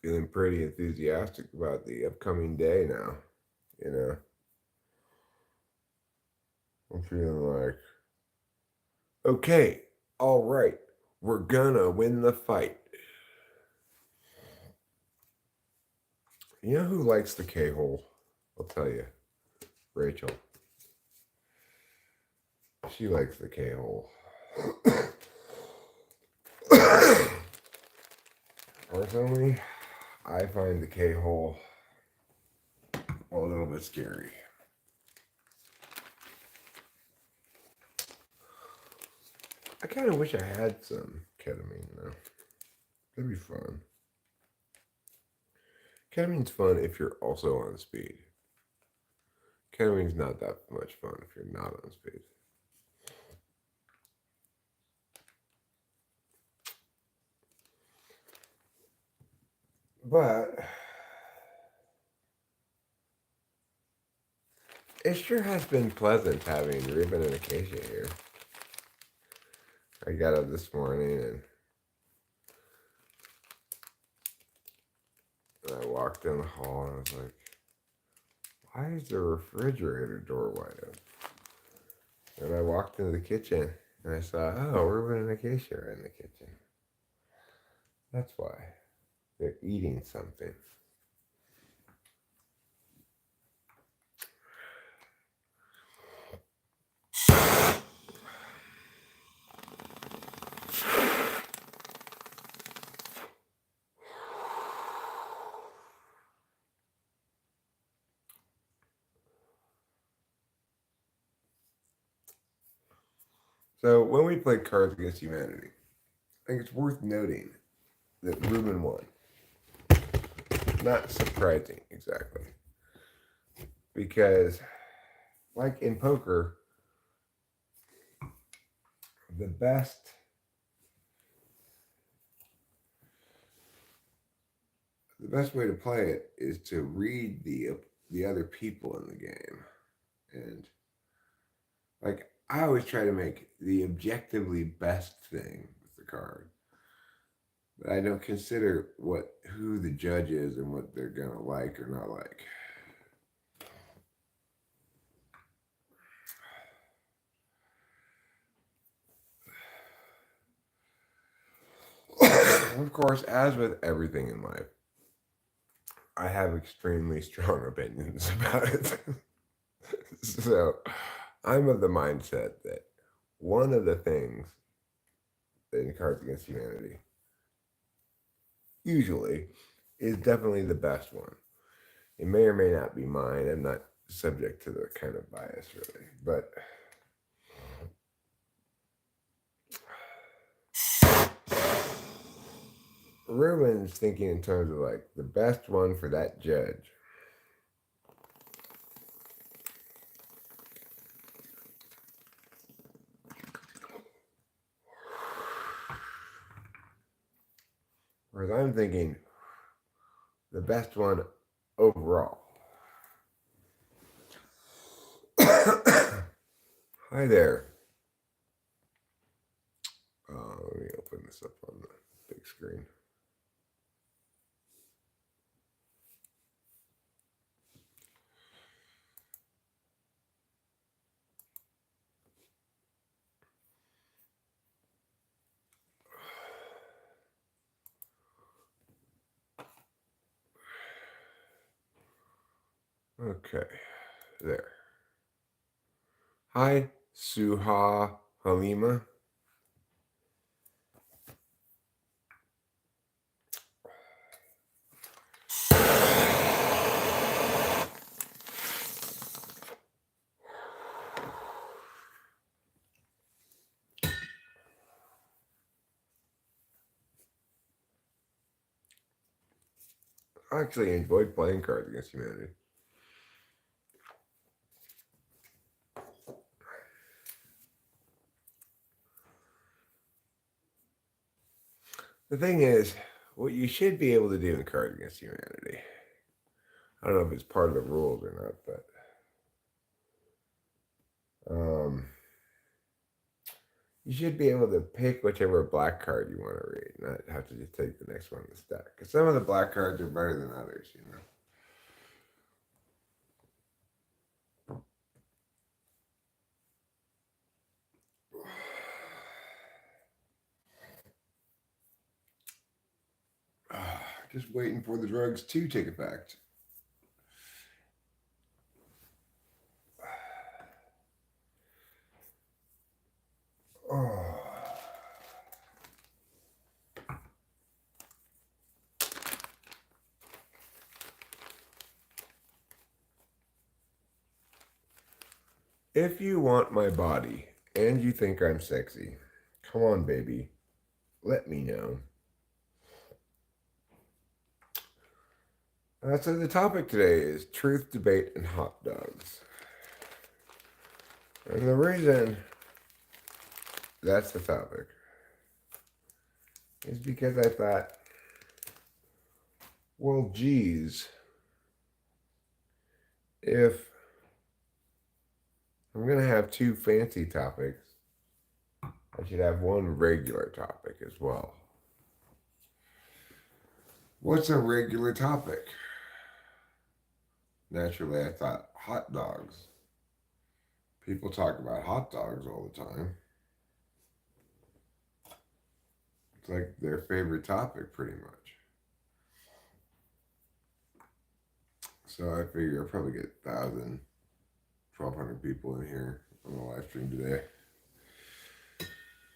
feeling pretty enthusiastic about the upcoming day now. You know, I'm feeling like, okay, all right, we're gonna win the fight. You know who likes the K hole? I'll tell you, Rachel. She likes the K hole. Personally, I find the K hole a little bit scary. I kind of wish I had some ketamine though. That'd be fun. Ketamine's fun if you're also on speed. Ketamine's not that much fun if you're not on speed. But it sure has been pleasant having Ruben and Acacia here. I got up this morning and I walked down the hall and I was like, why is the refrigerator door wide open? And I walked into the kitchen and I saw, oh, Ruben and Acacia are in the kitchen. That's why. They're eating something. So when we played Cards Against Humanity, I think it's worth noting that Ruben won. Not surprising, exactly. Because, like in poker, the best way to play it is to read the other people in the game. And like I always try to make the objectively best thing with the card. But I don't consider who the judge is and what they're gonna like or not like. Of course, as with everything in life, I have extremely strong opinions about it. So I'm of the mindset that one of the things in Cards Against Humanity usually is definitely the best one. It may or may not be mine. I'm not subject to the kind of bias really, but Ruben's thinking in terms of like the best one for that judge. Whereas I'm thinking the best one overall. Hi there. Let me open this up on the big screen. Okay, there. Hi, Suha Halima. I actually enjoyed playing Cards Against Humanity. The thing is, what you should be able to do in Cards Against Humanity, I don't know if it's part of the rules or not, but You should be able to pick whichever black card you want to read, not have to just take the next one in the stack. Because some of the black cards are better than others, you know. Just waiting for the drugs to take effect. Oh. If you want my body and you think I'm sexy, come on, baby. Let me know. So the topic today is truth, debate, and hot dogs. And the reason that's the topic is because I thought, well, geez, if I'm going to have two fancy topics, I should have one regular topic as well. What's a regular topic? Naturally, I thought hot dogs. People talk about hot dogs all the time. It's like their favorite topic, pretty much. So I figure I'll probably get 1,000, 1,200 people in here on the live stream today.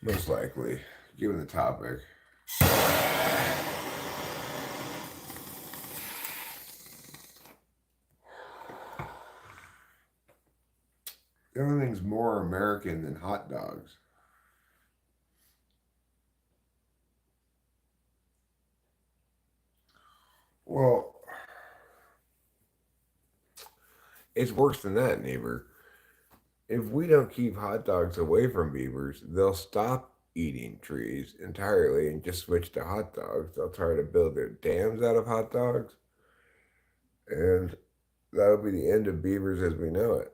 Most likely, given the topic. The only thing's more American than hot dogs. Well, it's worse than that, neighbor. If we don't keep hot dogs away from beavers, they'll stop eating trees entirely and just switch to hot dogs. They'll try to build their dams out of hot dogs, and that'll be the end of beavers as we know it.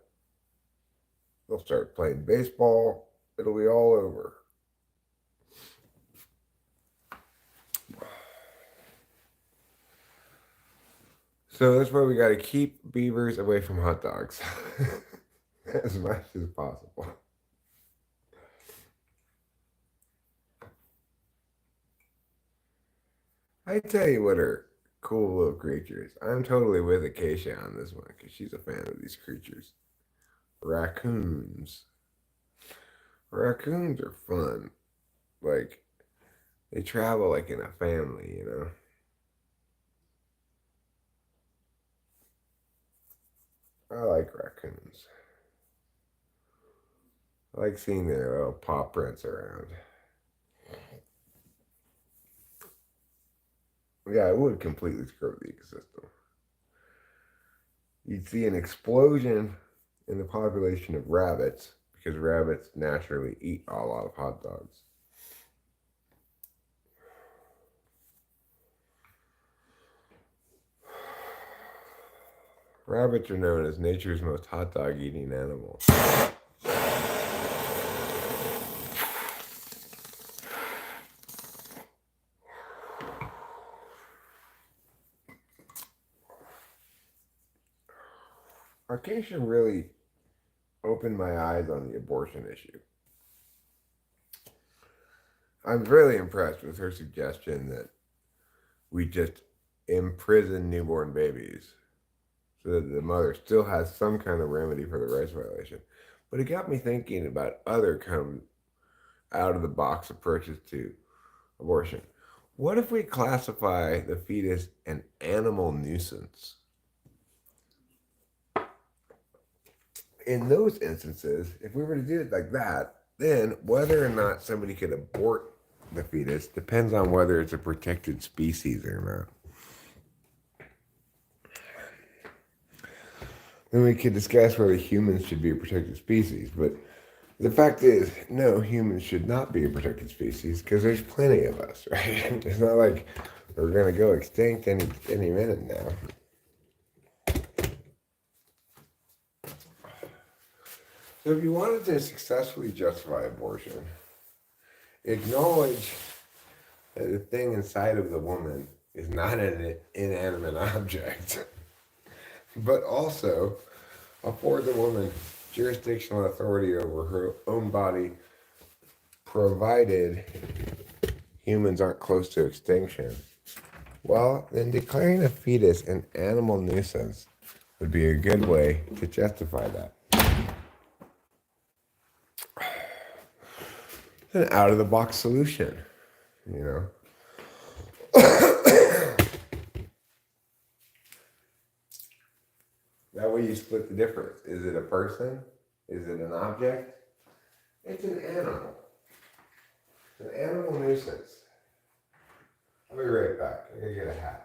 They'll start playing baseball. It'll be all over. So that's why we got to keep beavers away from hot dogs as much as possible. I tell you what are cool little creatures. I'm totally with Acacia on this one because she's a fan of these creatures. Raccoons. Raccoons are fun. Like, they travel like in a family, you know? I like raccoons. I like seeing their little paw prints around. Yeah, it would completely screw the ecosystem. You'd see an explosion in the population of rabbits because rabbits naturally eat a lot of hot dogs. Rabbits are known as nature's most hot dog eating animal. Acacia really opened my eyes on the abortion issue. I'm really impressed with her suggestion that we just imprison newborn babies so that the mother still has some kind of remedy for the rights violation. But it got me thinking about other kind of out of the box approaches to abortion. What if we classify the fetus an animal nuisance? In those instances, if we were to do it like that, then whether or not somebody could abort the fetus depends on whether it's a protected species or not. Then we could discuss whether humans should be a protected species, but the fact is, no, humans should not be a protected species because there's plenty of us, right? It's not like we're going to go extinct any minute now. So if you wanted to successfully justify abortion, Acknowledge that the thing inside of the woman is not an inanimate object, but also afford the woman jurisdictional authority over her own body, provided humans aren't close to extinction. Well, then declaring a fetus an animal nuisance would be a good way to justify that. An out of the box solution, you know. That way you split the difference. Is it a person? Is it an object? It's an animal. It's an animal nuisance. I'll be right back. I'm going to get a hat.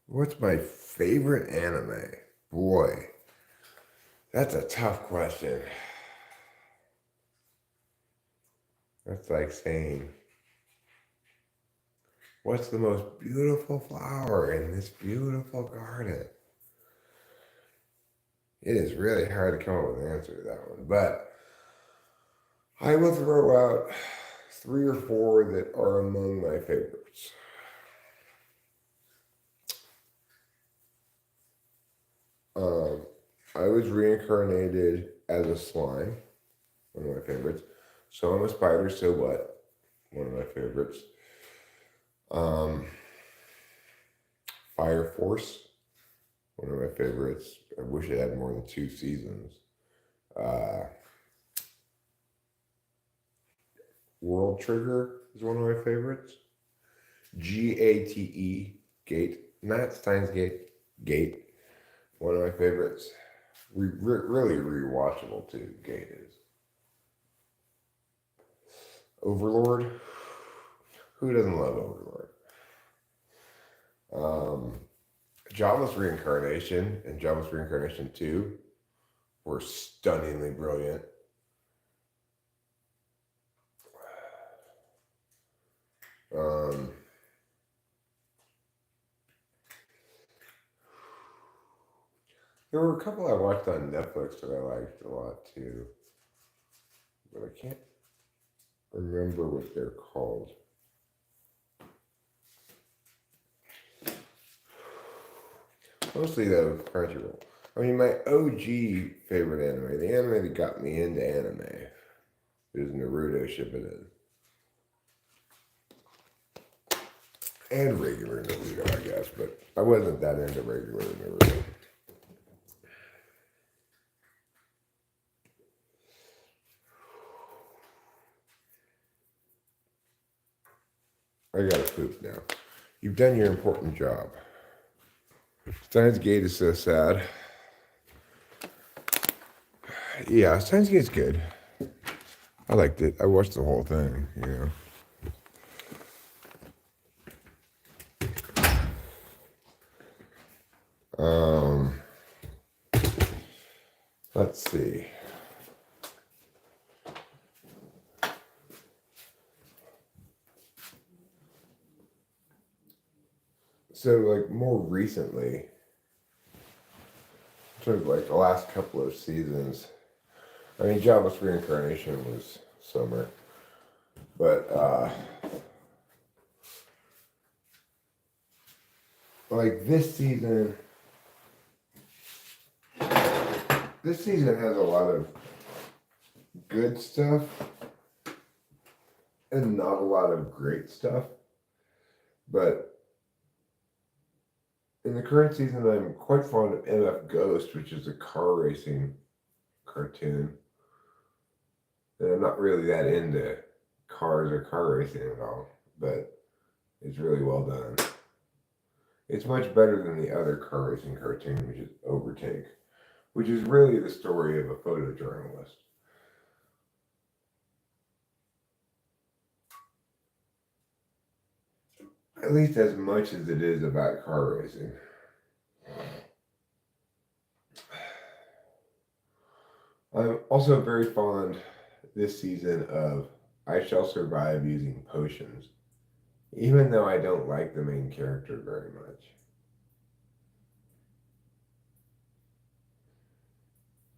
What's my favorite anime? Boy, that's a tough question. That's like saying, what's the most beautiful flower in this beautiful garden? It is really hard to come up with an answer to that one, but I will throw out 3 or 4 that are among my favorites. I was reincarnated as a slime, one of my favorites. So I'm a spider, so what? One of my favorites. Fire Force, one of my favorites. I wish it had more than 2 seasons. World Trigger is one of my favorites. GATE, Gate, not Steins Gate, Gate, one of my favorites. Really rewatchable too, Gate is. Overlord, who doesn't love Overlord? Java's Reincarnation and Java's Reincarnation 2 were stunningly brilliant. There were a couple I watched on Netflix that I liked a lot too, but I can't remember what they're called. Mostly though, Crunchyroll. I mean, my OG favorite anime, the anime that got me into anime, is Naruto Shippuden. And regular Naruto, I guess, but I wasn't that into regular Naruto. I gotta poop now. You've done your important job. Steins Gate is so sad. Yeah, Steins Gate's good. I liked it. I watched the whole thing, you know. Let's see. So, like, more recently, sort of like the last couple of seasons, I mean, Java's Reincarnation was summer, but, like, this season has a lot of good stuff and not a lot of great stuff, but in the current season, I'm quite fond of MF Ghost, which is a car racing cartoon. And I'm not really that into cars or car racing at all, but it's really well done. It's much better than the other car racing cartoon, which is Overtake, which is really the story of a photojournalist. At least as much as it is about car racing. I'm also very fond this season of I Shall Survive Using Potions, even though I don't like the main character very much.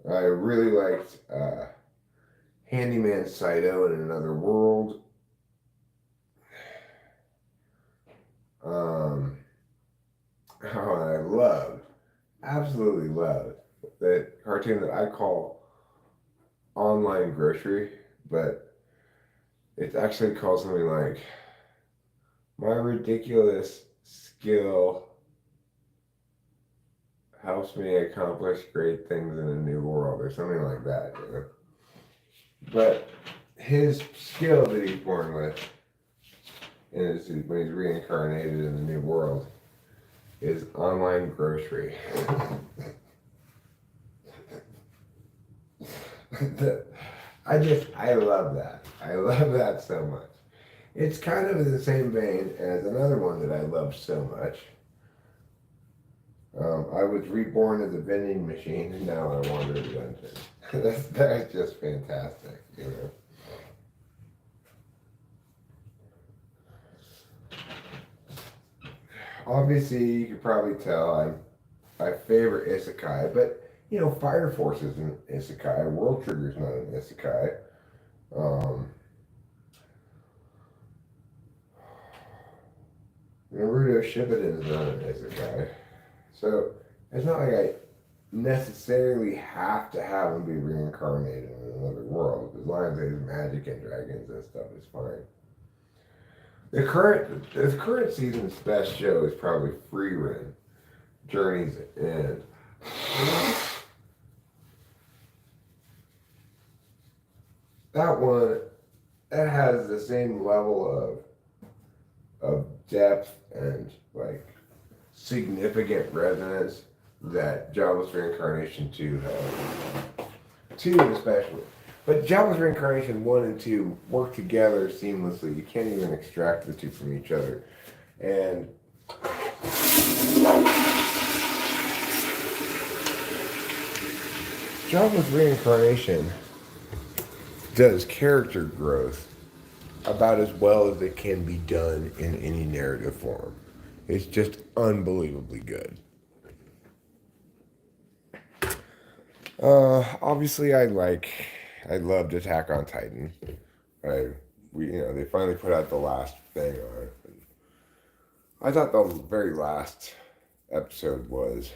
I really liked Handyman Saito in Another World. Um, oh, I loved, absolutely loved that cartoon that I call Online Grocery, but it's actually called something like My Ridiculous Skill Helps Me Accomplish Great Things in a New World, or something like that, you know? But his skill that he's born with is when he's reincarnated in the new world is online grocery. I love that. I love that so much. It's kind of in the same vein as another one that I love so much. I was reborn as a vending machine, and now I wander the dungeon. That's just fantastic, you know. Obviously, you could probably tell I favor isekai, but you know, Fire Force is an isekai. World Trigger's not an isekai. Um, Naruto Shippuden is not an isekai. So it's not like I necessarily have to have him be reincarnated in another world. As long as there's magic and dragons and stuff, is fine. The current season's best show is probably Frieren, Journey's End. That one, that has the same level of depth and like significant resonance that Jobless Reincarnation 2 has. 2 especially. But Jobless Reincarnation 1 and 2 work together seamlessly. You can't even extract the two from each other. And Jobless Reincarnation does character growth about as well as it can be done in any narrative form. It's just unbelievably good. Obviously, I loved Attack on Titan. They finally put out the last thing on it. I thought the very last episode was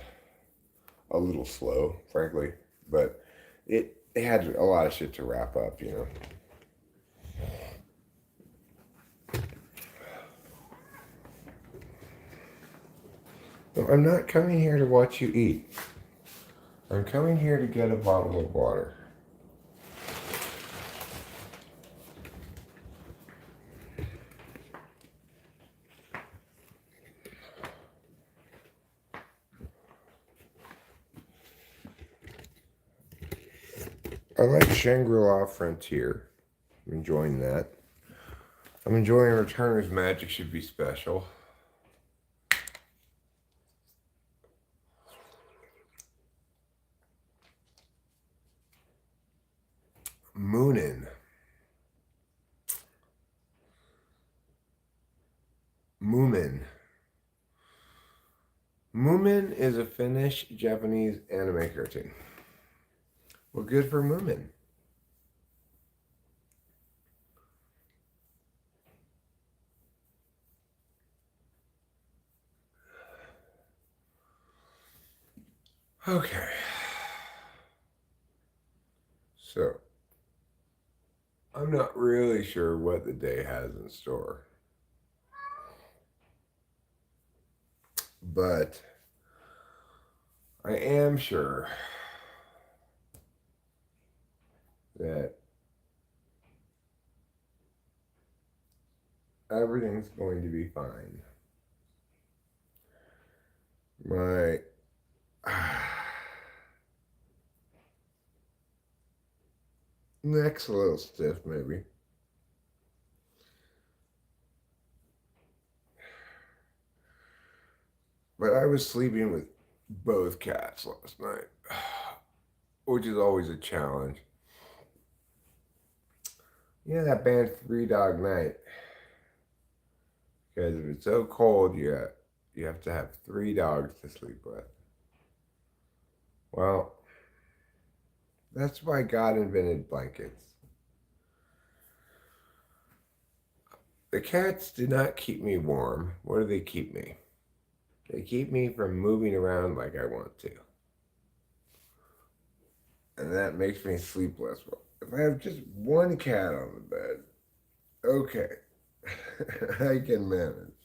a little slow, frankly, but it had a lot of shit to wrap up, you know. So I'm not coming here to watch you eat. I'm coming here to get a bottle of water. I like Shangri-La Frontier. I'm enjoying that. I'm enjoying Returner's Magic Should Be Special. Moonin. Moomin. Moomin is a Finnish Japanese anime cartoon. Well, good for Moomin. Okay. So, I'm not really sure what the day has in store. But I am sure that everything's going to be fine. My neck's a little stiff, maybe. But I was sleeping with both cats last night, which is always a challenge. You know that band Three Dog Night? Because if it's so cold, you have to have three dogs to sleep with. Well, that's why God invented blankets. The cats do not keep me warm. What do they keep me? They keep me from moving around like I want to. And that makes me sleep less well. If I have just one cat on the bed, okay, I can manage.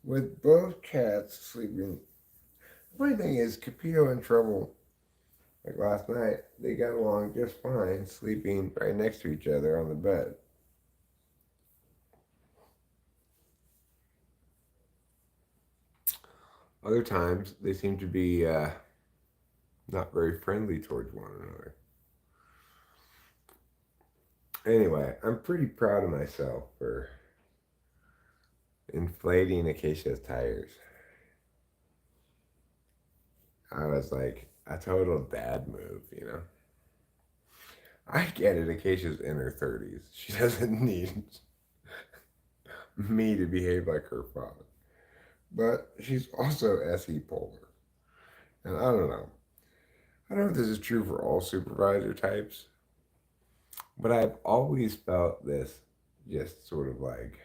With both cats sleeping, the funny thing is, Capito and Trouble, like last night, they got along just fine, sleeping right next to each other on the bed. Other times, they seem to be not very friendly towards one another. Anyway, I'm pretty proud of myself for inflating Acacia's tires. I was like a total dad move, you know. I get it. Acacia's in her 30s. She doesn't need me to behave like her father. But she's also SE polar. And I don't know. I don't know if this is true for all supervisor types, but I've always felt this just sort of like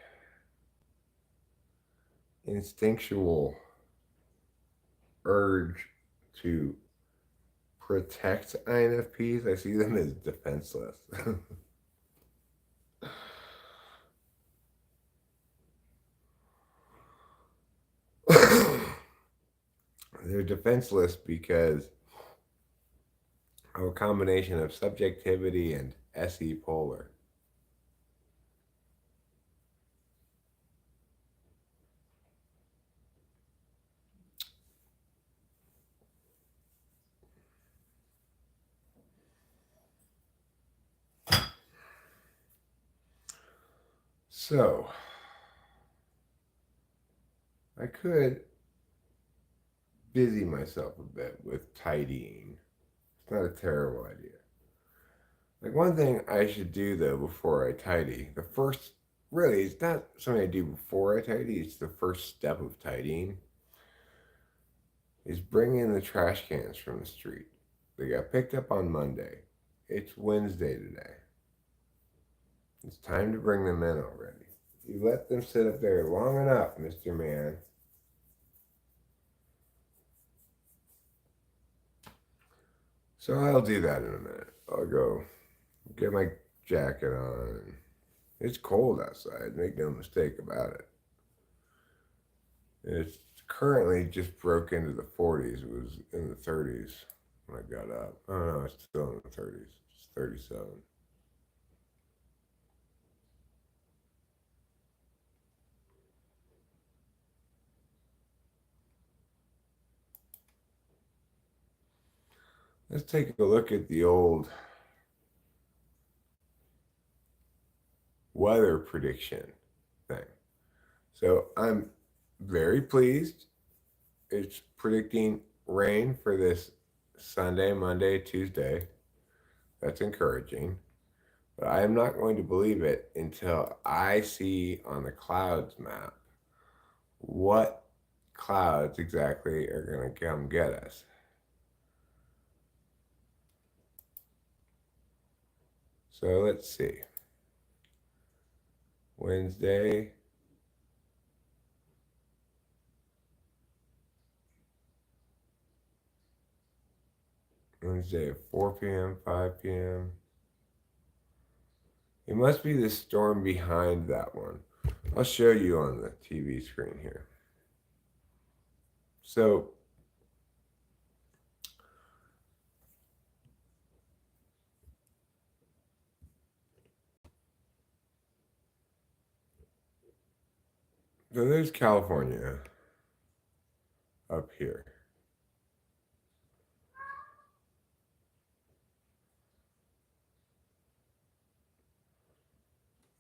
instinctual urge to protect INFPs. I see them as defenseless. They're defenseless because of a combination of subjectivity and SE polar. So, I could busy myself a bit with tidying. It's not a terrible idea. Like one thing I should do though before I tidy, the first really it's not something I do before I tidy, it's the first step of tidying is bring in the trash cans from the street. They got picked up on Monday. It's Wednesday today. It's time to bring them in already. You let them sit up there long enough, Mr. Man. So I'll do that in a minute. I'll go get my jacket on. It's cold outside, make no mistake about it. It's currently just broke into the 40s. It was in the 30s when I got up. Oh no, it's still in the 30s. It's 37. Let's take a look at the old weather prediction thing. So I'm very pleased. It's predicting rain for this Sunday, Monday, Tuesday. That's encouraging. But I am not going to believe it until I see on the clouds map what clouds exactly are going to come get us. So let's see. Wednesday. Wednesday at 4 p.m., 5 p.m. It must be the storm behind that one. I'll show you on the TV screen here. So there's California. up here.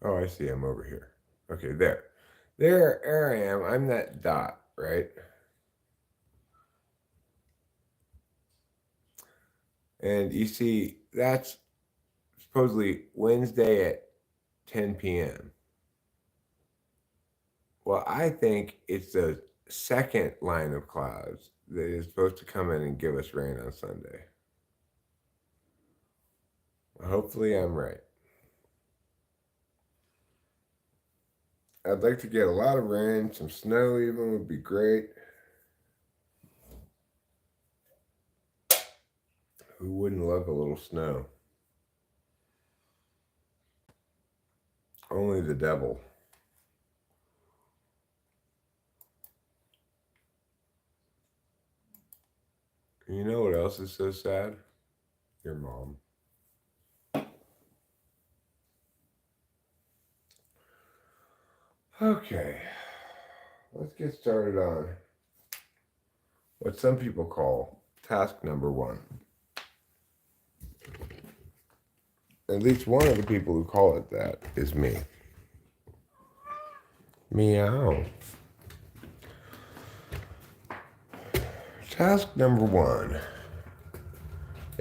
Oh, I see. I'm over here. Okay, there. There I am. I'm that dot, right? And you see, that's supposedly Wednesday at 10 p.m. Well, I think it's the second line of clouds that is supposed to come in and give us rain on Sunday. Hopefully, I'm right. I'd like to get a lot of rain, some snow even would be great. Who wouldn't love a little snow? Only the devil. You know what else is so sad? Your mom. Okay, let's get started on what some people call task number one. At least one of the people who call it that is me. Meow. Task number one,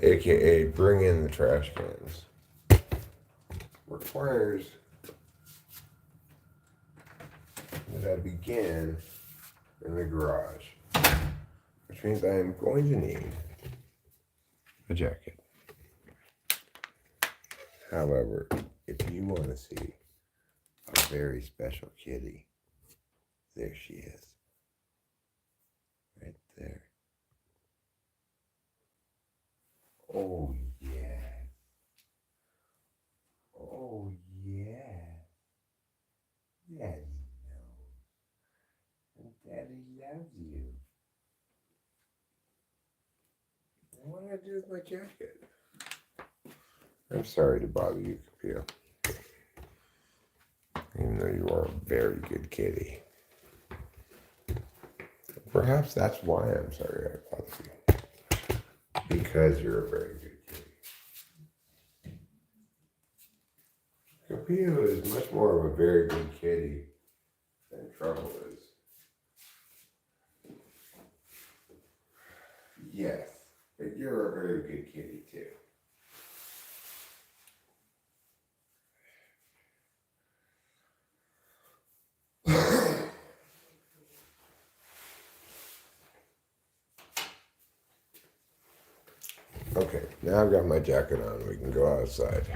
aka bring in the trash cans, requires that I begin in the garage, which means I am going to need a jacket. However, if you want to see a very special kitty, there she is. Right there. Oh, yeah. Oh, yeah. Daddy knows. And Daddy loves you. What do I do with my jacket? I'm sorry to bother you, Capio. Even though you are a very good kitty. Perhaps that's why I'm sorry I bother you. Because you're a very good kitty. Capio is much more of a very good kitty than Trouble is. Yes, but you're a very good kitty too. Okay, now I've got my jacket on. We can go outside.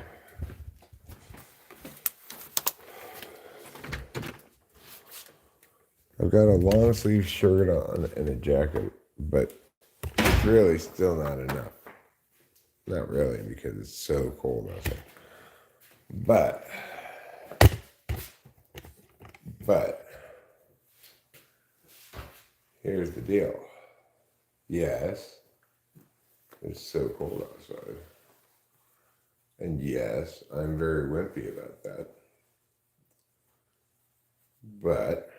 I've got a long sleeve shirt on and a jacket, but it's really still not enough. Not really, because it's so cold outside. But, here's the deal. Yes, it's so cold outside. And yes, I'm very wimpy about that. But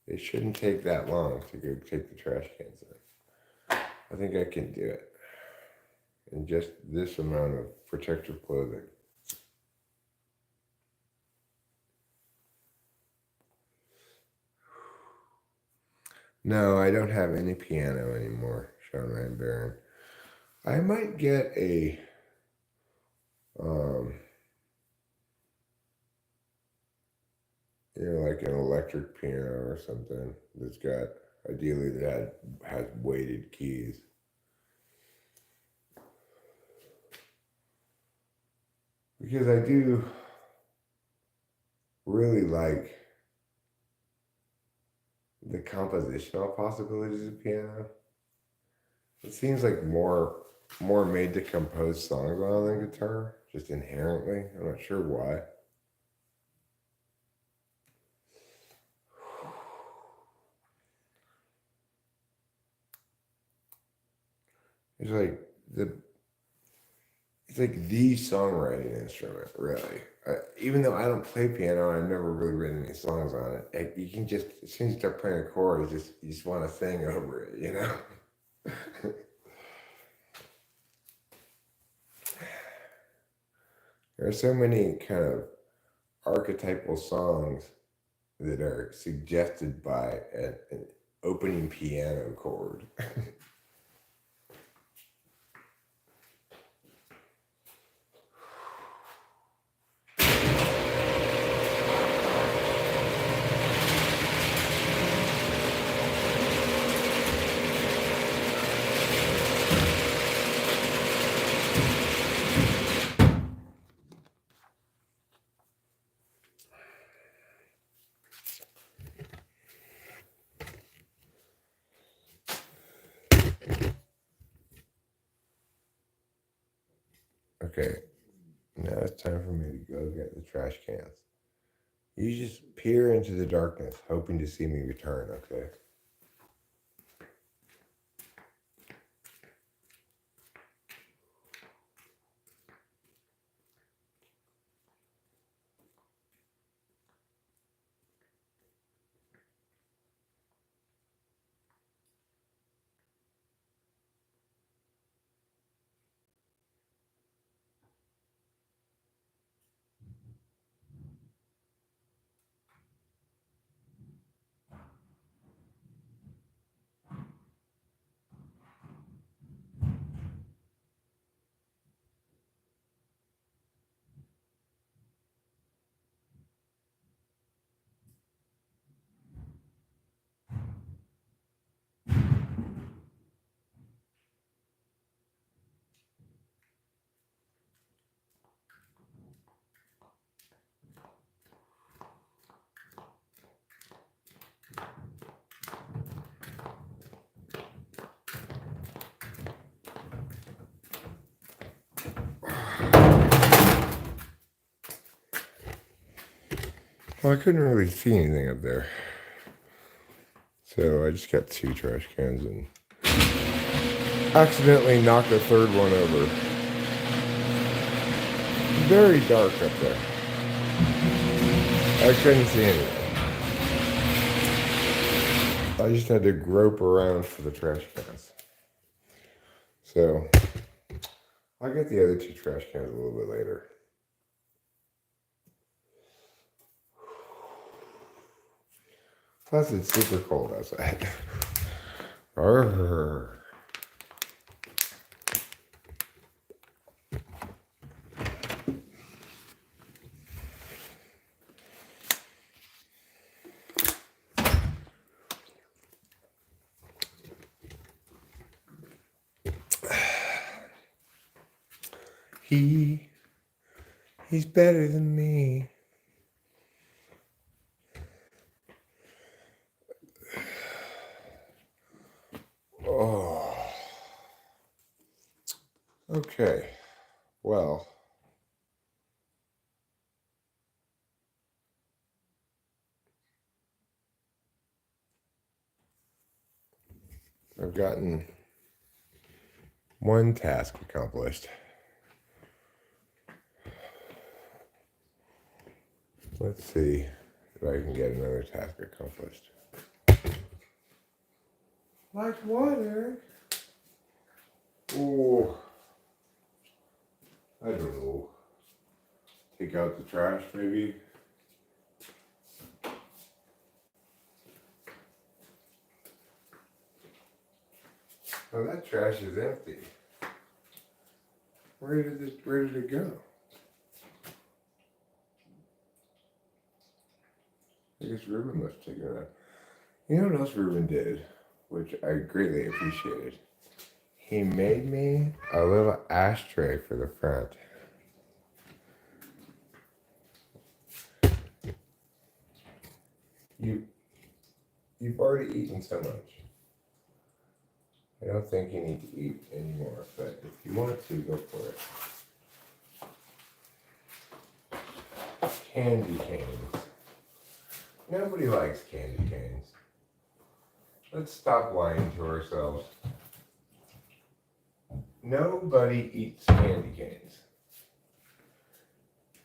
it shouldn't take that long to go take the trash cans in. I think I can do it. In just this amount of protective clothing. No, I don't have any piano anymore, Sean Van Baron. I might get a like an electric piano or something that's got ideally that has weighted keys. Because I do really like the compositional possibilities of piano. It seems like more made to compose songs on than guitar, just inherently. I'm not sure why. It's like it's like the songwriting instrument, really. Even though I don't play piano, I've never really written any songs on it. You can just, as soon as you start playing a chord, you just want to sing over it, you know. There are so many kind of archetypal songs that are suggested by an opening piano chord. Okay, now it's time for me to go get the trash cans. You just peer into the darkness, hoping to see me return, okay? Well, I couldn't really see anything up there. So I just got 2 trash cans and accidentally knocked a third one over. Very dark up there. I couldn't see anything. I just had to grope around for the trash cans. So I'll get the other 2 trash cans a little bit later. Plus, it's super cold outside. Arrgh. He's better than me. Oh. Okay. Well. I've gotten one task accomplished. Let's see if I can get another task accomplished. Like what, Eric? Oh, I don't know. Take out the trash, maybe? Oh, that trash is empty. Where did it go? I guess Ruben must have taken it out. You know what else Ruben did, which I greatly appreciated? He made me a little ashtray for the front. You've already eaten so much. I don't think you need to eat anymore, but if you want to, go for it. Candy canes. Nobody likes candy canes. Let's stop lying to ourselves. Nobody eats candy canes.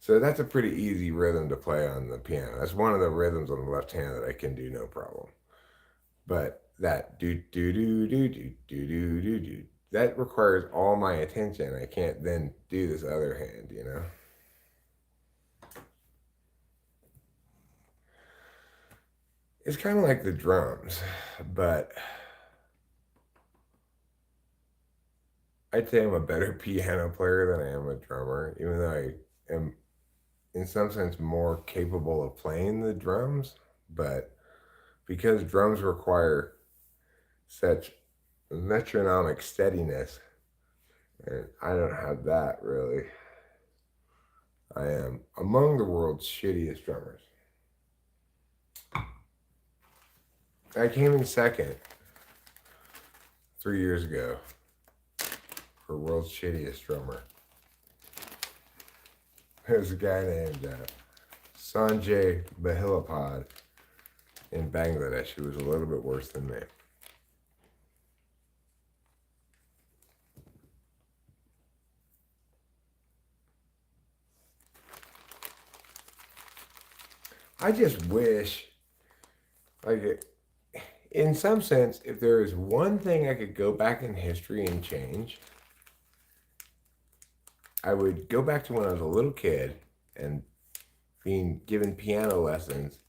So that's a pretty easy rhythm to play on the piano. That's one of the rhythms on the left hand that I can do no problem. But that do do do do do do do do do that requires all my attention. I can't then do this other hand. It's kind of like the drums, but I'd say I'm a better piano player than I am a drummer, even though I am, in some sense, more capable of playing the drums. But because drums require such metronomic steadiness, and I don't have that really, I am among the world's shittiest drummers. I came in second 3 years ago for world's shittiest drummer. There's a guy named Sanjay Bahilapad in Bangladesh who was a little bit worse than me. I just wish, like, in some sense, if there is one thing I could go back in history and change, I would go back to when I was a little kid and being given piano lessons,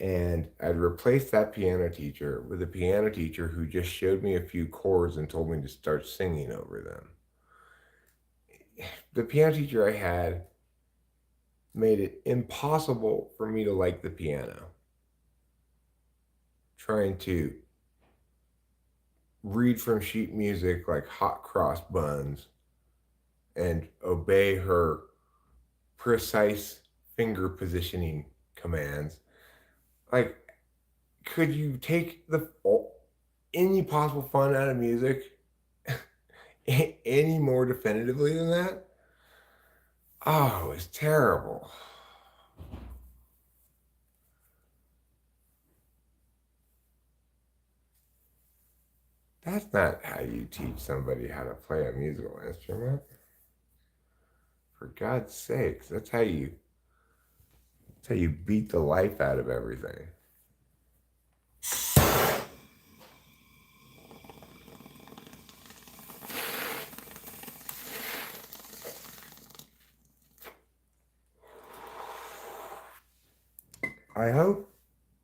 and I'd replace that piano teacher with a piano teacher who just showed me a few chords and told me to start singing over them. The piano teacher I had made it impossible for me to like the piano. Trying to read from sheet music like hot cross buns and obey her precise finger positioning commands. Like, could you take any possible fun out of music any more definitively than that? Oh, it's terrible. That's not how you teach somebody how to play a musical instrument. For God's sakes, that's how you beat the life out of everything. I hope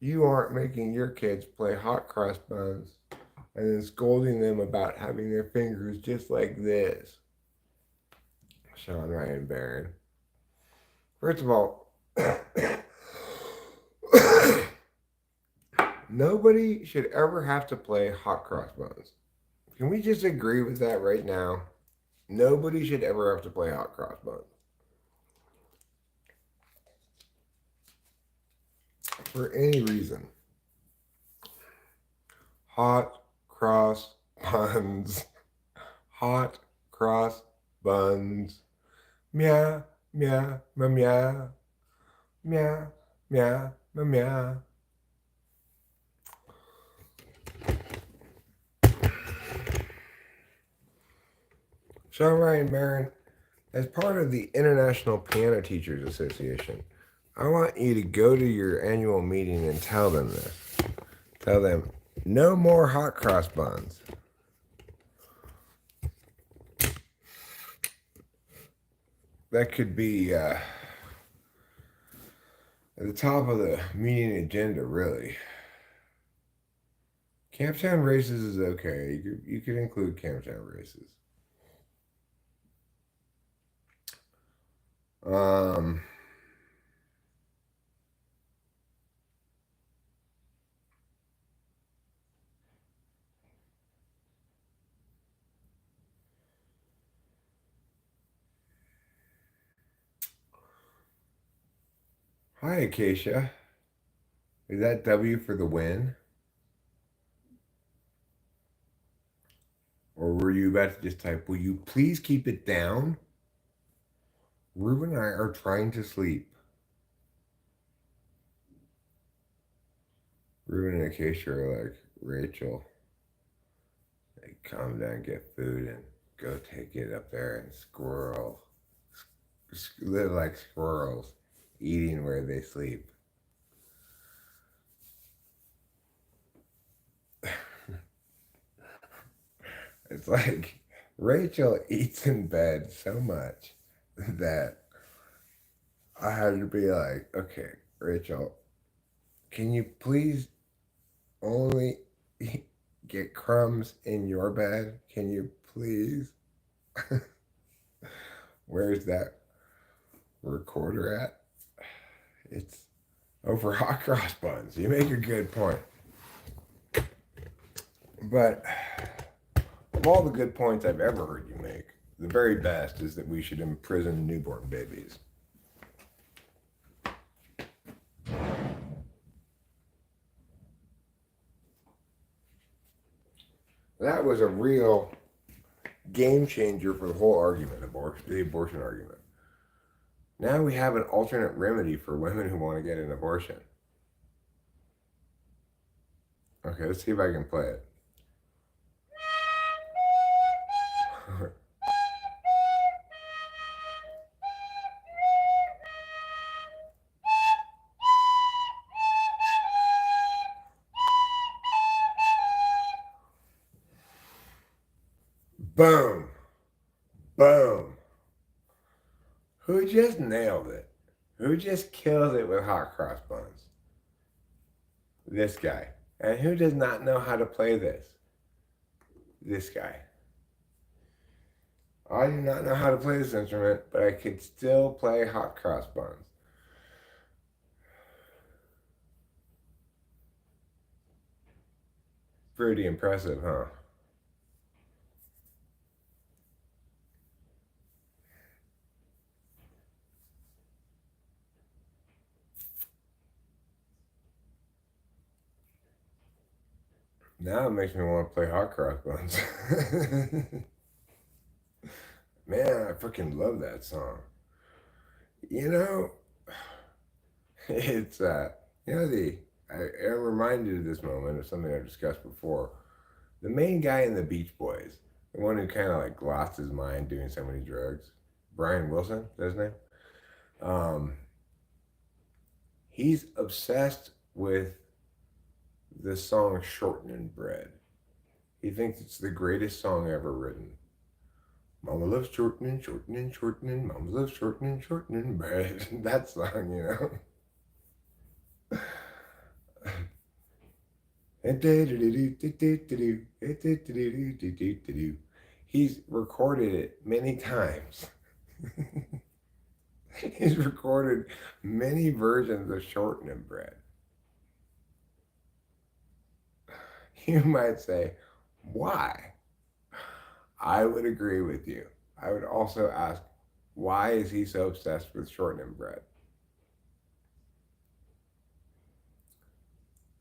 you aren't making your kids play hot cross buns and then scolding them about having their fingers just like this. Sean Ryan Barron. First of all, nobody should ever have to play hot cross buns. Can we just agree with that right now? Nobody should ever have to play hot cross buns. For any reason. Hot cross buns. Hot cross buns. Meow, meow, meow, meow. Meow, meow, meow, meow. Sean Ryan Barron, as part of the International Piano Teachers Association, I want you to go to your annual meeting and tell them this. Tell them, no more hot cross buns. That could be at the top of the meeting agenda, really. Camptown races is okay. You could include Camptown races. Hi, Acacia. Is that W for the win? Or were you about to just type, will you please keep it down? Ruben and I are trying to sleep. Ruben and Acacia are like, Rachel, calm down, get food, and go take it up there and live like squirrels, eating where they sleep. It's like Rachel eats in bed so much that I had to be like, okay, Rachel, can you please only get crumbs in your bed? Can you please? Where's that recorder at? It's over hot cross buns. You make a good point. But of all the good points I've ever heard you make, the very best is that we should imprison newborn babies. That was a real game changer for the whole argument, the abortion argument. Now we have an alternate remedy for women who want to get an abortion. Okay, let's see if I can play it. Boom! Boom! Who just nailed it? Who just kills it with hot cross buns? This guy. And who does not know how to play this? This guy. I do not know how to play this instrument, but I could still play hot cross buns. Pretty impressive, huh? Now it makes me want to play hot cross buns. Man, I freaking love that song. You know, it's you know I'm reminded of this moment of something I've discussed before. The main guy in the Beach Boys, the one who kind of like lost his mind doing so many drugs, Brian Wilson, is that his name? Um, he's obsessed with the song "Shortening Bread." He thinks it's the greatest song ever written. Mama loves shortening, shortening, shortening. Mama loves shortening, shortening bread. That song, you know. He's recorded it many times. He's recorded many versions of shortening bread. You might say, why? I would agree with you. I would also ask, why is he so obsessed with shortening bread?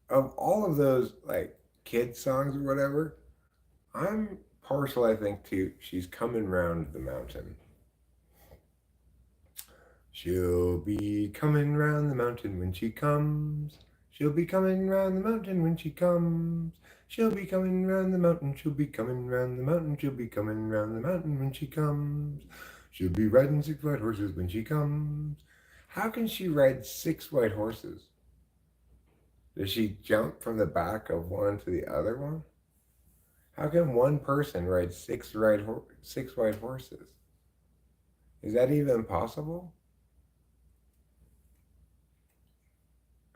Of all of those like kid songs or whatever, I'm partial, I think, to She's Coming Round the Mountain. She'll be coming round the mountain when she comes. She'll be coming round the mountain when she comes. She'll be coming round the mountain. She'll be coming round the mountain. She'll be coming round the mountain when she comes. She'll be riding 6 white horses when she comes. How can she ride 6 white horses? Does she jump from the back of one to the other one? How can one person ride 6 white horses? Is that even possible?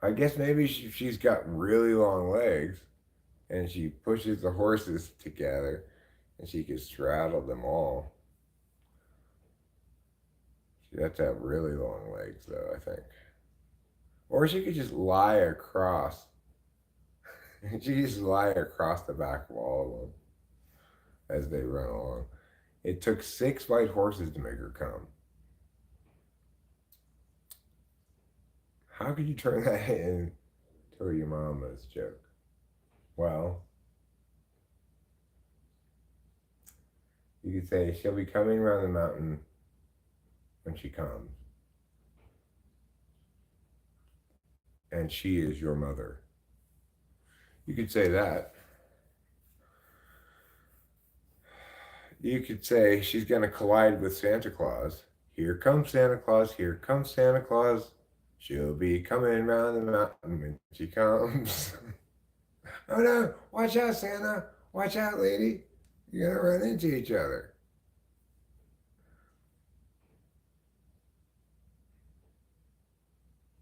I guess maybe she's got really long legs and she pushes the horses together and she can straddle them all. She'd have to have really long legs, though, I think. Or she could just lie across. She could just lie across the back of all of them as they run along. It took 6 white horses to make her come. How could you turn that into your mama's joke? Well, you could say she'll be coming around the mountain when she comes. And she is your mother. You could say that. You could say she's going to collide with Santa Claus. Here comes Santa Claus, here comes Santa Claus. She'll be coming round the mountain when she comes. Oh no, watch out, Santa. Watch out, lady. You're gonna run into each other.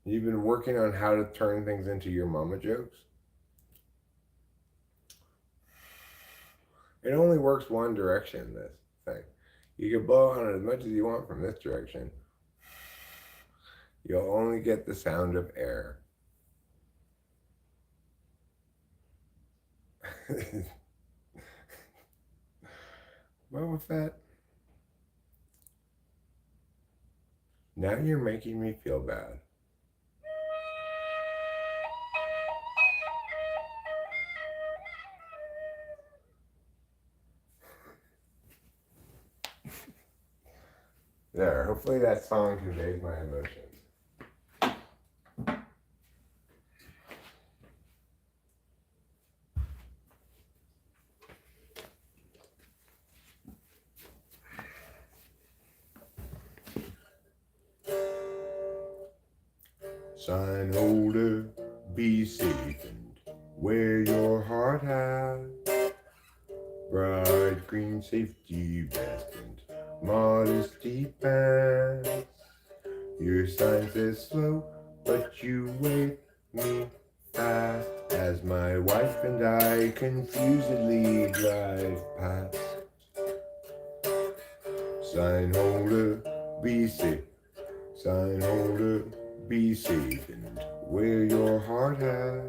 You've been working on how to turn things into your mama jokes? It only works one direction, this thing. You can blow on it as much as you want from this direction. You'll only get the sound of air. Boba Fett. Now you're making me feel bad. There, hopefully that song conveys my emotions. Sign holder, be safe and wear your hard hat. Bright green safety vest and modesty pants. Your sign says slow, but you wake me fast as my wife and I confusedly drive past. Sign holder, be safe. Sign holder, be safe and wear your hard hat.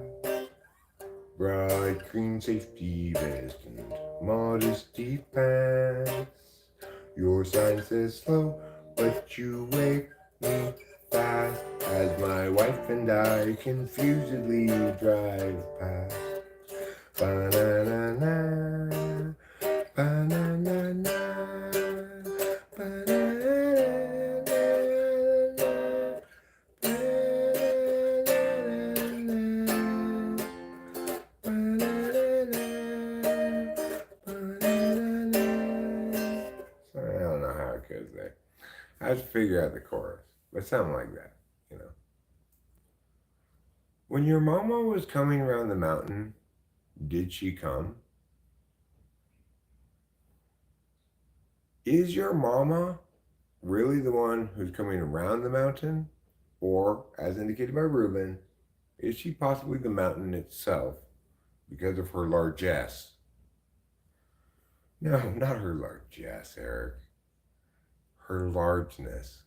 Bright green safety vest and modesty pants. Your sign says slow, but you wake me fast as my wife and I confusedly drive past. Ba-na-na-na, ba-na-na-na, ba-na-na-na. There. I have to figure out the chorus, but something like that, you know. When your mama was coming around the mountain, did she come? Is your mama really the one who's coming around the mountain? Or, as indicated by Reuben, is she possibly the mountain itself because of her largesse? No, not her largesse, Eric. Her largeness.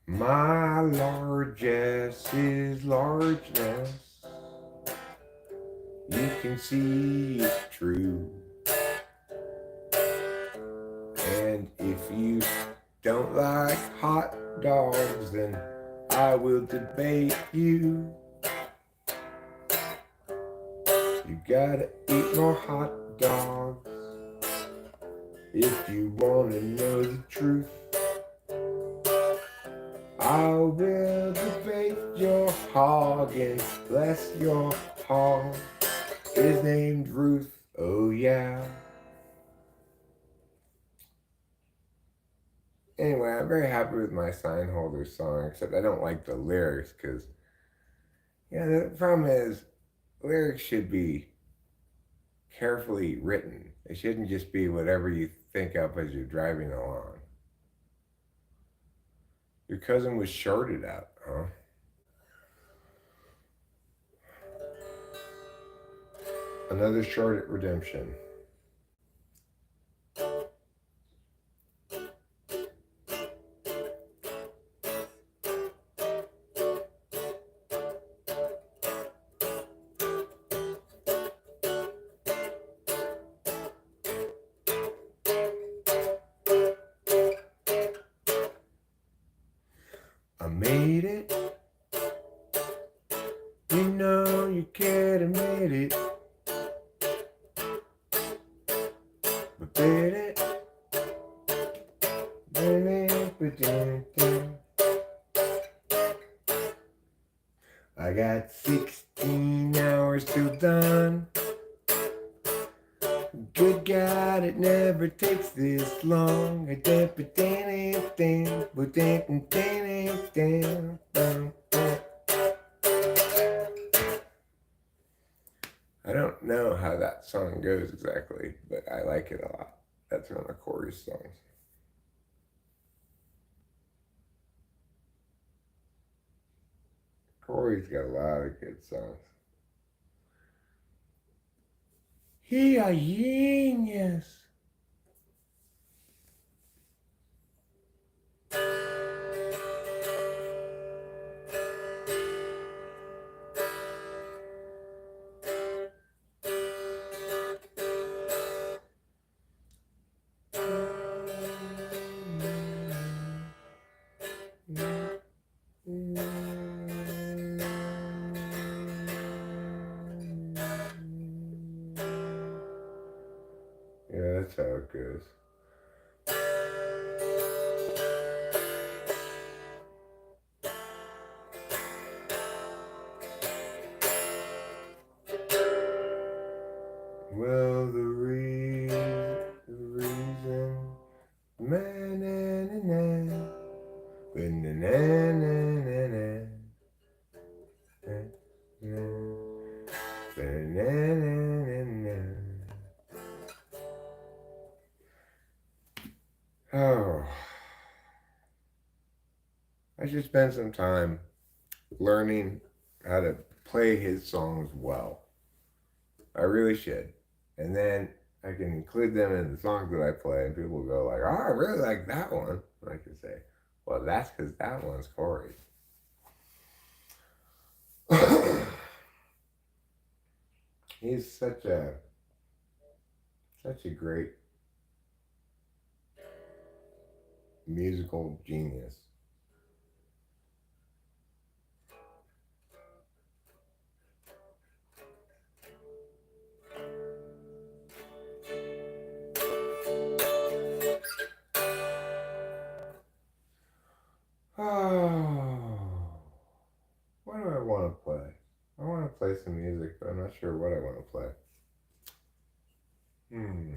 My largesse is largeness. You can see it's true. And if you don't like hot dogs, then I will debate you. You gotta eat more hot dogs if you wanna know the truth. I will debate your hog and bless your hog is named Ruth, oh yeah. Anyway, I'm very happy with my sign holder song, except I don't like the lyrics because, yeah, the problem is lyrics should be carefully written. It shouldn't just be whatever you think up as you're driving along. Your cousin was shorted out, huh? Another short at redemption. I made it. You know you can't admit it. But did it? I got 16 hours till done. it never takes this long. I don't know how that song goes exactly, but I like it a lot. That's one of Corey's songs. Corey's got a lot of good songs. He a genius. Yeah, that's how it goes. Well, the reason, man, oh, I should spend some time learning how to play his songs well. I really should. And then I can include them in the songs that I play, and people go like, "Oh, I really like that one." And I can say, "Well, that's because that one's Corey." He's such a great musical genius. Oh, what do I want to play? I want to play some music, but I'm not sure what I want to play. Hmm.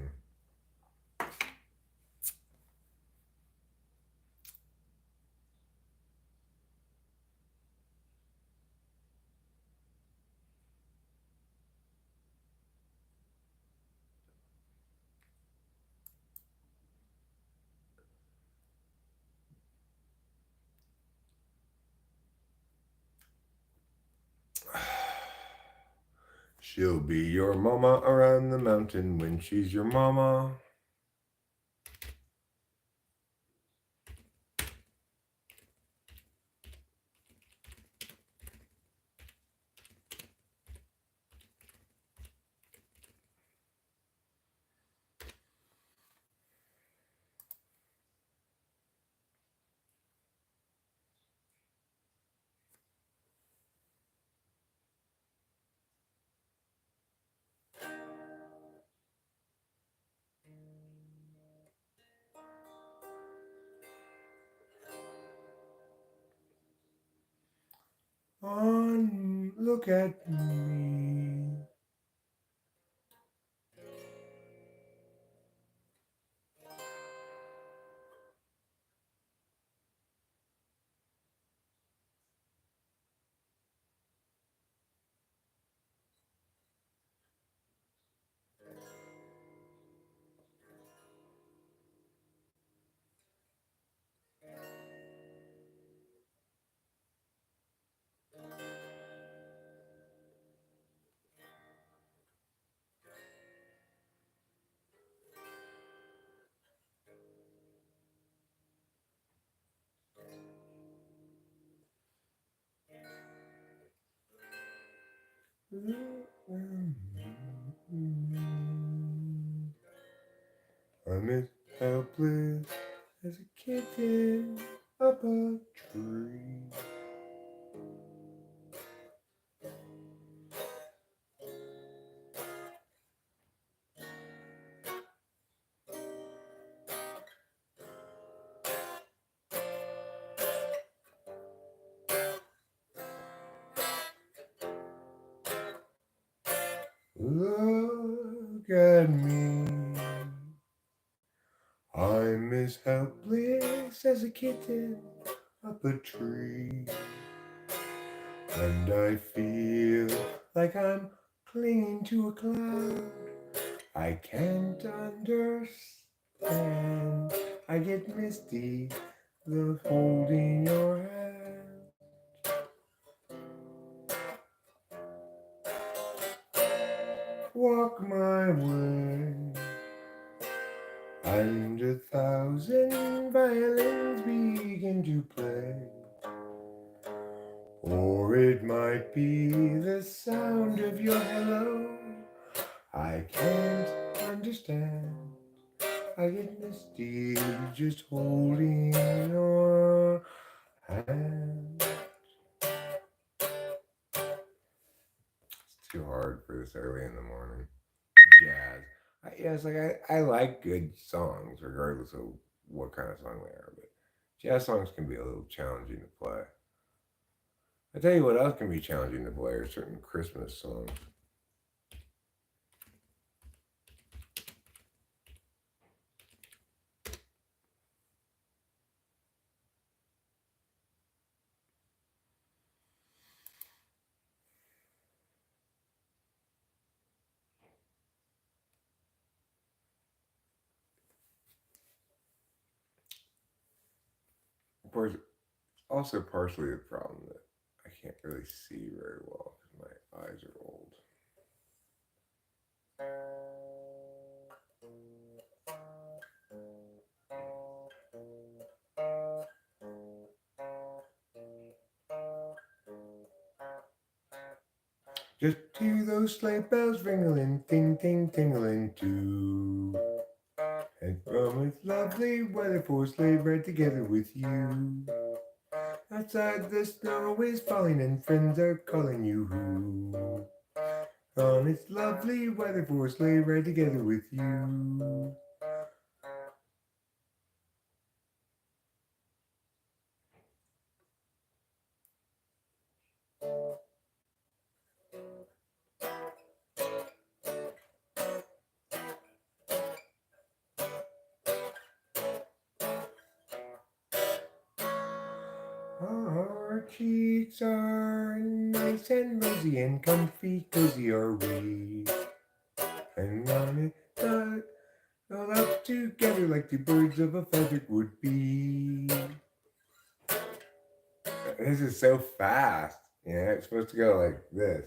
She'll be your mama around the mountain when she's your mama. On, look at me. I'm as helpless as a kitten up a tree. Look at me. as helpless as a kitten up a tree. And I feel like I'm clinging to a cloud. I can't understand. I get misty, the holding your hand. Walk my way, and 1,000 violins begin to play. Or it might be the sound of your hello. I can't understand. I get misty just holding your hand. It's too hard for this early in the morning. Jazz. It's like I like good songs, regardless of what kind of song they are. But jazz songs can be a little challenging to play. I tell you what else can be challenging to play are certain Christmas songs. Of course, also partially the problem that I can't really see very well because my eyes are old. Just hear those sleigh bells ringling, ting ting tingling too. And from it's lovely weather for a sleigh ride together with you. Outside the snow is falling and friends are calling you. On it's lovely weather for a sleigh ride together with you. Our cheeks are nice and rosy and comfy, cozy are we. And on it, all up together like two birds of a feather would be. This is so fast. It's supposed to go like this.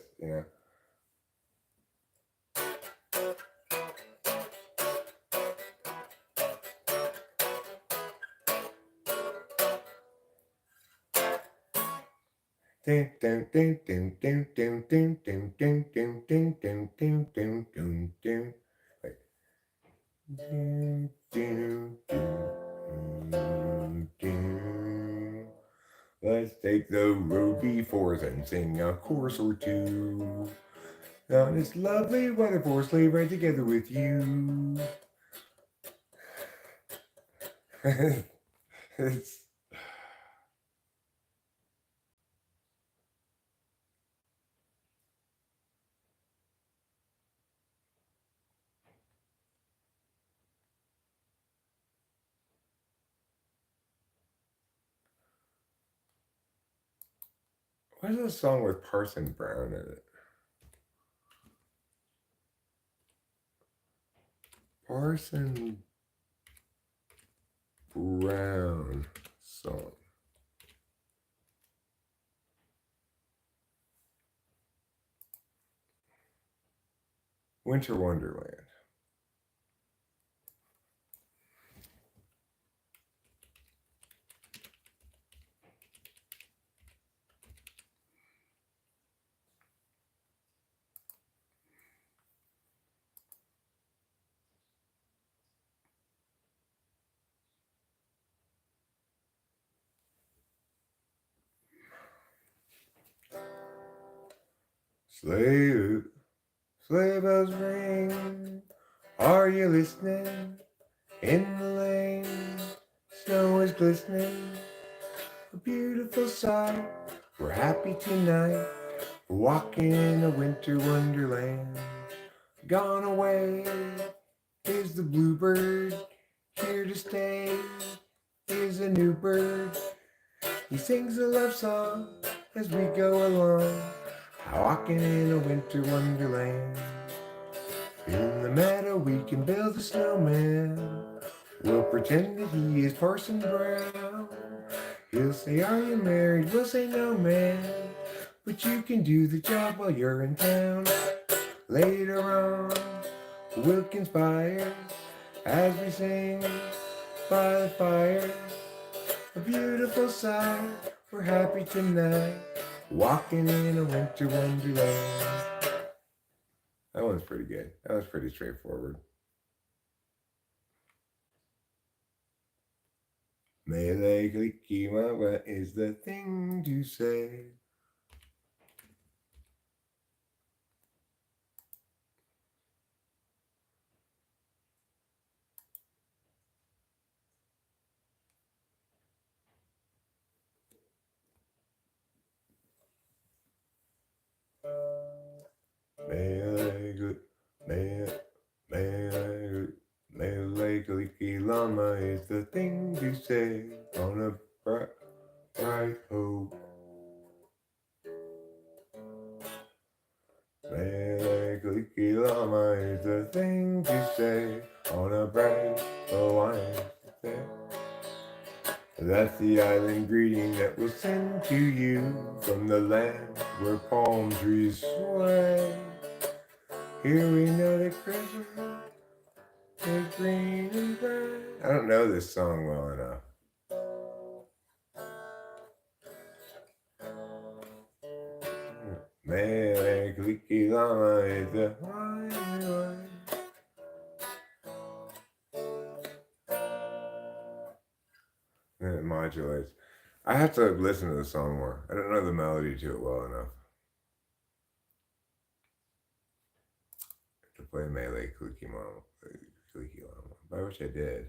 Ding ding ding ding ding ding ding ding ding ding ding ding ding ding ding ding. Like ding ding ding ding. Let's take the road before us and sing a chorus or two. On this lovely weather for a sleigh ride together with you. It's, what is this song with Parson Brown in it? Parson Brown song. Winter Wonderland. Sleigh, sleigh bells ring. Are you listening? In the lane, snow is glistening. A beautiful sight. We're happy tonight. We're walking in a winter wonderland. Gone away is the bluebird. Here to stay is a new bird. He sings a love song as we go along, walking in a winter wonderland. In the meadow we can build a snowman. We'll pretend that he is Parson Brown. He'll say, "Are you married?" We'll say, "No, man, but you can do the job while you're in town." Later on, we'll conspire as we sing by the fire. A beautiful sight, we're happy tonight, walking in a winter wonderland. That one's pretty good. That was pretty straightforward. Mele clicky what is the thing to say? Mele, mele, mele, mele clicky llama is the thing to say on a bright hope. Mele clicky llama is the thing to say on a bright Hawaiian day. That's the island greeting that we'll send to you from the land where palm trees sway. Here we know that Christmas is green and bright. I don't know this song well enough. Mele clicky llama is the Hawaiian. And it modulates. I have to listen to the song more. I don't know the melody to it well enough to play Mele Clicky Llama. But I wish I did.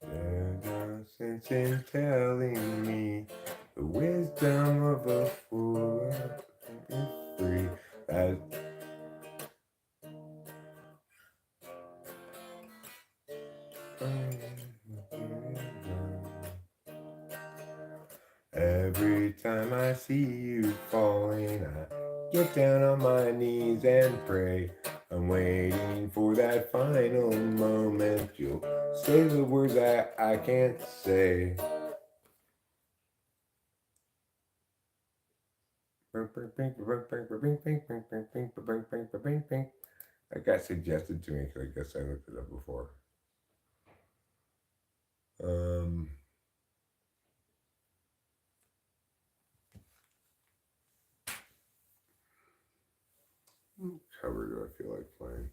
There's no sense in telling me the wisdom of a fool is free. As every time I see you falling, I get down on my knees and pray. I'm waiting for that final moment. You'll say the words I can't say. That got suggested to me because I guess I looked it up before. What cover do I feel like playing?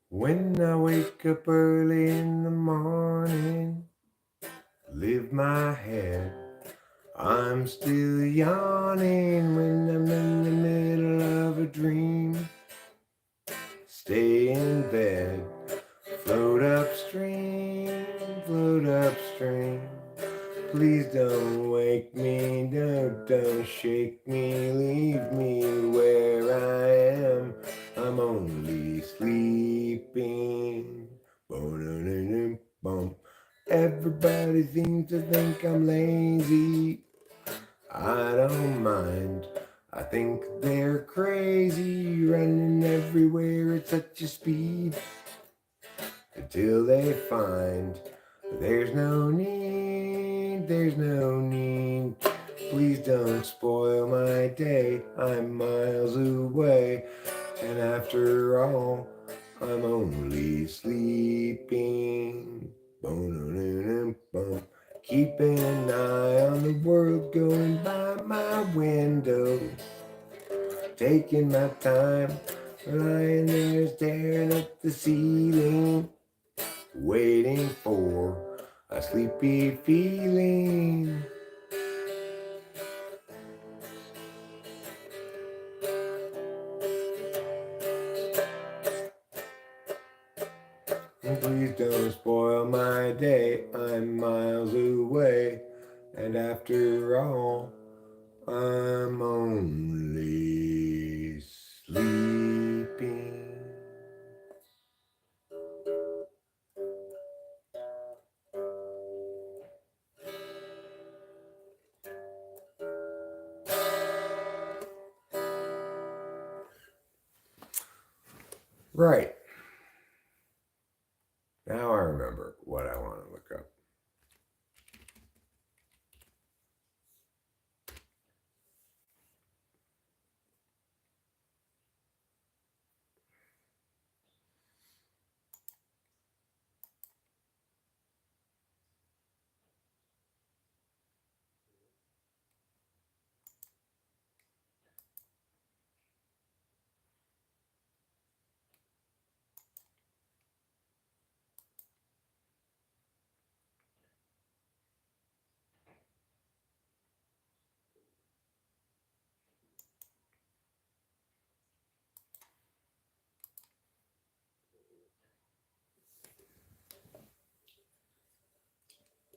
When I wake up early in the morning, lift my head, I'm still yawning when I'm in the middle of a dream. Stay in bed, float upstream, float upstream. Please don't wake me, no, don't shake me, leave me where I am. I'm only sleeping. Everybody seems to think I'm lazy. I don't mind. I think they're crazy, running everywhere at such a speed, until they find there's no need, there's no need. Please don't spoil my day, I'm miles away, and after all, I'm only sleeping. Keeping an eye on the world going by my window, taking my time, lying there staring at the ceiling, waiting for a sleepy feeling. Please don't spoil my day, I'm miles away, and after all, I'm only sleeping. Right. Now I remember what I want to look up.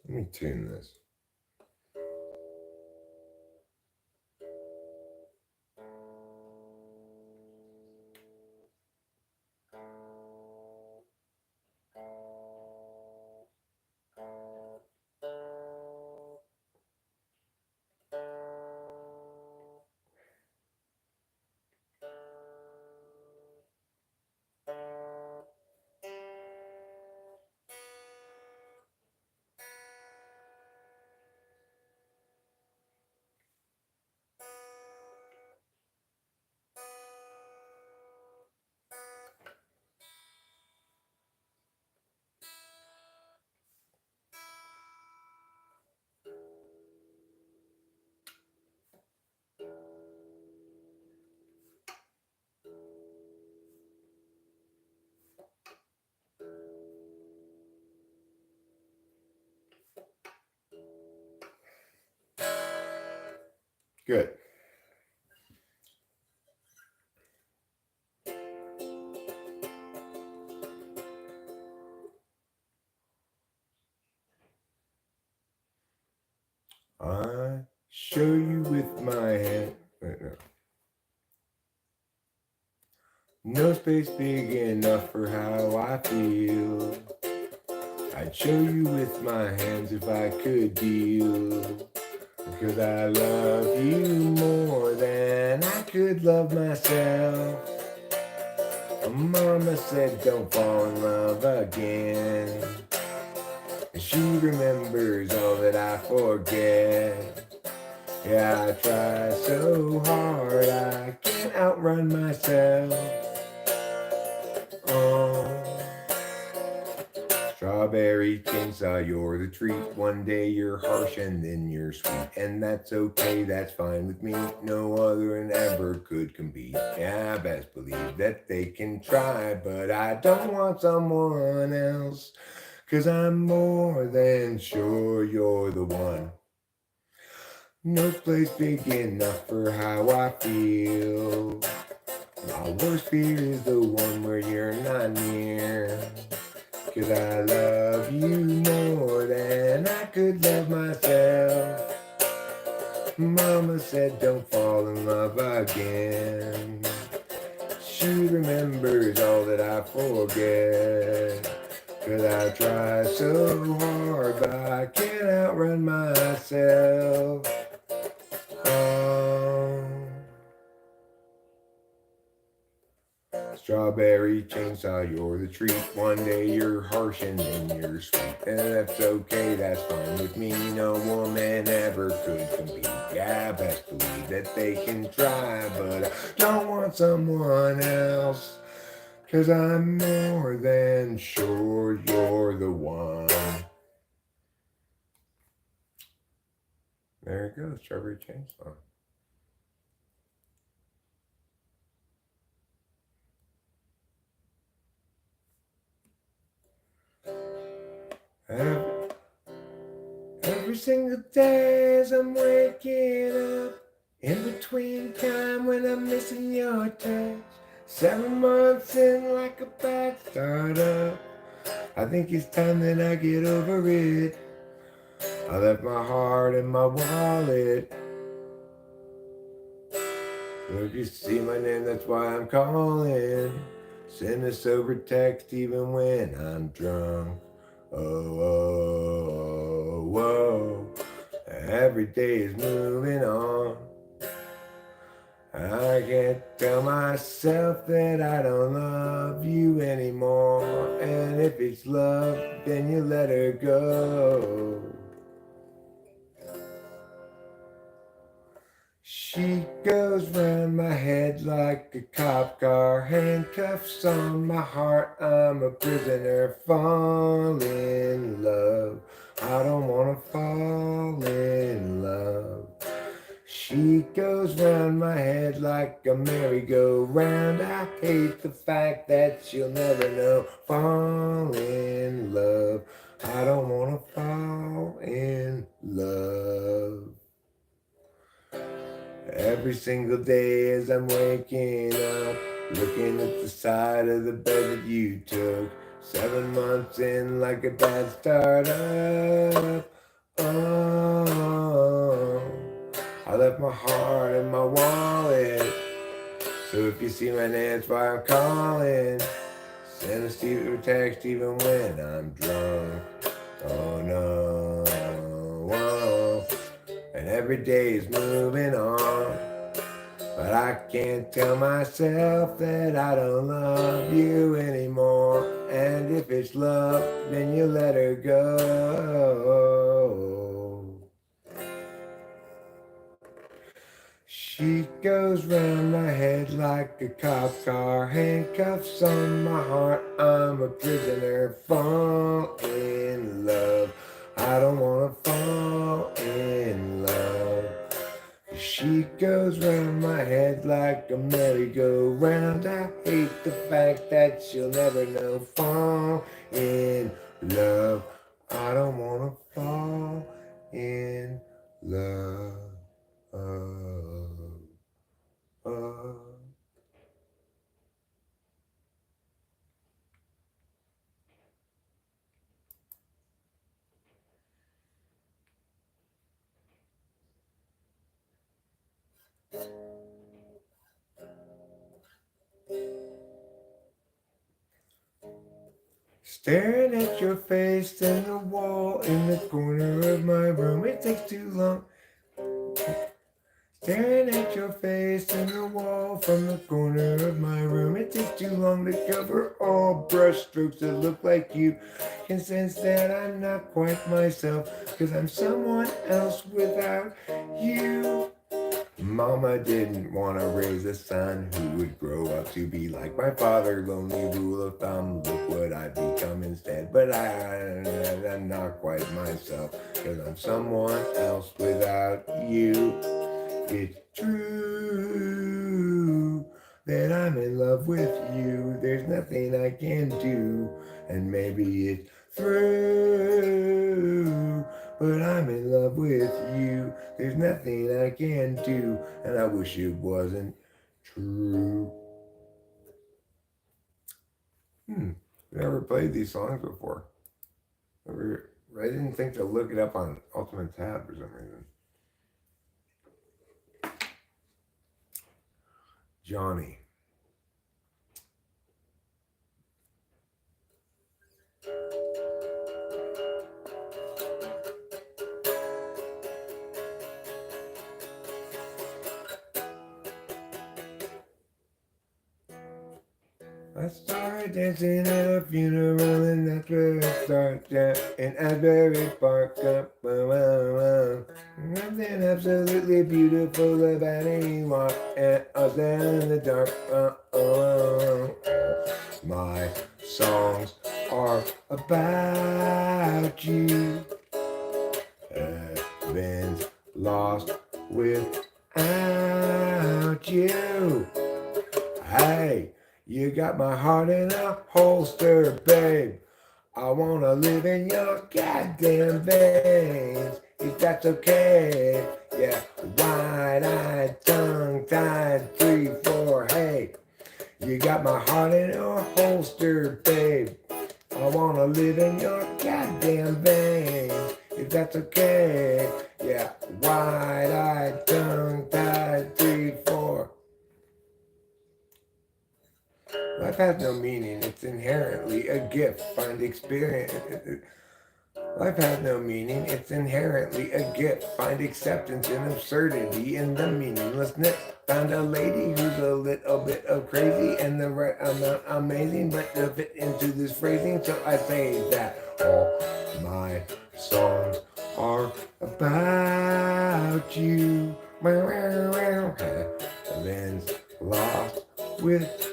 Let me tune this. Good. I show you with my hand. Wait, no. No space big enough for how I feel. I'd show you with my hands if I could deal. Because I love you more than I could love myself. Mama said don't fall in love again. And she remembers all that I forget. Yeah, I try so hard I can't outrun myself. Oh, strawberry chainsaw, you're the treat. One day you're harsh and then you're sweet. And that's okay, that's fine with me. No other and ever could compete. Yeah, I best believe that they can try, but I don't want someone else. 'Cause I'm more than sure you're the one. No place big enough for how I feel. My worst fear is the one where you're not near. 'Cause I love you more than I could love myself. Mama said don't fall in love again. She remembers all that I forget. 'Cause I try so hard, but I can't outrun myself. strawberry chainsaw, you're the treat. One day you're harsh and then you're sweet. And that's okay, that's fine with me. No woman ever could compete. Yeah, best believe that they can try, but I don't want someone else. 'Cause I'm more than sure you're the one. There it goes, strawberry chainsaw. Every single day as I'm waking up, in between time when I'm missing your touch, 7 months in like a bad startup, I think it's time that I get over it. I left my heart in my wallet. If you see my name, that's why I'm calling. Send a sober text even when I'm drunk. Oh, oh, whoa. Every day is moving on. I can't tell myself that I don't love you anymore. And if it's love, then you let her go. She goes round my head like a cop car, handcuffs on my heart, I'm a prisoner, fall in love. I don't wanna fall in love. She goes round my head like a merry-go-round. I hate the fact that she'll never know. Fall in love. I don't wanna fall in love. Every single day as I'm waking up, looking at the side of the bed that you took. 7 months in like a bad startup. Oh, I left my heart in my wallet. So if you see my name, that's why I'm calling. Send a stupid text even when I'm drunk. Oh no, whoa. And every day is moving on. But I can't tell myself that I don't love you anymore. And if it's love, then you let her go. She goes round my head like a cop car, handcuffs on my heart, I'm a prisoner, fall in love. I don't wanna fall in love. She goes round my head like a merry-go-round. I hate the fact that she'll never know. Fall in love. I don't wanna fall in love. Staring at your face in the wall in the corner of my room. It takes too long. Staring at your face in the wall from the corner of my room. It takes too long to cover all brush strokes that look like you. Can sense that I'm not quite myself, 'cause I'm someone else without you. Mama didn't want to raise a son who would grow up to be like my father. Lonely rule of thumb, look what I've become instead. But I'm not quite myself, 'cause I'm someone else without you. It's true that I'm in love with you. There's nothing I can do, and maybe it's through. But I'm in love with you. There's nothing I can do, and I wish it wasn't true. Never played these songs before. I didn't think to look it up on Ultimate Tab for some reason. Johnny. I started dancing at a funeral and that's where it starts, yeah, in Asbury Park. Nothing absolutely beautiful about anyone, and I was there in the dark. My songs are about you. Heaven's lost without you. Hey, you got my heart in a holster, babe. I wanna live in your goddamn veins, if that's okay. Yeah, wide-eyed, tongue-tied, 3-4. Hey, you got my heart in a holster, babe. I wanna live in your goddamn veins, if that's okay. Yeah, wide-eyed, tongue-tied, 3-4. Life has no meaning, it's inherently a gift. Find experience. Life has no meaning, it's inherently a gift. Find acceptance in absurdity and the meaninglessness. Found a lady who's a little bit of crazy and the right amount amazing, but to fit into this phrasing, so I say that all my songs are about you. Heaven's lost without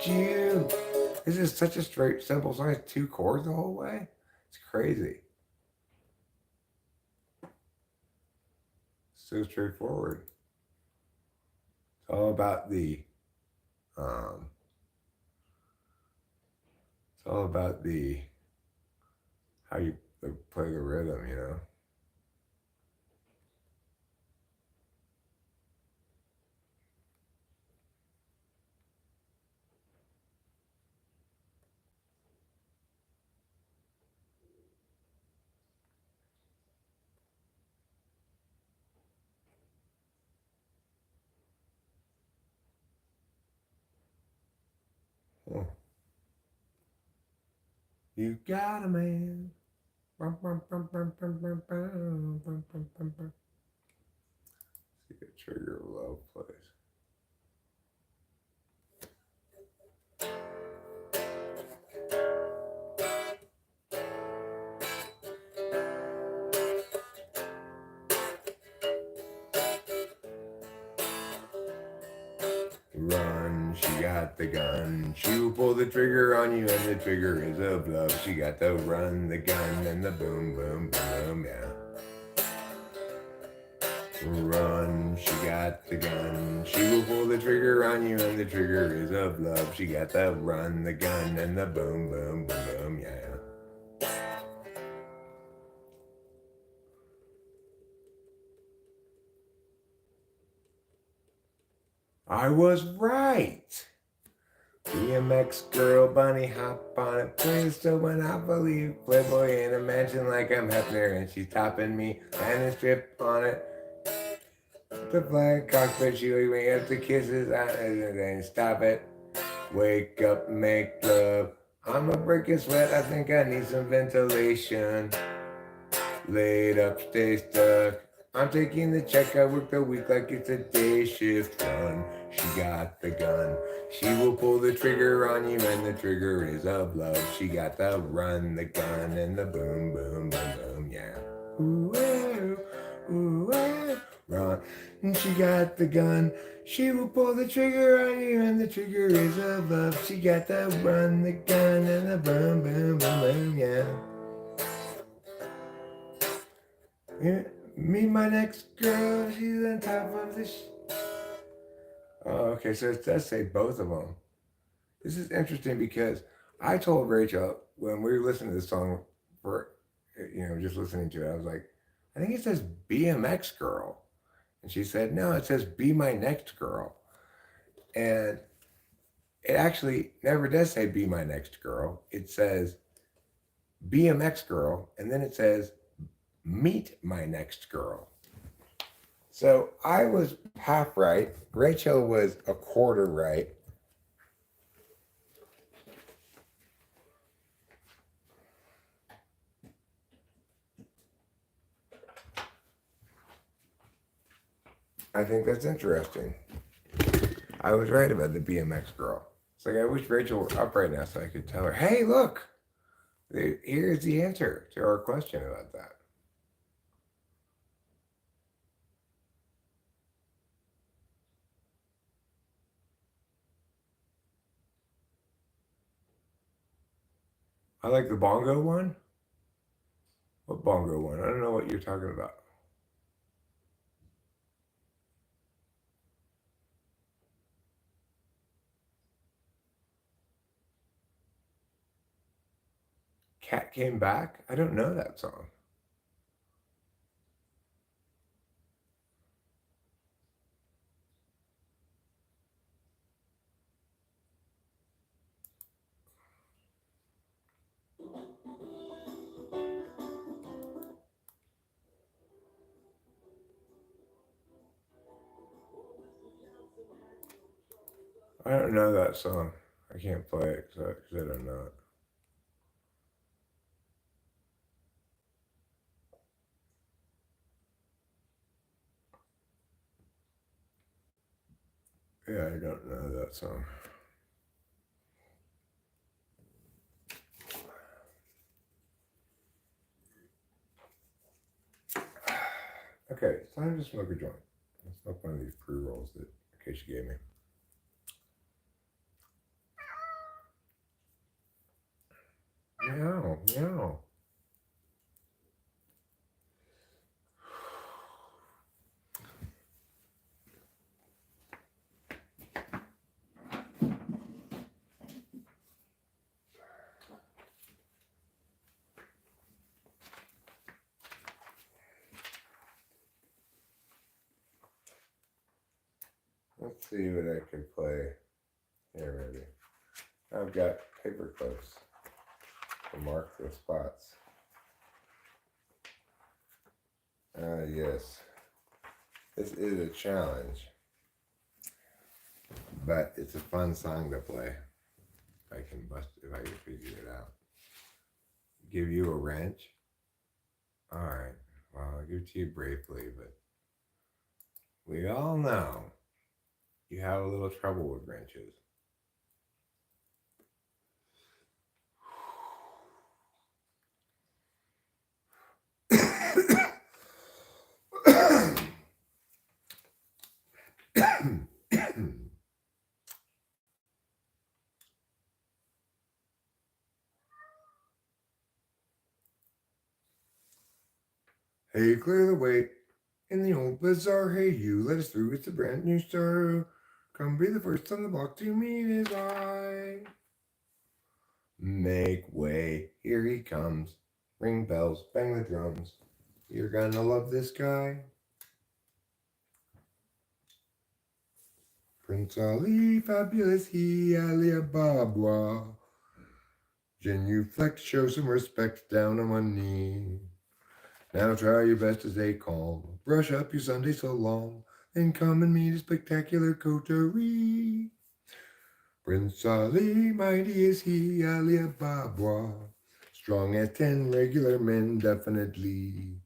you. This is such a straight, simple song. It's 2 chords the whole way. It's crazy. So straightforward. It's all about um, it's all about how you play the rhythm, you know. Oh, you got a man. Bum, bum, bum, bum, bum, bum, bum, bum, bum, bum, bum. See a trigger of love plays. Run, she got the gun. She will pull the trigger on you, and the trigger is of love. She got the run, the gun, and the boom, boom, boom, yeah. Run, she got the gun. She will pull the trigger on you, and the trigger is of love. She got the run, the gun, and the boom, boom, boom, boom, yeah. I was right. BMX girl, bunny hop on it, please so Monopoly, Playboy in a mansion like I'm Hefner, and she's topping me, and a strip on it. The flag cockpit, she wake me up to kisses on it, and then stop it. Wake up, make love. I'm a breaking sweat, I think I need some ventilation. Laid up, stay stuck. I'm taking the check, I work the week like it's a day shift done. She got the gun. She will pull the trigger on you, and the trigger is of love. She got the run, the gun, and the boom, boom, boom, boom, yeah. Ooh, ooh, run. And she got the gun. She will pull the trigger on you, and the trigger is of love. She got the run, the gun, and the boom, boom, boom, boom, yeah. Yeah, meet my next girl, she's on top of the Oh, okay, so it does say both of them. This is interesting because I told Rachel when we were listening to this song for, just listening to it, I was like, I think it says BMX girl. And she said, no, it says be my next girl. And it actually never does say be my next girl. It says BMX girl, and then it says meet my next girl. So I was half right. Rachel was a quarter right. I think that's interesting. I was right about the BMX girl. It's like I wish Rachel were up right now so I could tell her, hey, look, here's the answer to our question about that. I like the bongo one. What bongo one? I don't know what you're talking about. Cat Came Back? I don't know that song. I don't know that song. I can't play it because I don't know it. Yeah, I don't know that song. Okay, it's time to smoke a joint. Let's smoke one of these pre-rolls that Acacia gave me. Meow, meow. Let's see what I can play here, maybe. I've got paper clips to mark the spots. Yes. This is a challenge, but it's a fun song to play. If I can figure it out. Give you a wrench? Alright. Well, I'll give it to you briefly, but we all know you have a little trouble with wrenches. Hey, clear the way in the old bazaar. Hey, you, let us through. It's a brand new star. Come be the first on the block to meet his eye. Make way, here he comes. Ring bells, bang the drums. You're gonna love this guy. Prince Ali, fabulous he, Ali Ababa. Genuflect, show some respect down on one knee. Now try your best to stay calm. Brush up your Sunday so long. Then come and meet a spectacular coterie. Prince Ali, mighty is he, Ali Ababa. Strong as 10 regular men, definitely.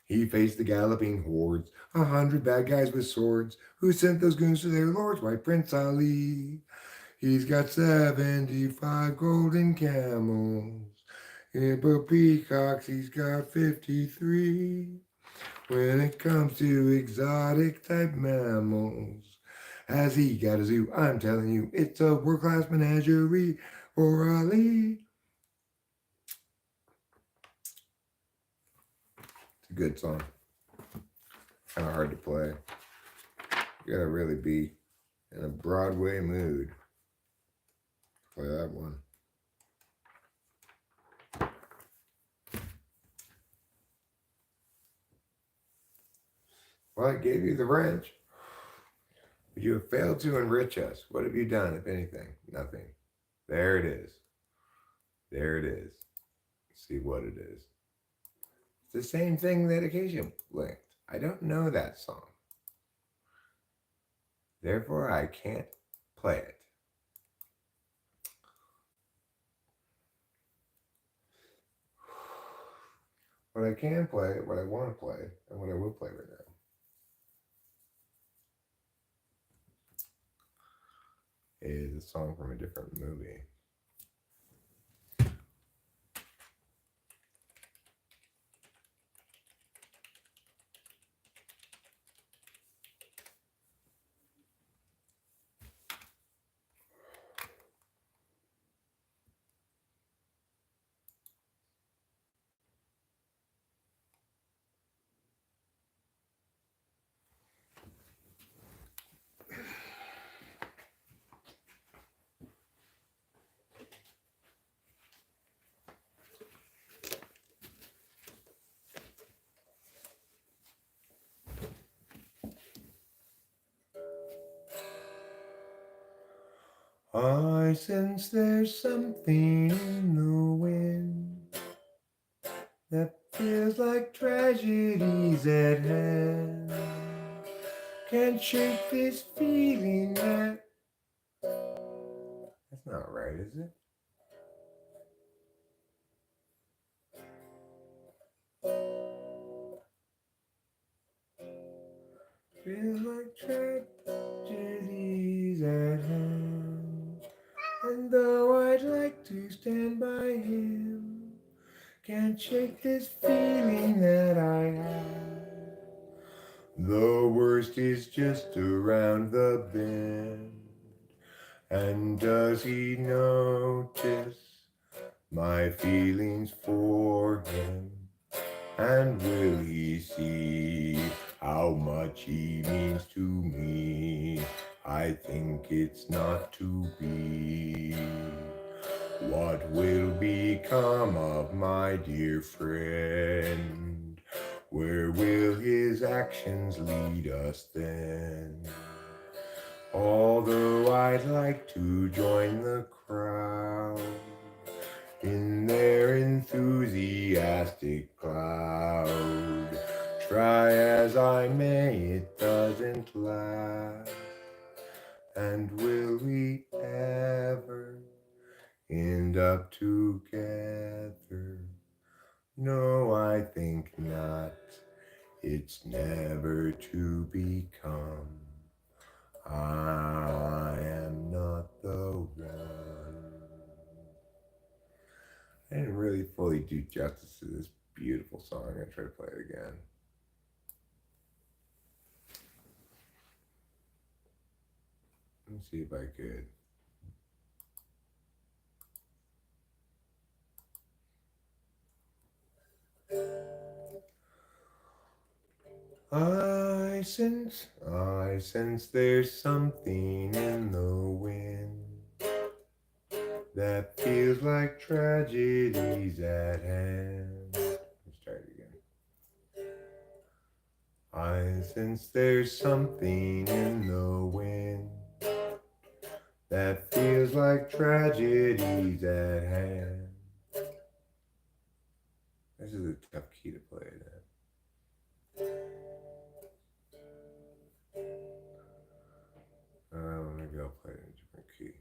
He faced the galloping hordes, 100 bad guys with swords, who sent those goons to their lords. Why, Prince Ali, he's got 75 golden camels. But peacocks, he's got 53. When it comes to exotic type mammals, has he got a zoo? I'm telling you, it's a world-class menagerie for Ali. It's a good song. Kind of hard to play. You gotta really be in a Broadway mood to play that one. Well, I gave you the wrench. But you have failed to enrich us. What have you done, if anything? Nothing. There it is. There it is. Let's see what it is. It's the same thing that Acacia linked. I don't know that song. Therefore, I can't play it. What I can play, what I want to play, and what I will play right now is a song from a different movie. I sense there's something in the wind that feels like tragedies at hand. Can't shake this feeling that... That's not right, is it? Feels like tragedies at hand. And though I'd like to stand by him, can't shake this feeling that I have. The worst is just around the bend. And does he notice my feelings for him? And will he see how much he means to me? I think it's not to be. What will become of my dear friend? Where will his actions lead us then? Although I'd like to join the crowd in their enthusiastic cloud, try as I may, it doesn't last. And will we ever end up together? No, I think not. It's never to become. I am not the one. I didn't really fully do justice to this beautiful song. I'm going to try to play it again. Let's see if I could. I sense there's something in the wind that feels like tragedies at hand. Let's try it again. I sense there's something in the wind that feels like tragedies at hand. This is a tough key to play it in. Maybe I'll play it in a different key.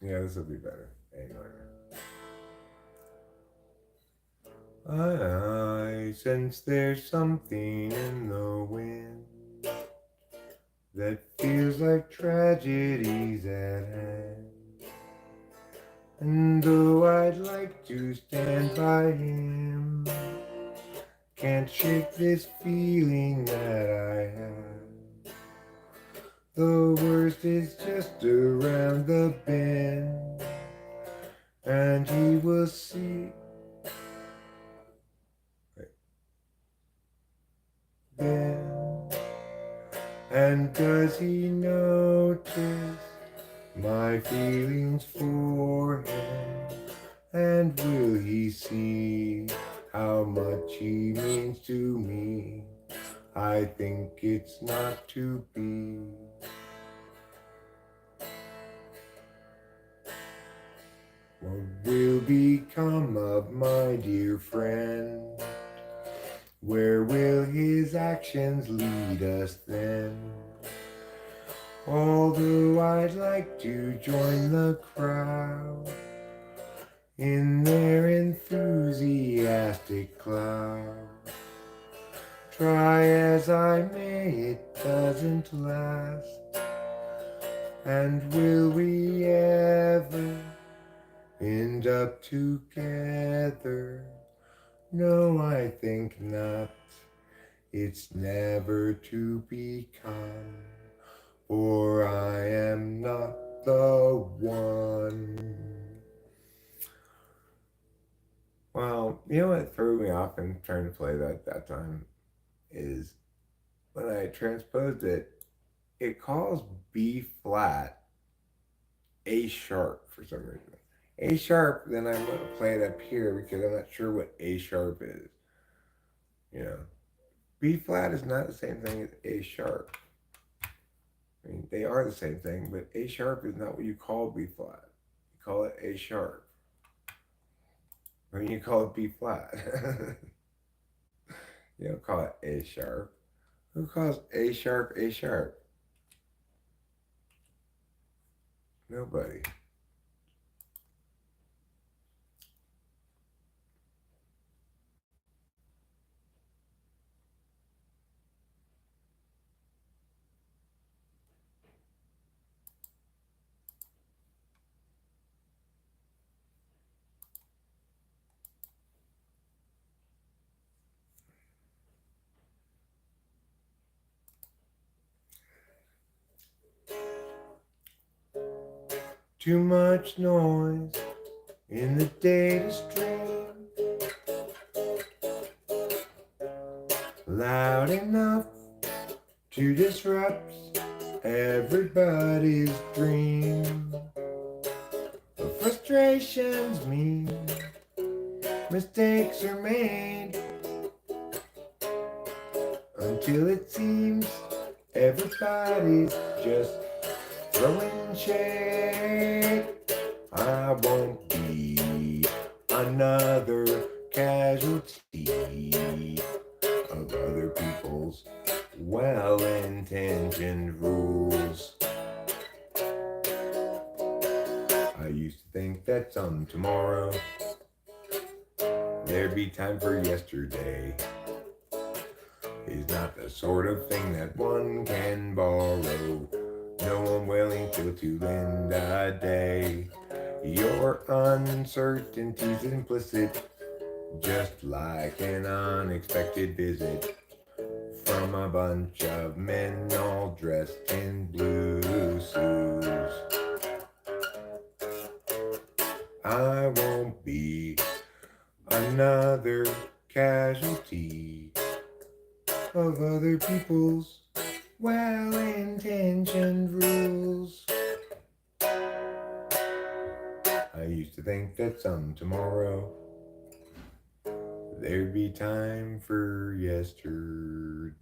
Yeah, this will be better. A minor. I sense there's something in the wind that feels like tragedies at hand. And though I'd like to stand by him, can't shake this feeling that I have. The worst is just around the bend, and he will see. Then, and does he notice my feelings for him? And will he see how much he means to me? I think it's not to be. What will become of my dear friend? Where will his actions lead us then? Although I'd like to join the crowd in their enthusiastic cloud, Try as I may, it doesn't last. And will we ever end up together? No, I think not. It's never to become, for I am not the one. Well, you know what threw me off in trying to play that time is when I transposed it, it calls B flat A sharp for some reason. A sharp, then I'm going to play it up here because I'm not sure what A sharp is. You know, B flat is not the same thing as A sharp. I mean, they are the same thing, but A sharp is not what you call B flat. You call it A sharp. I mean, you call it B flat. You don't call it A sharp. Who calls A sharp A sharp? Nobody. Too much noise in the data stream, loud enough to disrupt everybody's dream. The frustrations mean mistakes are made until it seems everybody's just throwing shade. I won't be another casualty of other people's well-intentioned rules. I used to think that some tomorrow there'd be time for yesterday. Is not the sort of thing that one can borrow. No one willing to lend a day. Your uncertainty's implicit, just like an unexpected visit from a bunch of men all dressed in blue suits. I won't be another casualty of other people's well-intentioned rules. I used to think that some tomorrow there'd be time for yesterday.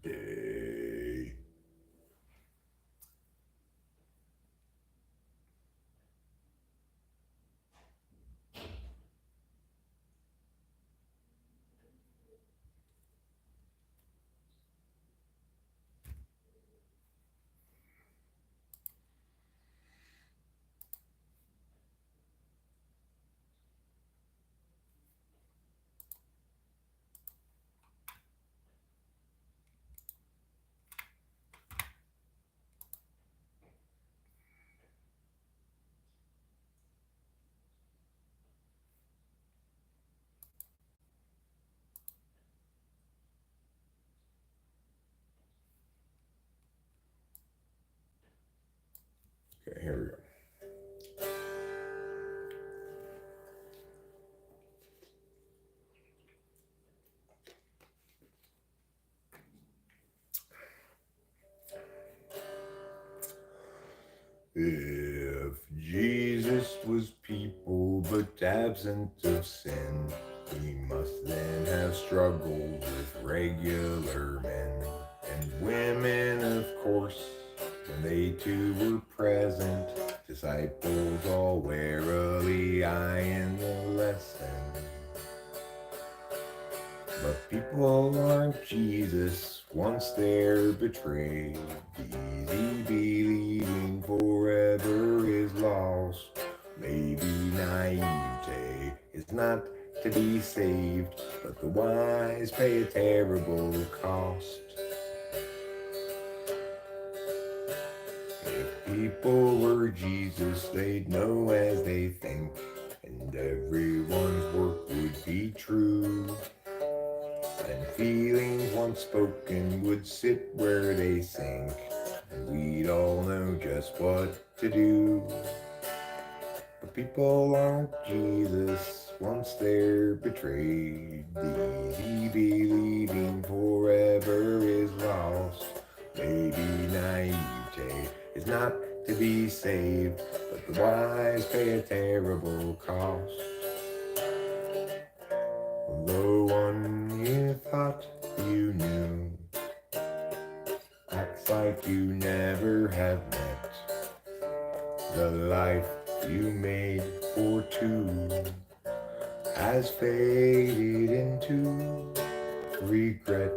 Okay, here we go. If Jesus was people but absent of sin, he must then have struggled with regular men and women, of course, when they too were present. Disciples all warily eyeing the lesson. But people aren't Jesus once they're betrayed. Easy believing forever is lost. Maybe naivete is not to be saved, but the wise pay a terrible cost. If people were Jesus, they'd know as they think, and everyone's work would be true. And feelings once spoken would sit where they sink, and we'd all know just what to do. But people aren't Jesus once they're betrayed. The easy believing forever is lost. Maybe naivete is not to be saved, but the wise pay a terrible cost. The one you thought you knew acts like you never have met. The life you made for two has faded into regret.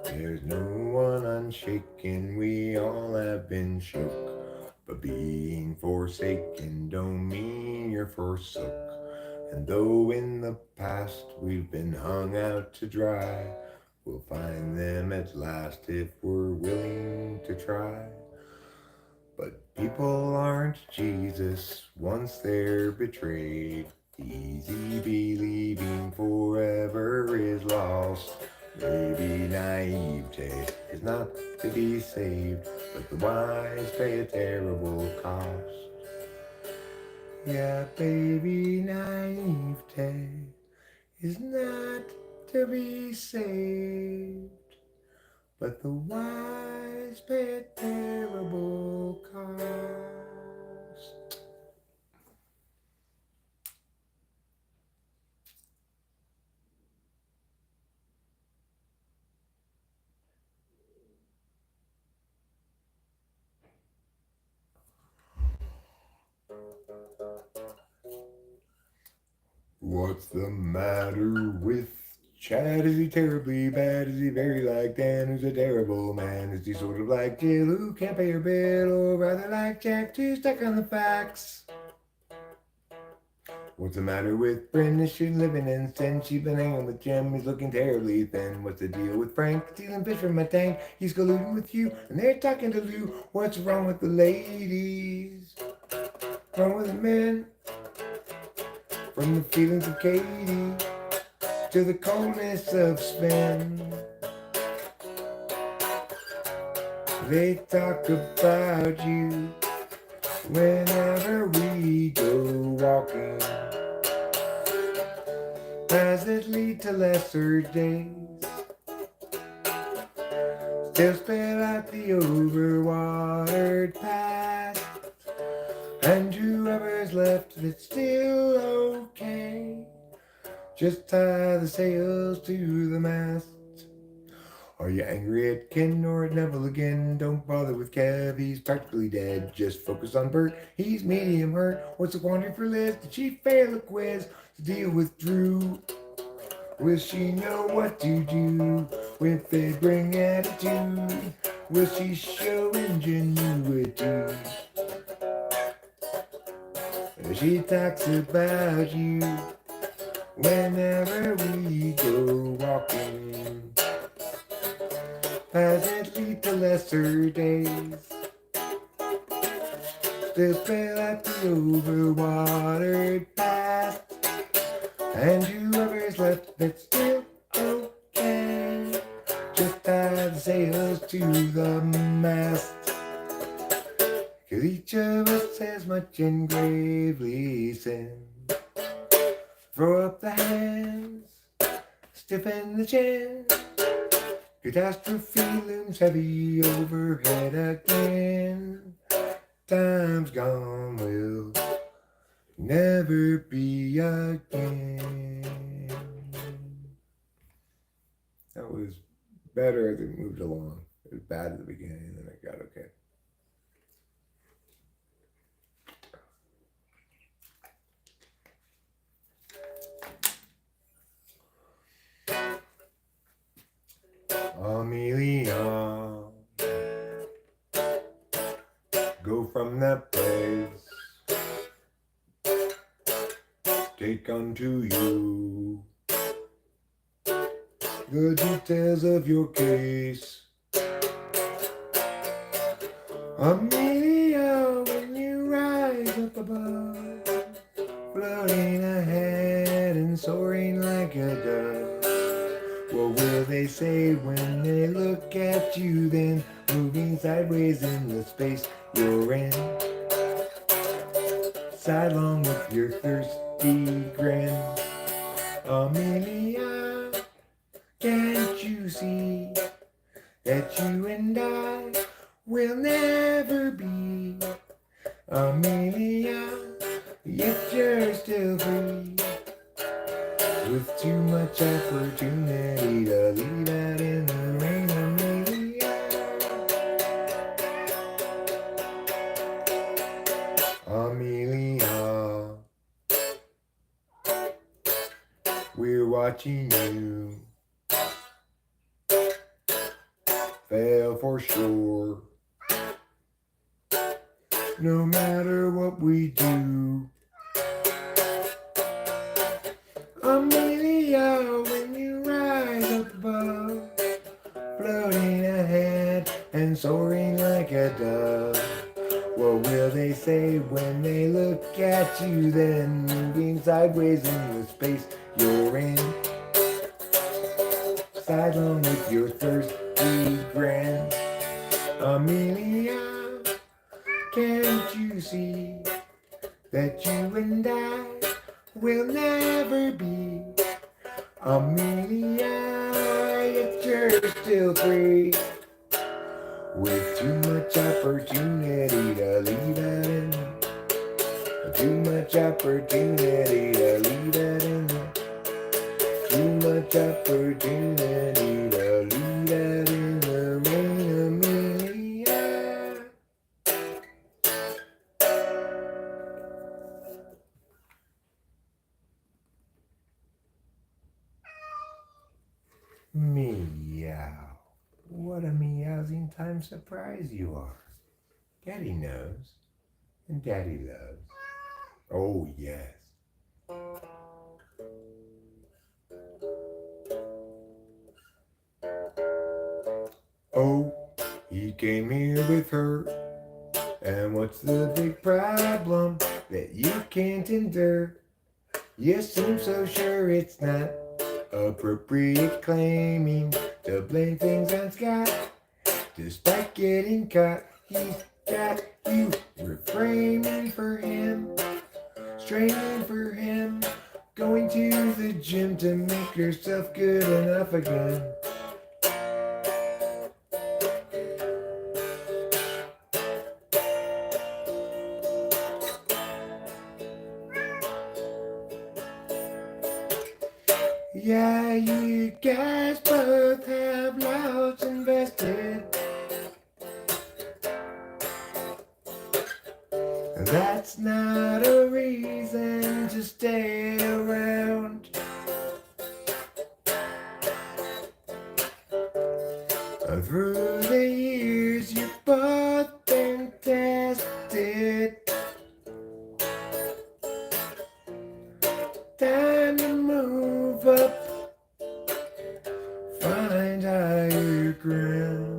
There's no one unshaken, we all have been shook, but being forsaken don't mean you're forsook. And though in the past we've been hung out to dry, we'll find them at last if we're willing to try. But people aren't Jesus once they're betrayed. Easy believing forever is lost. Maybe naivete is not to be saved, but the wise pay a terrible cost. Yeah, baby, naivete is not to be saved, but the wise pay a terrible cost. What's the matter with Chad? Is he terribly bad? Is he very like Dan, who's a terrible man? Is he sort of like Jill, who can't pay her bill? Or rather like Jack, too stuck on the facts? What's the matter with Brenda? She's living in sin. She's been hanging with Jim. He's looking terribly thin. What's the deal with Frank? Stealing fish from my tank. He's colluding with you, and they're talking to Lou. What's wrong with the ladies? Wrong with the men? From the feelings of Katie to the coldness of Sven, they talk about you whenever we go walking. Does it lead to lesser days? Still spell out the overwatered past, and whoever's left that's still okay, just tie the sails to the mast. Are you angry at Ken or at Neville again? Don't bother with Kev, he's practically dead. Just focus on Bert, he's medium hurt. What's the quandary for Liz? Did she fail a quiz to deal with Drew? Will she know what to do with a bring attitude? Will she show ingenuity? She talks about you whenever we go walking. Does it lead to lesser days? Still spell out the overwatered past, and whoever's left that's still okay, just tie the sails to the mast. 'Cause each of us has much and gravely sinned. Throw up the hands, stiffen the chin. Catastrophe looms heavy overhead again. Time's gone will never be again. That was better as it moved along. It was bad at the beginning, and then it got okay. Amelia, go from that place. take unto you the details of your case. Amelia, when you rise up above, floating ahead and soaring like a dove, what will they say when they look at you then, moving sideways in the space you're in? Sidelong with your thirsty grin. Amelia, can't you see that you and I will never be? Amelia, yet you're still free, with too much opportunity to leave out in the rain. Amelia, Amelia, we're watching you fail for sure. No matter what we do, Amelia, when you rise up above, floating ahead and soaring like a dove, what will they say when they look at you then, moving sideways in the space you're in? Sidelong with your thirsty grin. Amelia, can't you see that you and I will never be? Amelia, yet you're still free, with too much opportunity to leave out in the, too much opportunity to leave out in the, too much opportunity to leave out in the rain. Amelia. Meow. What a meowsing time surprise you are. Daddy knows, and Daddy loves. Oh, yes. Oh, he came here with her. And what's the big problem that you can't endure? You seem so sure it's not appropriate claiming to blame things on Scott. Despite getting caught, he's got you refraining for him, straining for him, going to the gym to make yourself good enough again. Yeah, you guys both have lots invested. That's not a reason to stay around. Through the years you both been tested. Time to move up, find higher ground.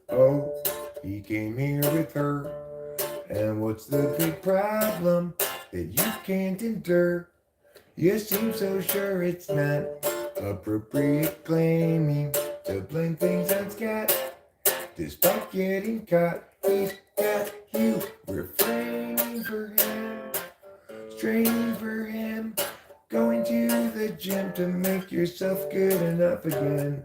Oh, he came here with her, and what's the big problem that you can't endure? You seem so sure it's not appropriate claiming to blame things on Scott. Despite getting caught, he's got you refraining for him, straining for him, going to the gym to make yourself good enough again.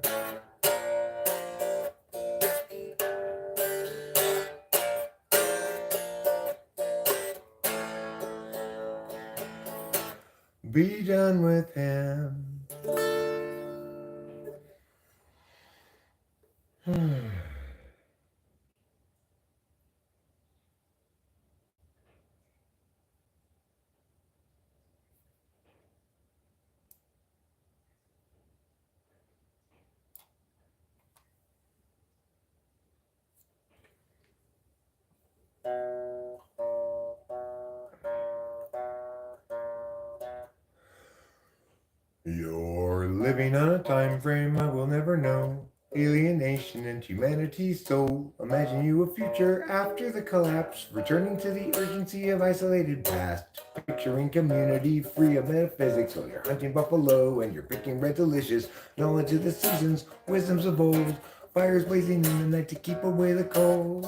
Be done with him. Living on a time frame I will never know. Alienation and humanity's soul. Imagine you a future after the collapse, returning to the urgency of isolated past. Picturing community free of metaphysics while you're hunting buffalo and you're picking red delicious. Knowledge of the seasons, wisdoms of old. Fires blazing in the night to keep away the cold.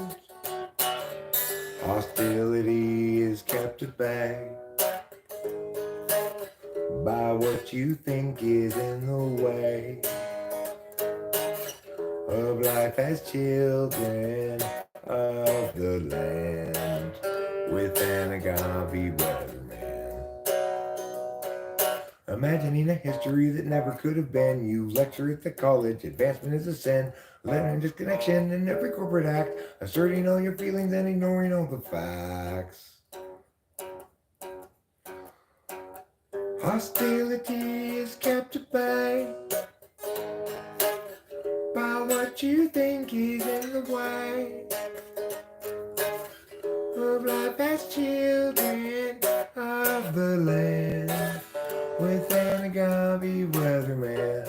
Hostility is kept at bay by what you think is in the way of life as children of the land with an agave weatherman. Imagining a history that never could have been. You lecture at the college, advancement is a sin. Learning disconnection in every corporate act, asserting all your feelings and ignoring all the facts. Hostility is kept at bay by what you think is in the way of life as children of the land with an agave weatherman.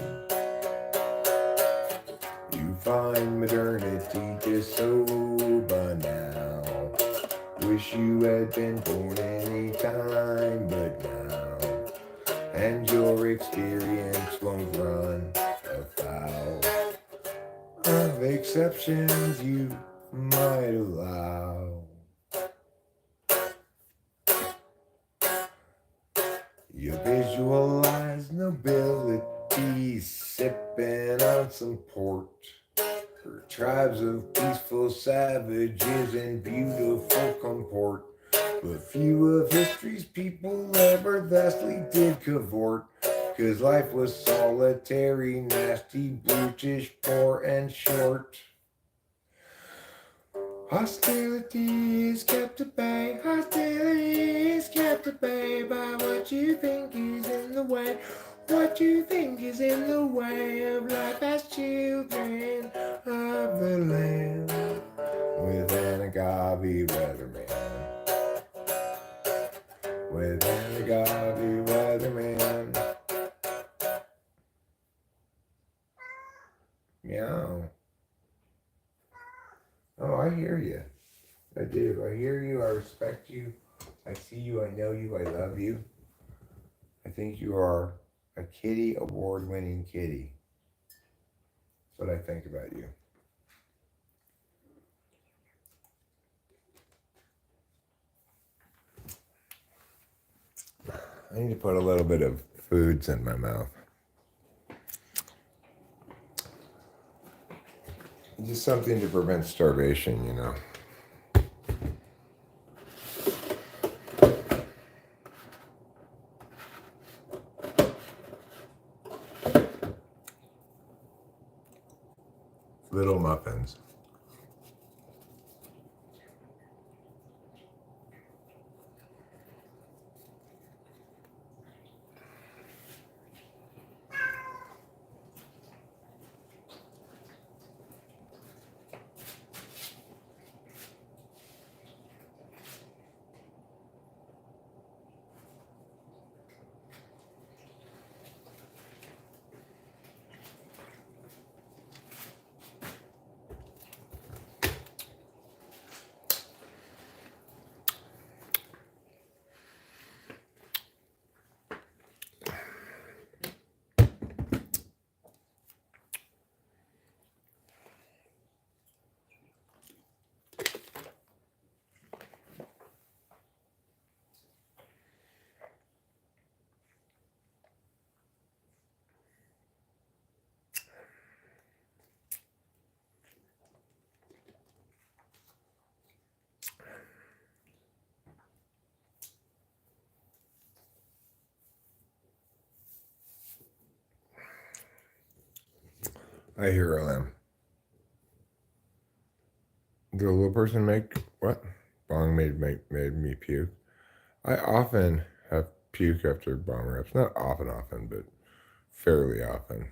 You find modernity just so banal. Wish you had been born any time but now, and your experience won't run afoul of exceptions you might allow. You visualize nobility sipping on some port, for tribes of peaceful savages in beautiful comport. But few of history's people ever thusly did cavort, 'cause life was solitary, nasty, brutish, poor, and short. Hostility is kept at bay, hostility is kept at bay by what you think is in the way, what you think is in the way of life as children of the land with an agave weatherman. With an agave weatherman. Meow. Oh, I hear you. I do. I hear you. I respect you. I see you. I know you. I love you. I think you are a kitty award-winning kitty. That's what I think about you. I need to put a little bit of foods in my mouth. Just something to prevent starvation, you know. Little muffins. I hear them. Did a little person make what? Bong made me puke. I often have puke after bong rips. Not often, but fairly often.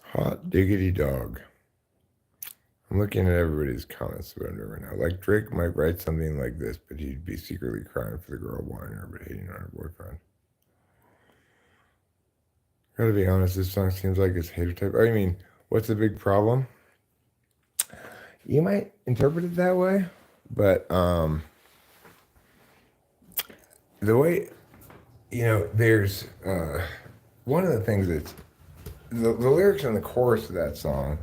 Hot diggity dog. I'm looking at everybody's comments about it right now. Like Drake might write something like this, but he'd be secretly crying for the girl wanting her but hating on her boyfriend. Gotta be honest, this song seems like it's hater type. I mean, what's the big problem? You might interpret it that way, but the way there's one of the things that's the lyrics in the chorus of that song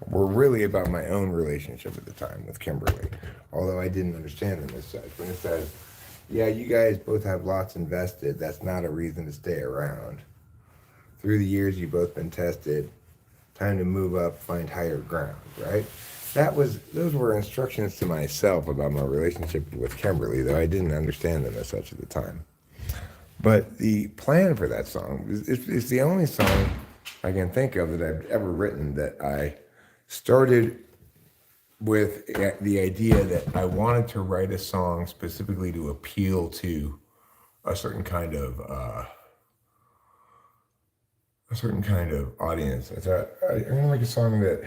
were really about my own relationship at the time with Kimberly, although I didn't understand them as such. When it says, yeah, you guys both have lots invested, that's not a reason to stay around. Through the years, you've both been tested. Time to move up, find higher ground, right? Those were instructions to myself about my relationship with Kimberly, though I didn't understand them as such at the time. But the plan for that song is the only song I can think of that I've ever written that I started with the idea that I wanted to write a song specifically to appeal to a certain kind of audience. I thought I'm gonna make a song that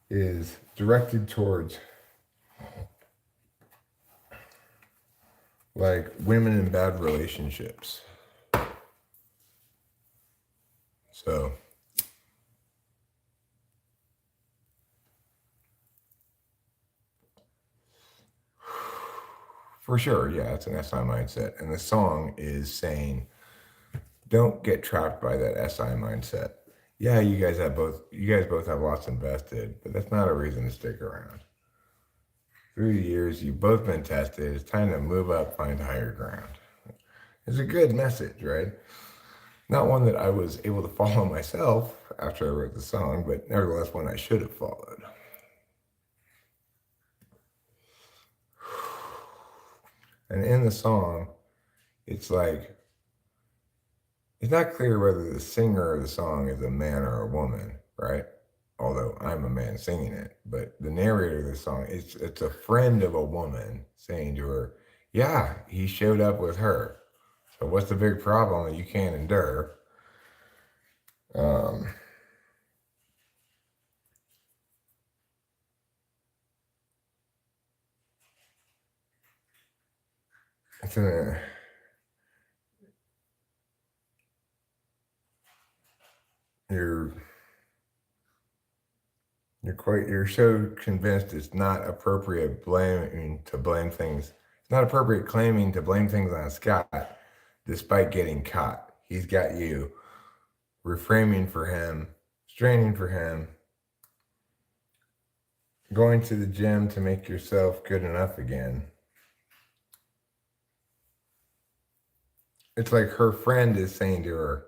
is directed towards like women in bad relationships. So for sure, yeah, it's an SI mindset. And the song is saying, don't get trapped by that SI mindset. Yeah, you guys both have lots invested, but that's not a reason to stick around. Through the years, you've both been tested. It's time to move up, find higher ground. It's a good message, right? Not one that I was able to follow myself after I wrote the song, but nevertheless one I should have followed. And in the song, it's like, it's not clear whether the singer of the song is a man or a woman, right? Although I'm a man singing it, but the narrator of the song, it's a friend of a woman saying to her, yeah, he showed up with her. So what's the big problem that you can't endure? It's a, you're so convinced it's not appropriate it's not appropriate claiming to blame things on Scott despite getting caught. He's got you reframing for him, straining for him, going to the gym to make yourself good enough again. It's like her friend is saying to her,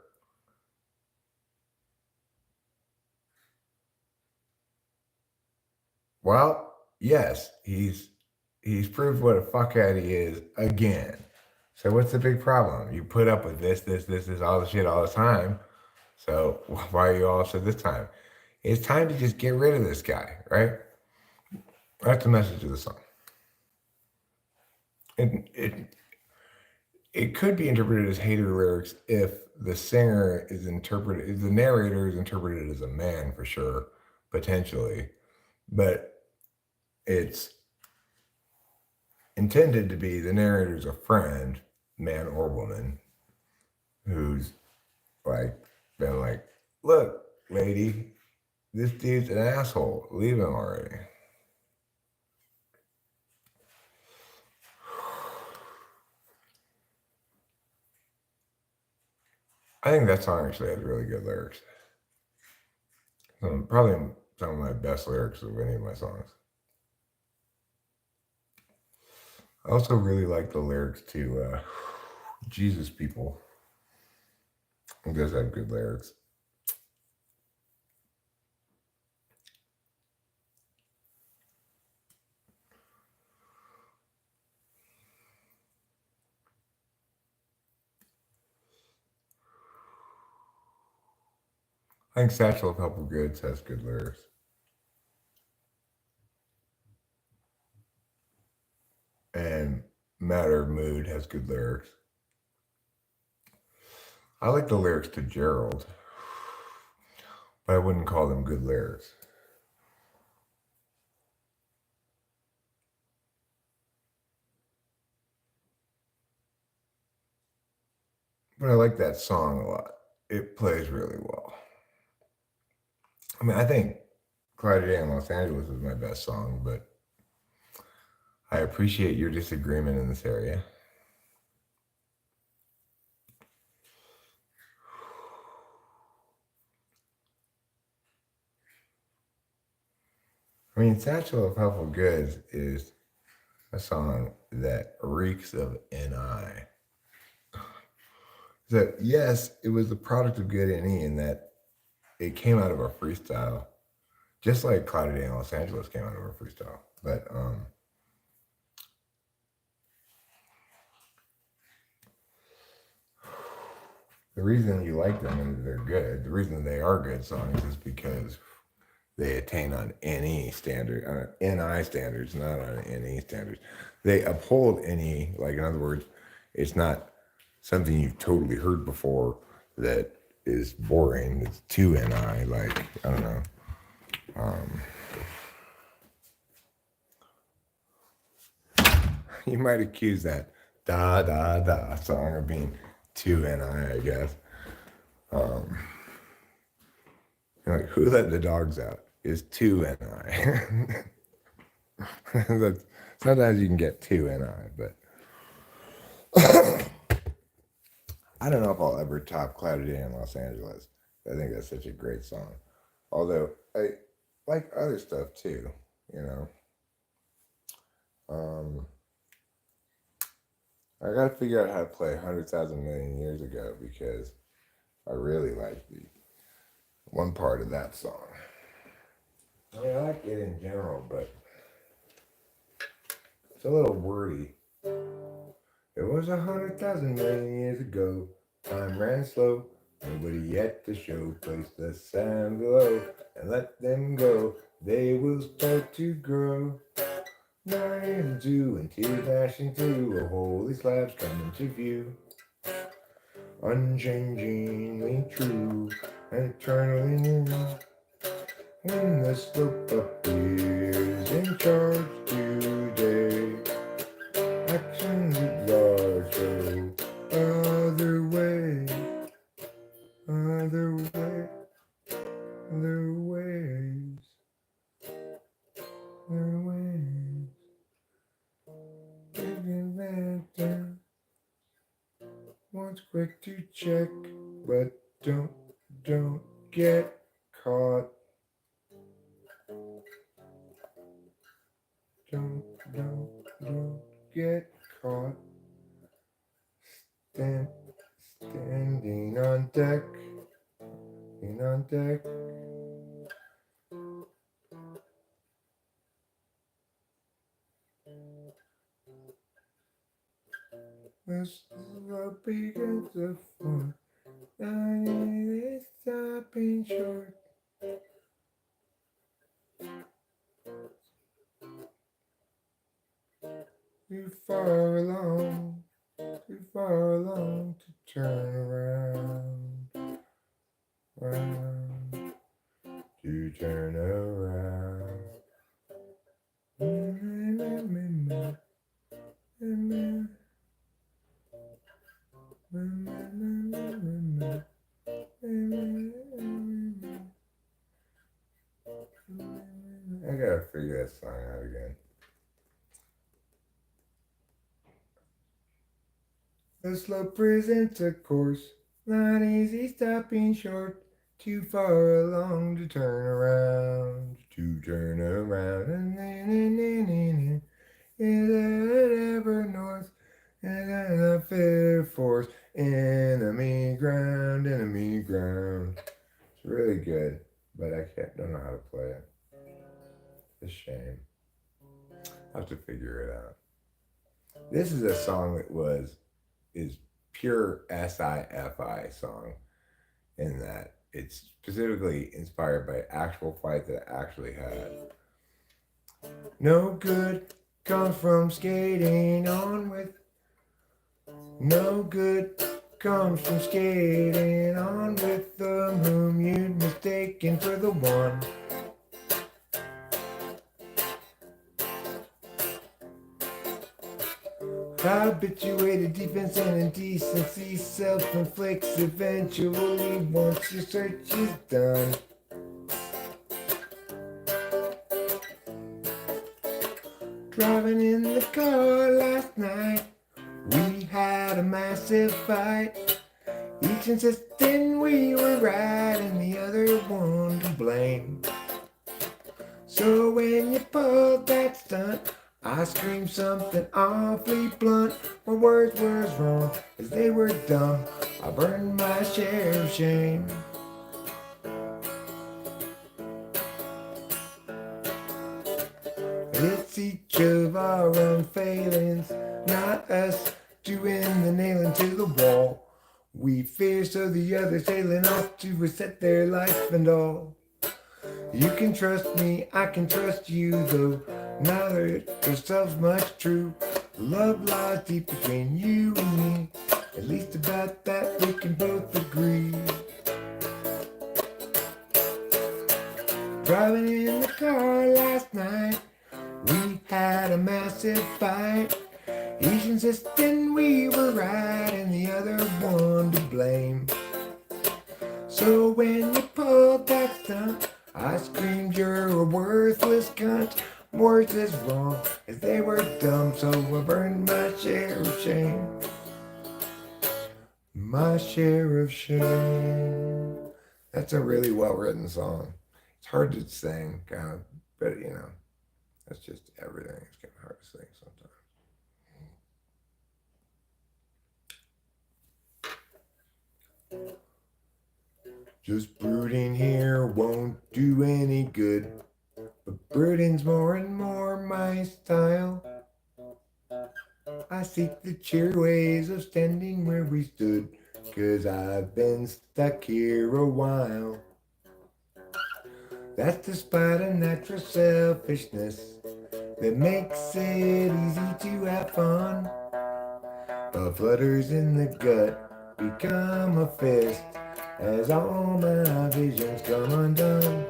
well, yes, he's proved what a fuckhead he is again. So what's the big problem? You put up with this, all the shit all the time. So why are you all upset this time? It's time to just get rid of this guy, right? That's the message of the song. It could be interpreted as hater lyrics if the narrator is interpreted as a man for sure, potentially, but it's intended to be the narrator's a friend, man or woman, who's like been like, look, lady, this dude's an asshole. Leave him already. I think that song actually has really good lyrics. Probably some of my best lyrics of any of my songs. I also really like the lyrics to Jesus People. It does have good lyrics. I think Satchel of Helpful Goods has good lyrics. And Matter of Mood has good lyrics. I like the lyrics to Gerald. but I wouldn't call them good lyrics. But I like that song a lot. It plays really well. I mean, I think Cloudy Day in Los Angeles is my best song, but I appreciate your disagreement in this area. I mean, Satchel of Helpful Goods is a song that reeks of NI. That, yes, it was the product of good NE in that it came out of a freestyle, just like Cloudy Day in Los Angeles came out of a freestyle. But the reason you like them and they're good, the reason they are good songs is because they attain on NE standard, NI standards, not on NE standards. They uphold NE, like in other words, it's not something you've totally heard before that is boring. It's too NI, like, I don't know. You might accuse that da da da song of being too NI, I guess. Like, Who Let the Dogs Out is too NI. Sometimes you can get too NI, but I don't know if I'll ever top Cloudy Day in Los Angeles. I think that's such a great song. Although I like other stuff too, you know. I gotta figure out how to play 100,000 Million Years Ago because I really like the one part of that song. I mean, I like it in general, but it's a little wordy. It was 100,000 million years ago. Time ran slow. Nobody yet to show. Place the sand below and let them go. They will start to grow. 9 and 2 and tears dashing through. A holy slabs coming to view. Unchangingly true and eternally new. When the slope appears in charge today, actions at large show other way, other way, other ways, other ways. Taking that down. Once quick to check, but don't get caught. Don't get caught. Standing on deck. On deck. This begins the fun. It's stopping short. Too far along to turn around, to turn around. I gotta figure that song out again. The slope presents a course, not easy stopping short, too far along to turn around, and then is it ever north, and then a fair force, enemy ground. It's really good, but I don't know how to play it. It's a shame. I'll have to figure it out. This is a song that is pure sci-fi song in that it's specifically inspired by actual fight that I actually had. No good comes from skating on with. No good comes from skating on with them whom you'd mistaken for the one. Habituated defense and indecency self-inflicts eventually once your search is done. Driving in the car last night, we had a massive fight. Each insisting we were right and the other one to blame. So when you pulled that stunt, I screamed something awfully blunt. My words were as wrong as they were dumb. I burned my share of shame. It's each of our own failings, not us doing the nailing to the wall. We fear so the others sailing off to reset their life and all. You can trust me, I can trust you, though neither ourselves much true. Love lies deep between you and me, at least about that we can both agree. Driving in the car last night, we had a massive fight. Each insisting we were right and the other one to blame. So when you pulled that stunt, I screamed you're a worthless cunt. Words as wrong as they were dumb, so I burned my share of shame. My share of shame. That's a really well-written song. It's hard to sing, kind of, but you know, that's just everything. It's kind of hard to sing sometimes. Just brooding here won't do any good, but brooding's more and more my style. I seek the cheery ways of standing where we stood, 'cause I've been stuck here a while. That's despite a natural selfishness that makes it easy to have fun. But flutters in the gut become a fist as all my visions come undone.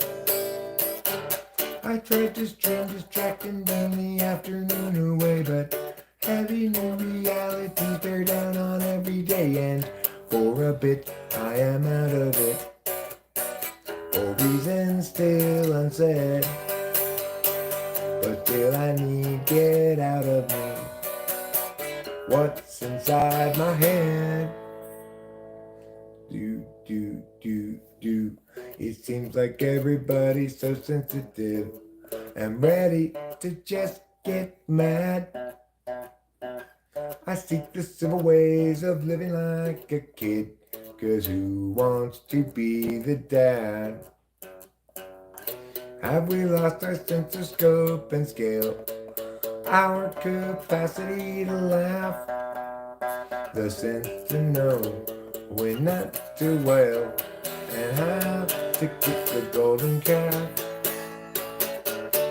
I tried to stream distracting down the afternoon away, but heavy new realities bear down on every day, and for a bit I am out of it, for reasons still unsaid. But still I need get out of me what's inside my head. Do. It seems like everybody's so sensitive and ready to just get mad. I seek the simple ways of living like a kid, 'cause who wants to be the dad? Have we lost our sense of scope and scale, our capacity to laugh, the sense to know when not to wail, and how to kick the golden calf?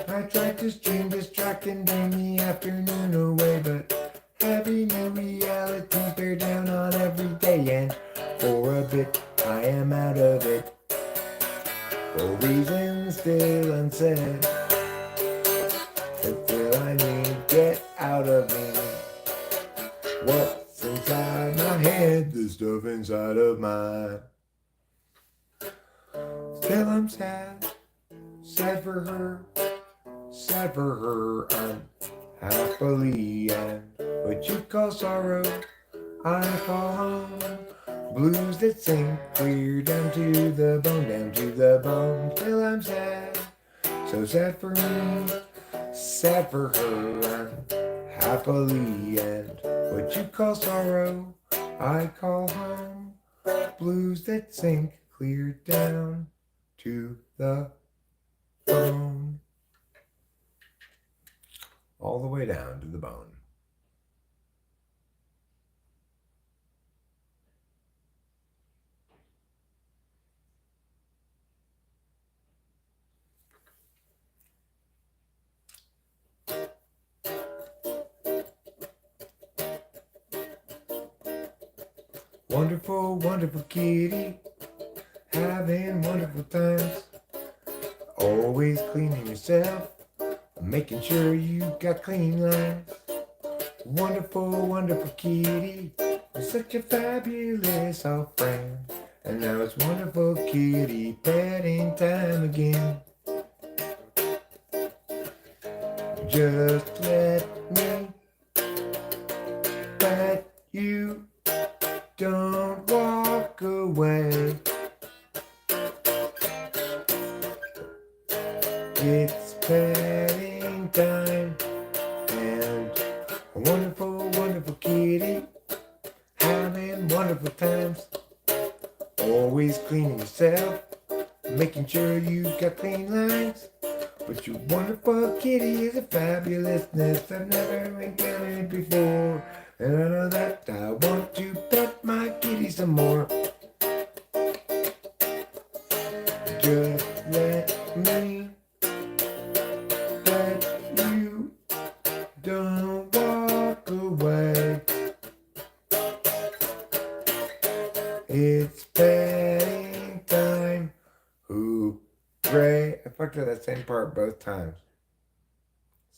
I tried to stream distracting during the afternoon away, but heavy new realities bear down on every day, and for a bit I am out of it, for reasons still unsaid. Until I need get out of me what's inside my head, the stuff inside of mine. Still I'm sad, sad for her, sad for her. I'm happily and what you call sorrow I call home. Blues that sink clear down to the bone, down to the bone. Still I'm sad, so sad for me, sad for her. I'm happily and what you call sorrow I call home. Blues that sink clear down to the bone. All the way down to the bone. Wonderful, wonderful kitty, having wonderful times. Always cleaning yourself, making sure you got clean lines. Wonderful, wonderful kitty, you're such a fabulous old friend. And now it's wonderful kitty petting time again. Just let me pet you, don't walk away. It's petting time, and a wonderful, wonderful kitty, having wonderful times. Always cleaning yourself, making sure you've got clean lines. But your wonderful kitty is a fabulousness I've never encountered before. And I know that I want to pet my kitty some more. Just let me pet you, don't walk away. It's petting time. Hooray. I fucked up that same part both times.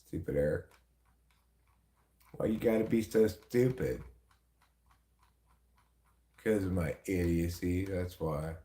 Stupid Eric. Why you gotta be so stupid? Because of my idiocy, that's why.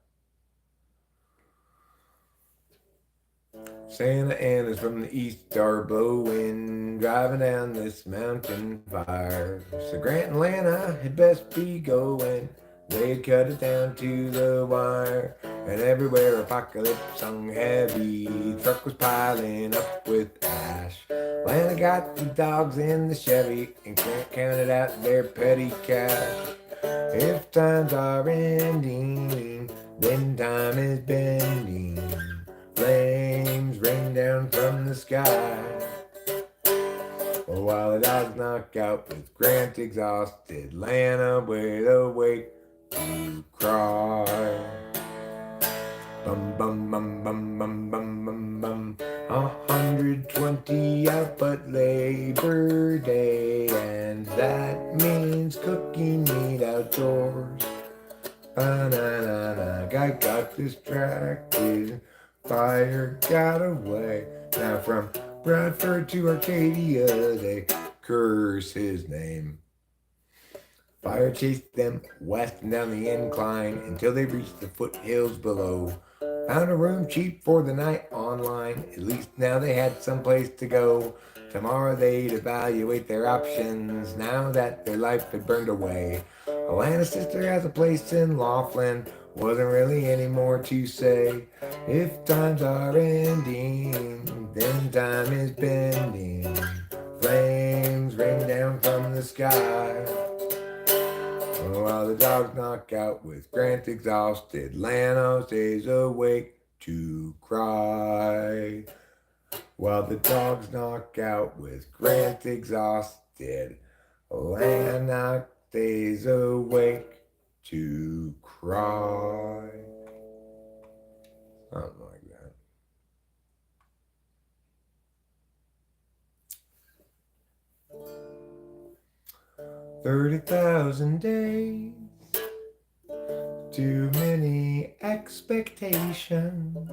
Santa Ana's from the east are blowing, driving down this mountain fire. So Grant and Lana had best be going. They'd cut it down to the wire. And everywhere apocalypse hung heavy, truck was piling up with ash. Lana got the dogs in the Chevy and counted out their petty cash. If times are ending, then time is bending. Flames rain down from the sky. While the dogs knock out with Grant exhausted, Lana wide awake to cry. Bum bum bum bum bum bum bum bum. 120 out but Labor Day, and that means cooking meat outdoors. Banana guy got distracted, fire got away. Now from Bradford to Arcadia they curse his name. Fire chased them west and down the incline until they reached the foothills below. Found a room cheap for the night online. At least now they had someplace to go. Tomorrow they'd evaluate their options now that their life had burned away. Alana's sister has a place in Laughlin. Wasn't really any more to say. If times are ending, then time is bending. Flames rain down from the sky. While the dogs knock out with Grant exhausted, Lana stays awake to cry. While the dogs knock out with Grant exhausted, Lana stays awake to cry. Something like that. 30,000 days, too many expectations,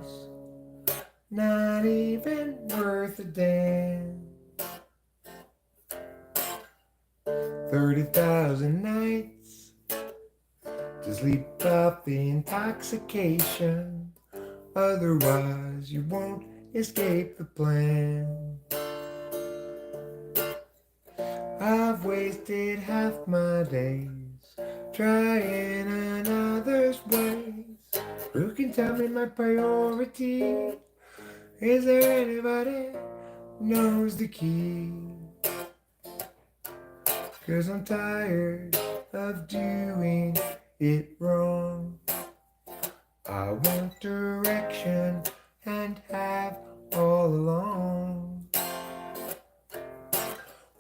not even worth a damn. 30,000 nights to sleep off the intoxication, otherwise you won't escape the plan. I've wasted half my days trying another's ways. Who can tell me my priority? Is there anybody knows the key? 'Cause I'm tired of doing it wrong. I want direction and have all along.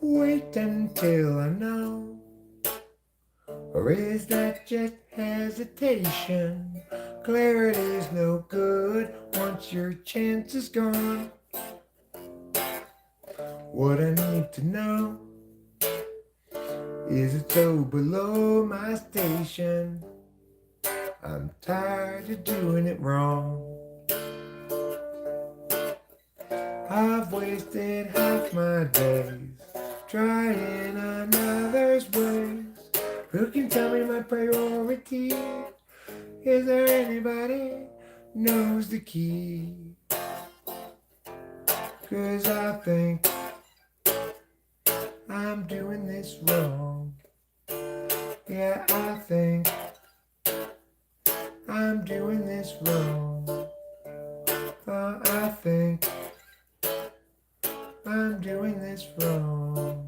Wait until I know, or is that just hesitation? Clarity's no good once your chance is gone. What I need to know Is it so below my station? I'm tired of doing it wrong. I've wasted half my days trying another's ways. Who can tell me my priority? Is there anybody knows the key? 'Cause I think I'm doing this wrong. Yeah, I think I'm doing this wrong. I think I'm doing this wrong.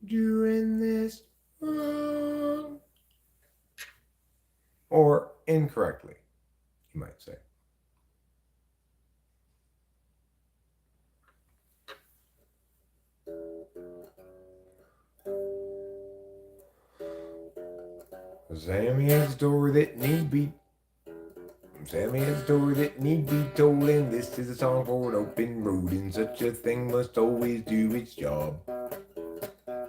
Doing this wrong. Or incorrectly, you might say. Sammy has a door that need be. Sammy has a story that need be told, and this is a song for an open road, and such a thing must always do its job.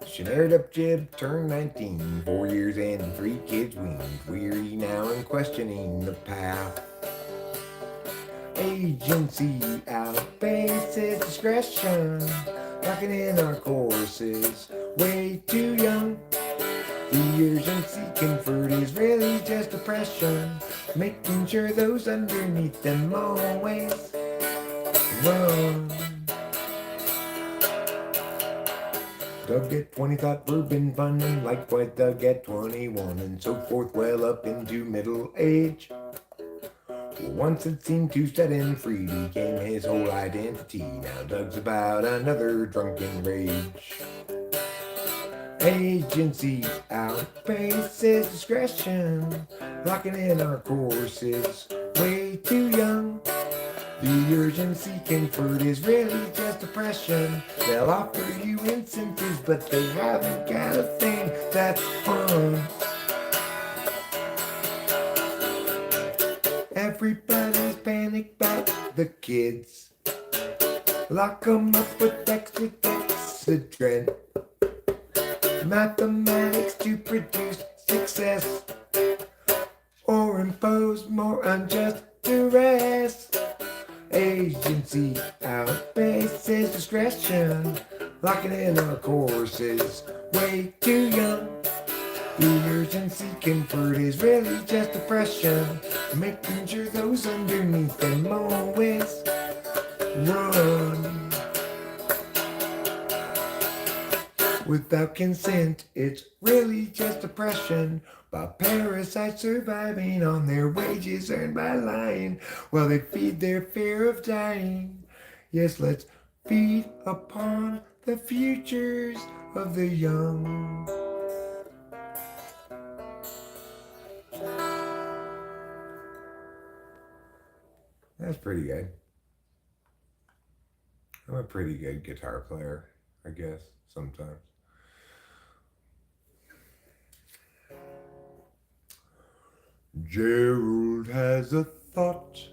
She married up Jib, turned 19, 4 years and 3 kids weaned, weary now and questioning the path. Agency outpaces discretion, locking in our courses, way too young. The urgency conferred is really just oppression, making sure those underneath them always run. Doug at 20 thought bourbon fun, and likewise Doug at 21, and so forth well up into middle age. Once it seemed to set him free, became his whole identity. Now Doug's about another drunken rage. Agency outpaces discretion, locking in our courses, way too young. The urgency conferred is really just oppression. They'll offer you incentives, but they haven't got a thing that's fun. Everybody's panicked about the kids. Lock 'em up with extra Dexedrine. Mathematics to produce success, or impose more unjust duress. Agency outpaces discretion, locking in our courses, way too young. The urgency conferred is really just oppression, making sure those underneath them always run. Without consent, it's really just oppression, by parasites surviving on their wages earned by lying, while they feed their fear of dying. Yes, let's feed upon the futures of the young. That's pretty good. I'm a pretty good guitar player, I guess, sometimes. Gerald has a thought.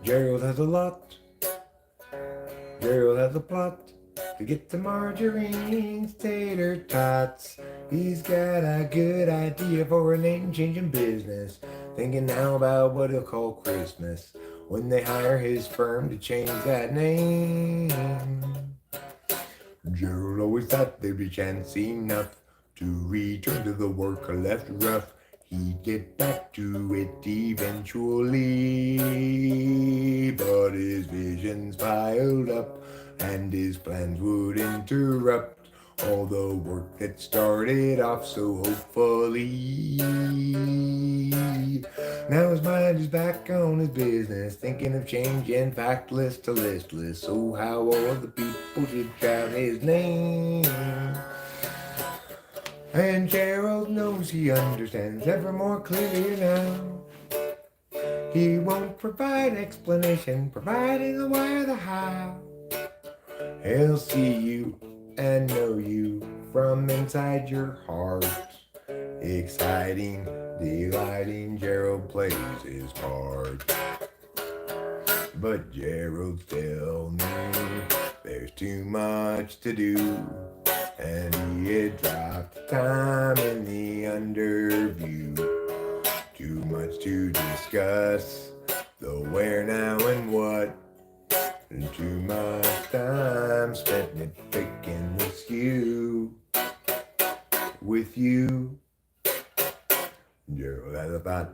Gerald has a lot. Gerald has a plot to get to margarine's tater tots. He's got a good idea for a name-changing business, thinking now about what he'll call Christmas when they hire his firm to change that name. Gerald always thought there'd be chance enough to return to the work left rough. He'd get back to it eventually, but his visions piled up and his plans would interrupt all the work that started off so hopefully. Now his mind is back on his business, thinking of changing factless to listless. So how all the people should shout his name. And Gerald knows he understands ever more clearly now. He won't provide explanation, providing the why or the how. He'll see you and know you from inside your heart. Exciting, delighting, Gerald plays his part. But Gerald still knew There's too much to do, and he had dropped time in the underview. Too much to discuss, the where, now, and what. And too much time spent nitpicking the skew with you. Gerald has a thought.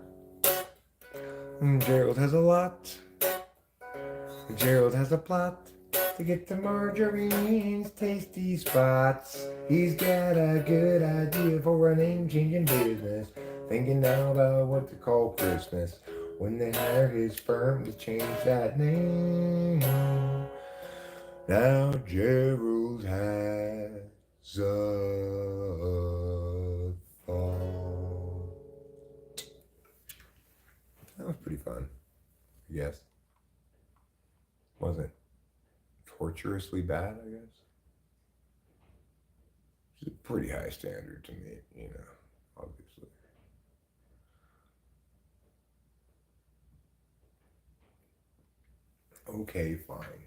Gerald has a lot. Gerald has a plot to get to Marjorie's tasty spots. He's got a good idea for a name-changing business. Thinking now about what to call Christmas. When they hire his firm to change that name. Now Gerald has a thought. That was pretty fun, I guess. Wasn't torturously bad, I guess. It's a pretty high standard to meet, you know, obviously. Okay, fine.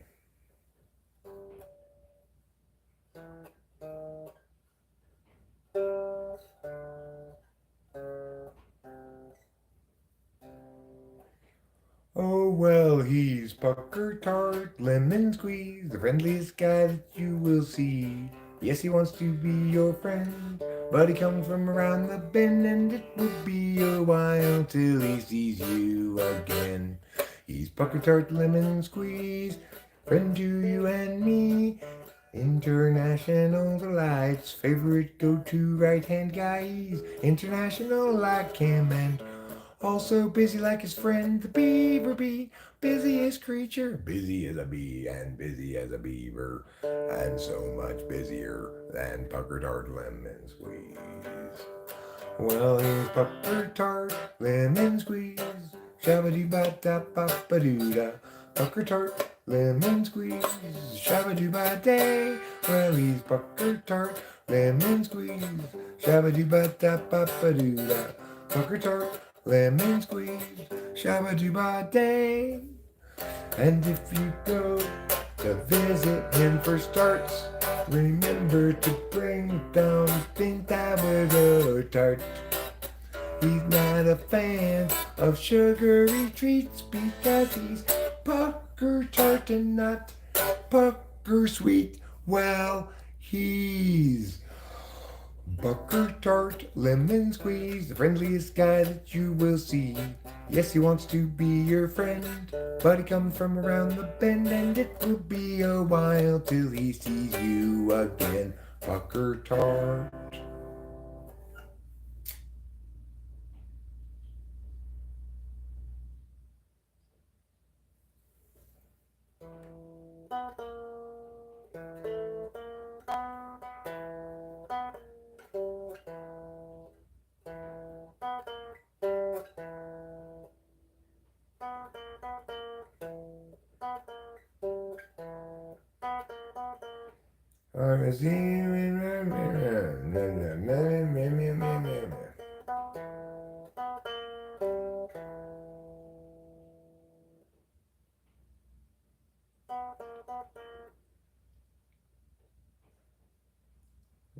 Oh, well, he's pucker tart, lemon squeeze, the friendliest guy that you will see. Yes, he wants to be your friend, but he comes from around the bend, and it will be a while till he sees you again. He's pucker tart, lemon squeeze, friend to you and me. International delights, favorite go-to right-hand guy. He's international like him and also busy like his friend the beaver bee, busiest creature, busy as a bee and busy as a beaver, and so much busier than pucker tart lemon squeeze. Well, here's pucker tart lemon squeeze, shabba-doo-ba-da-ba-ba-doo-da. Pucker tart lemon squeeze, shabba-doo-ba-day. Well, he's pucker tart lemon squeeze, shabba-doo-ba-da-ba-ba-doo-da. Pucker tart lemon squeeze, shabba-doo-ba-day. And if you go to visit him for starts, remember to bring down pink tablet tart. He's not a fan of sugary treats because he's pucker tart and not pucker sweet. Well, he's pucker tart lemon squeeze, the friendliest guy that you will see. Yes, he wants to be your friend, but he comes from around the bend, and it will be a while till he sees you again. Pucker tart. I'm a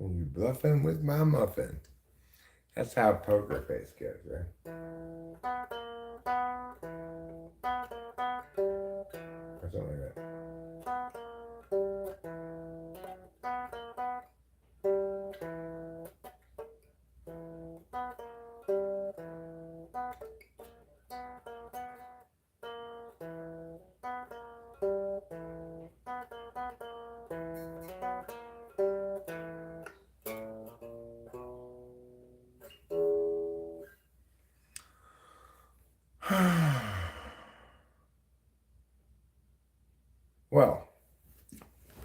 You bluffing with my muffin. That's how poker face goes, right? Or something like that. Well,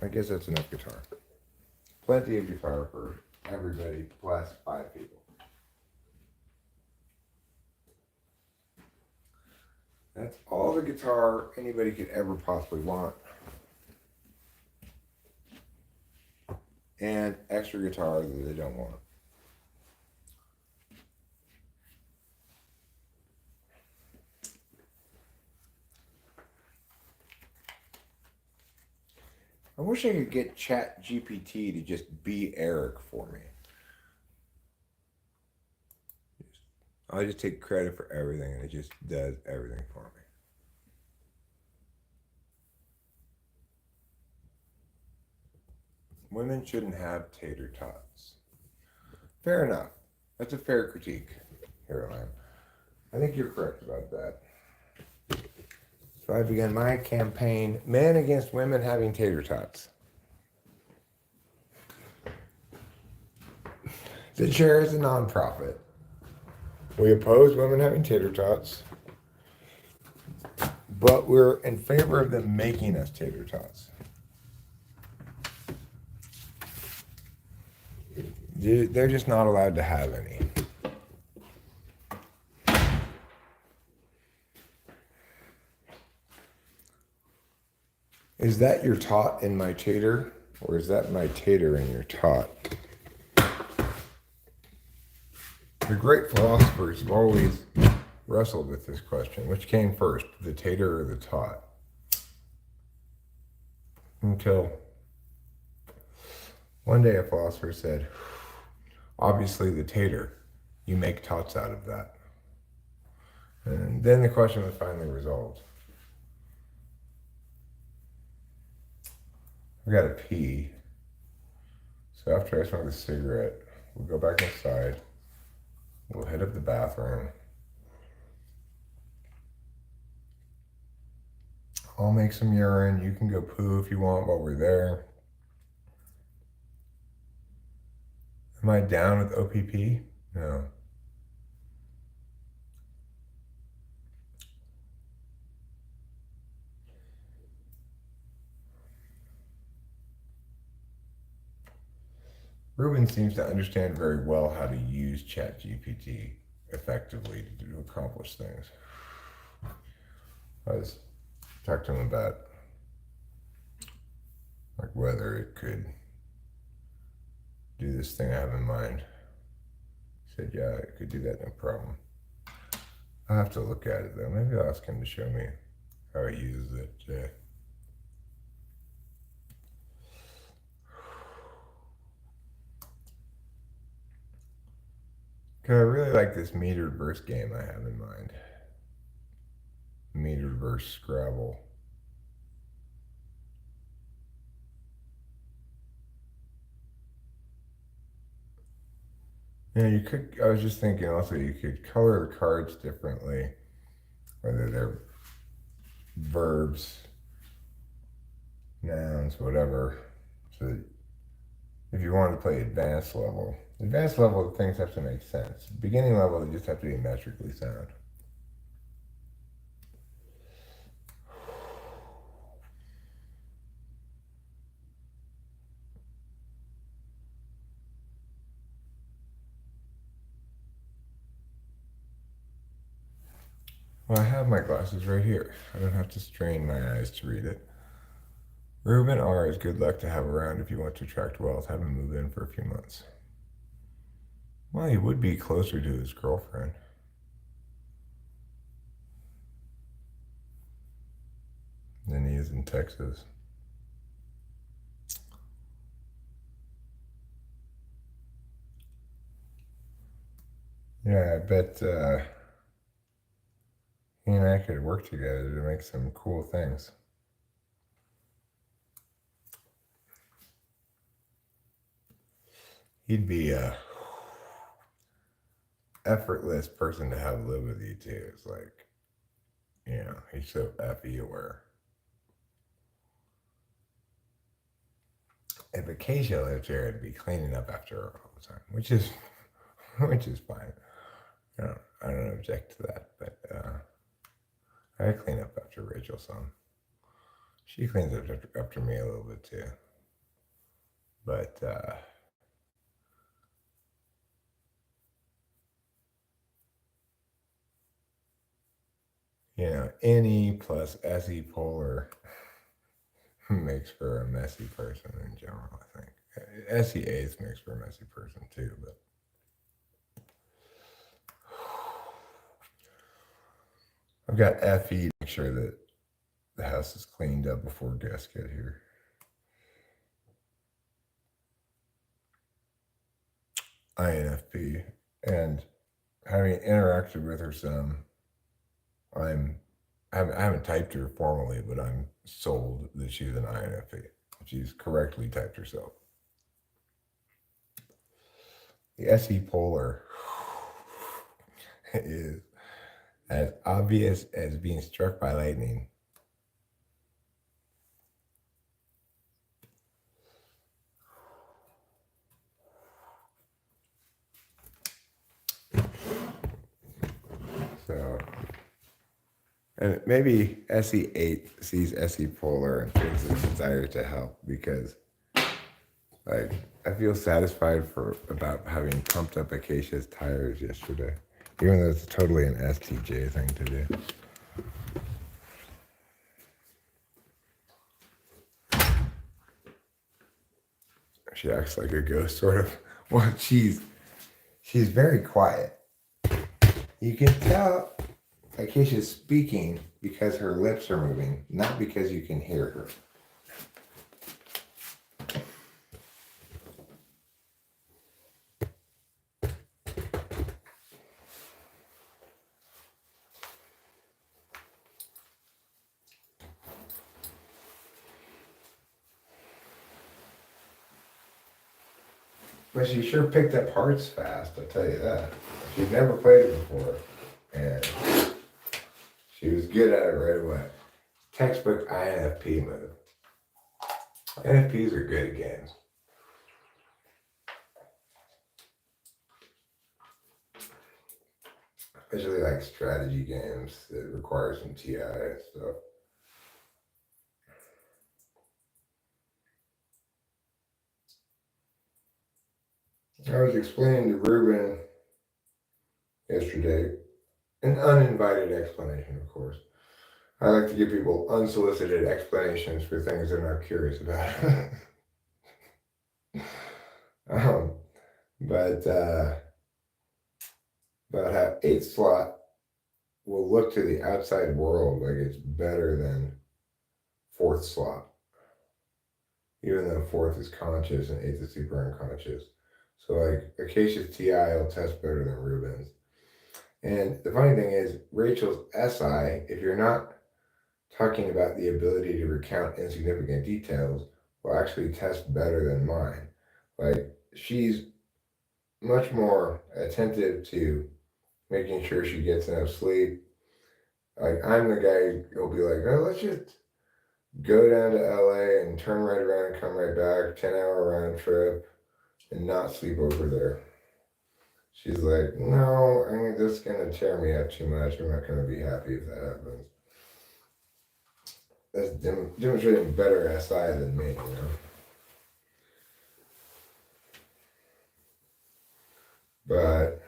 I guess that's enough guitar. Plenty of guitar for everybody plus 5 people. That's all the guitar anybody could ever possibly want. And extra guitar that they don't want. I I wish I could get Chat GPT to just be Eric for me. I just take credit for everything and it just does everything for me. Women shouldn't have tater tots. Fair enough. That's a fair critique, Caroline. I think you're correct about that. So I began my campaign, Men Against Women Having Tater Tots. The chair is a nonprofit. We oppose women having tater tots, but we're in favor of them making us tater tots. They're just not allowed to have any. Is that your tot in my tater, or is that my tater in your tot? The great philosophers have always wrestled with this question. Which came first, the tater or the tot? Until one day a philosopher said, obviously the tater, you make tots out of that. And then the question was finally resolved. I've got to pee. So after I smoke a cigarette, we'll go back inside. We'll hit up the bathroom. I'll make some urine. You can go poo if you want while we're there. Am I down with OPP? No. Ruben seems to understand very well how to use ChatGPT effectively to accomplish things. I was talking to him about like whether it could do this thing I have in mind. He said, yeah, it could do that, no problem. I'll have to look at it though. Maybe I'll ask him to show me how he uses it. Cause I really like this metered verse game I have in mind. Metered verse Scrabble. Yeah, you could, I was just thinking also you could color the cards differently, whether they're verbs, nouns, whatever. So if you want to play advanced level, things have to make sense. Beginning level, they just have to be metrically sound. Well, I have my glasses right here. I don't have to strain my eyes to read it. Ruben R. is good luck to have around if you want to attract wealth. Have him move in for a few months. Well, he would be closer to his girlfriend. Than he is in Texas. Yeah, I bet he and I could work together to make some cool things. He'd be a effortless person to have live with you too. It's like, he's so effy aware. If Acacia lived here, I'd be cleaning up after her all the time, which is fine. I don't object to that, but I clean up after Rachel some. She cleans up after me a little bit too. But NE plus SE polar makes for a messy person in general, I think. SE8 makes for a messy person too, but I've got FE to make sure that the house is cleaned up before guests get here. INFP, and having interacted with her some, I haven't typed her formally, but I'm sold that she's an INFP. She's correctly typed herself. The SE polar is as obvious as being struck by lightning. So, and maybe SE8 sees SE polar and feels a desire to help because, like, I feel satisfied about having pumped up Acacia's tires yesterday, even though it's totally an STJ thing to do. She acts like a ghost, sort of. Well, she's very quiet. You can tell Acacia's speaking because her lips are moving, not because you can hear her. But she sure picked up hearts fast, I'll tell you that. She'd never played it before, and she was good at it right away. Textbook INFP move. INFPs are good at games. Especially like strategy games that require some TI and stuff. I was explaining to Ruben yesterday, an uninvited explanation, of course. I like to give people unsolicited explanations for things they're not curious about. But about how 8th slot will look to the outside world like it's better than 4th slot, even though 4th is conscious and 8th is super unconscious. So like Acacia's TI will test better than Ruben's. And the funny thing is, Rachel's SI, if you're not talking about the ability to recount insignificant details, will actually test better than mine. Like, she's much more attentive to making sure she gets enough sleep. Like, I'm the guy who'll be like, oh, let's just go down to LA and turn right around and come right back, 10-hour round trip, and not sleep over there. She's like, no, I mean, this is going to tear me up too much. I'm not going to be happy if that happens. That's demonstrating better SI than me, you know? But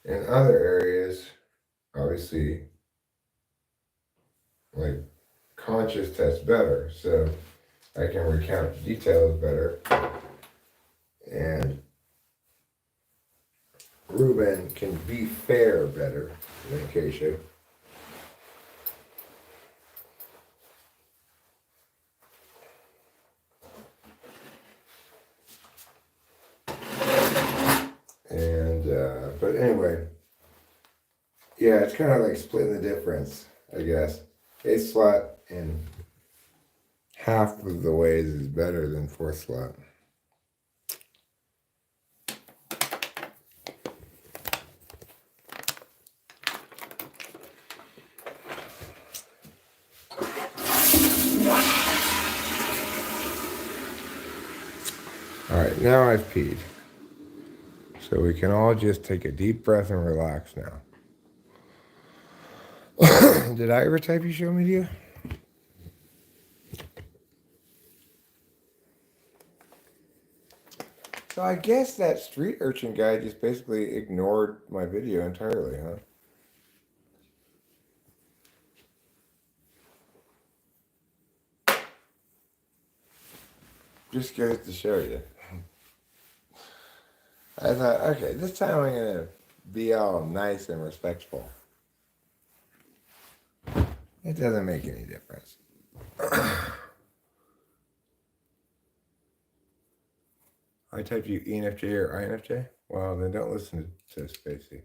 in other areas, obviously, like, conscious tests better. So I can recount details better. And Ruben can be fair better than Acacia. And, but anyway, yeah, it's kind of like splitting the difference, I guess. 8th slot in half of the ways is better than 4th slot. All right, now I've peed. So we can all just take a deep breath and relax now. Did I ever type you show me to you? So I guess that street urchin guy just basically ignored my video entirely, huh? Just goes to show you. I thought, okay, this time I'm going to be all nice and respectful. It doesn't make any difference. I I typed you ENFJ or INFJ? Well, then don't listen to Spacey.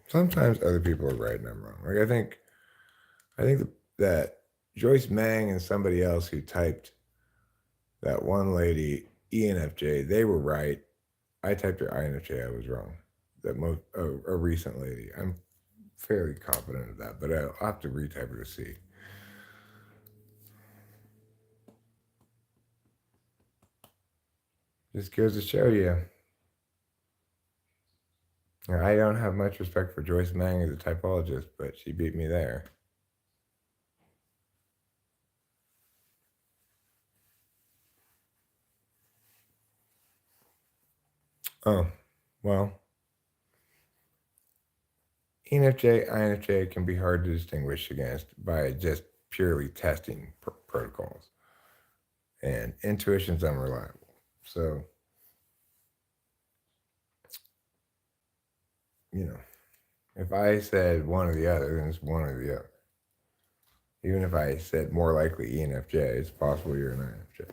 Sometimes other people are right and I'm wrong. Like I think that Joyce Mang and somebody else who typed that one lady ENFJ, they were right. I typed her INFJ, I was wrong. That most a recent lady. I'm fairly confident of that, but I'll have to retype her to see. Just goes to show you. I don't have much respect for Joyce Mang as a typologist, but she beat me there. Oh, well, ENFJ, INFJ can be hard to distinguish against by just purely testing protocols. And intuition's unreliable. So, if I said one or the other, then it's one or the other. Even if I said more likely ENFJ, it's possible you're an INFJ.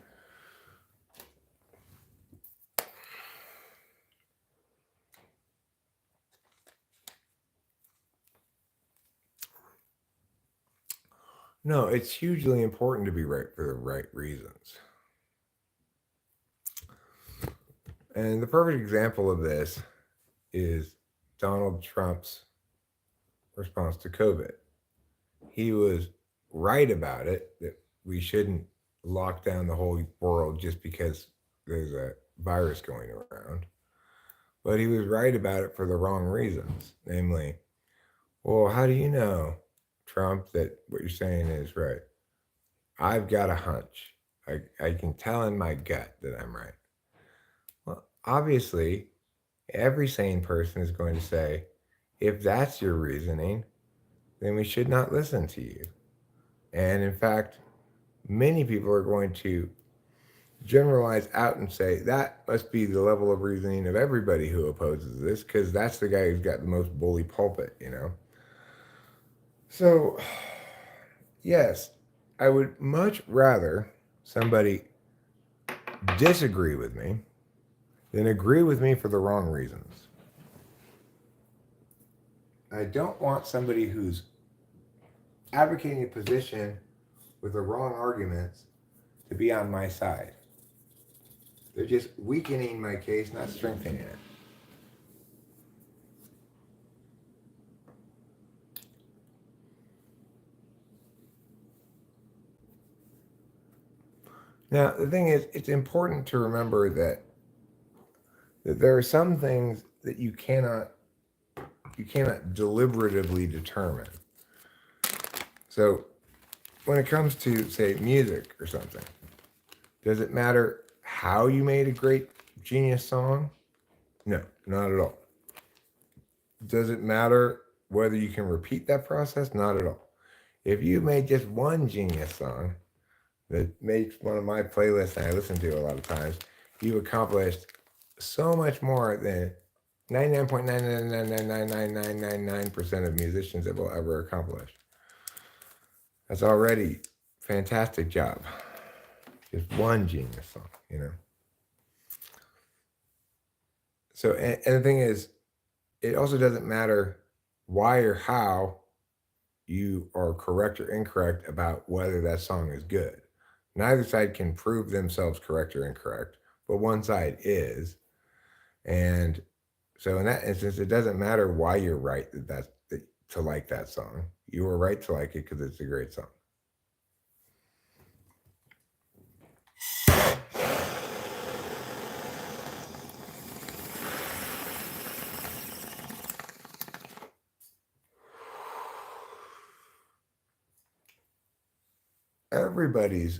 No, it's hugely important to be right for the right reasons. And the perfect example of this is Donald Trump's response to COVID. He was right about it, that we shouldn't lock down the whole world just because there's a virus going around. But he was right about it for the wrong reasons. Namely, well, how do you know, Trump, that what you're saying is right? I've got a hunch. I can tell in my gut that I'm right. Well, obviously, every sane person is going to say, if that's your reasoning, then we should not listen to you. And in fact, many people are going to generalize out and say that must be the level of reasoning of everybody who opposes this, because that's the guy who's got the most bully pulpit. So, yes, I would much rather somebody disagree with me than agree with me for the wrong reasons. I don't want somebody who's advocating a position with the wrong arguments to be on my side. They're just weakening my case, not strengthening it. Now, the thing is, it's important to remember that there are some things that you cannot deliberatively determine. So, when it comes to, say, music or something, does it matter how you made a great genius song? No, not at all. Does it matter whether you can repeat that process? Not at all. If you made just one genius song that makes one of my playlists that I listen to a lot of times, you've accomplished so much more than 99.9999999% of musicians that will ever accomplish. That's already a fantastic job. Just one genius song. So, and the thing is, it also doesn't matter why or how you are correct or incorrect about whether that song is good. Neither side can prove themselves correct or incorrect, but one side is. And so in that instance, it doesn't matter why you're right to like that song. You were right to like it because it's a great song. Everybody's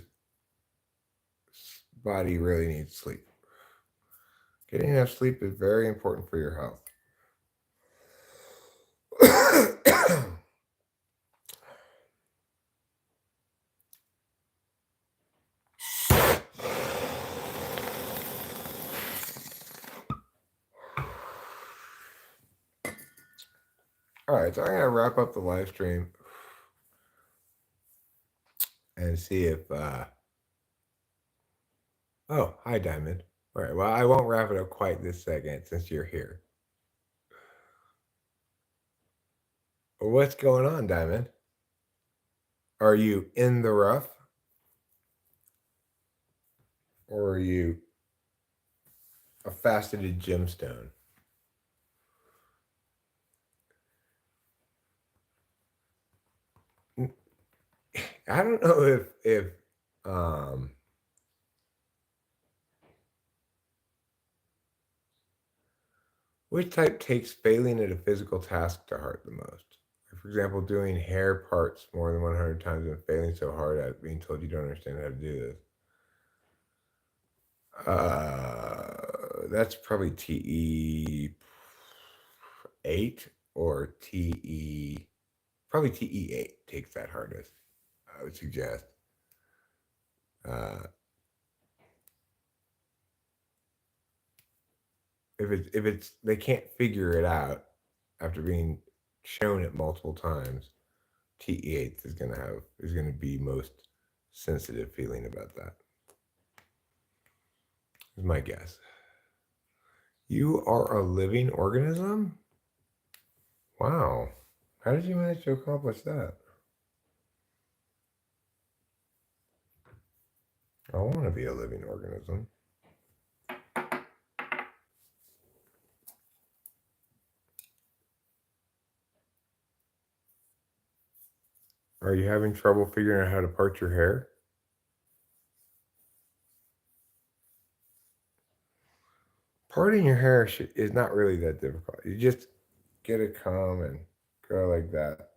body really needs sleep. Getting enough sleep is very important for your health. All right, so I'm gonna wrap up the live stream and see if Oh, hi, Diamond. All right. Well, I won't wrap it up quite this second since you're here. What's going on, Diamond? Are you in the rough, or are you a faceted gemstone? I don't know if um which type takes failing at a physical task to heart the most. For example, doing hair parts more than 100 times and failing so hard at being told you don't understand how to do this. That's probably TE8 or probably TE8 takes that hardest. I would suggest. Uh, if it's they can't figure it out after being shown it multiple times, TE8 is gonna be most sensitive feeling about that. Is my guess. You are a living organism? Wow. How did you manage to accomplish that? I want to be a living organism. Are you having trouble figuring out how to part your hair? Parting your hair is not really that difficult. You just get a comb and go like that.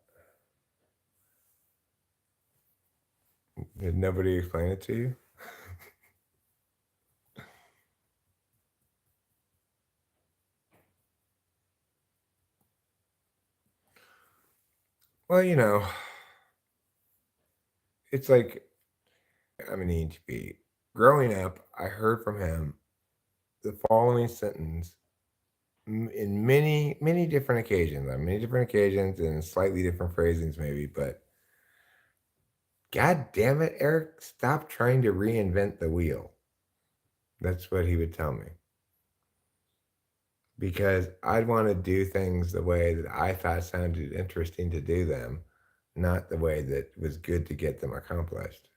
Did nobody explain it to you? Well, it's like I'm an ENTP. Growing up, I heard from him the following sentence in many, many different occasions, on many different occasions, and slightly different phrasings, maybe. But God damn it, Eric, stop trying to reinvent the wheel. That's what he would tell me. Because I'd want to do things the way that I thought sounded interesting to do them, not the way that was good to get them accomplished.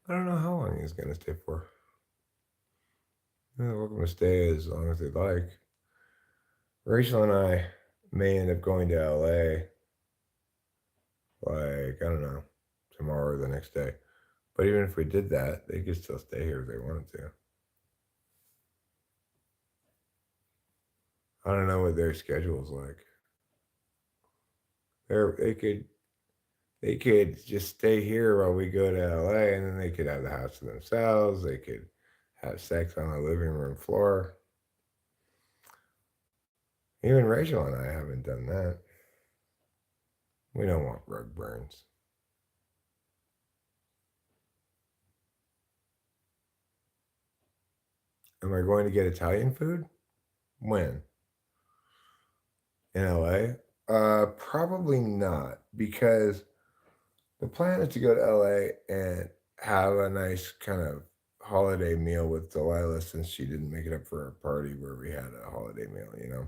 I don't know how long he's going to stay for. They're welcome to stay as long as they'd like. Rachel and I may end up going to LA, like, I don't know, tomorrow or the next day. But even if we did that, they could still stay here if they wanted to. I don't know what their schedule's like. They could just stay here while we go to LA, and then they could have the house to themselves. They could have sex on the living room floor. Even Rachel and I haven't done that. We don't want rug burns. Am I going to get Italian food? When? In LA? Probably not, because the plan is to go to LA and have a nice kind of holiday meal with Delilah since she didn't make it up for our party where we had a holiday meal.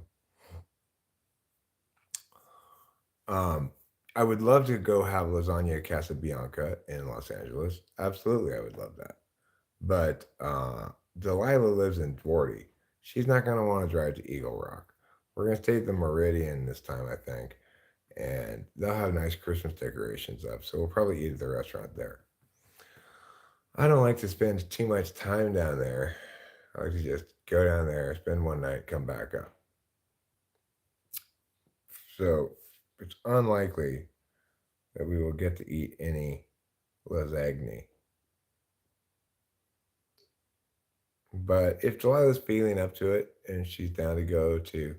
Um, I would love to go have lasagna Casabianca in Los Angeles. Absolutely, I would love that. But Delilah lives in Dwardy. She's not going to want to drive to Eagle Rock. We're going to stay at the Meridian this time, I think. And they'll have nice Christmas decorations up. So we'll probably eat at the restaurant there. I don't like to spend too much time down there. I like to just go down there, spend one night, come back up. So it's unlikely that we will get to eat any lasagna. But if Delilah's feeling up to it and she's down to go to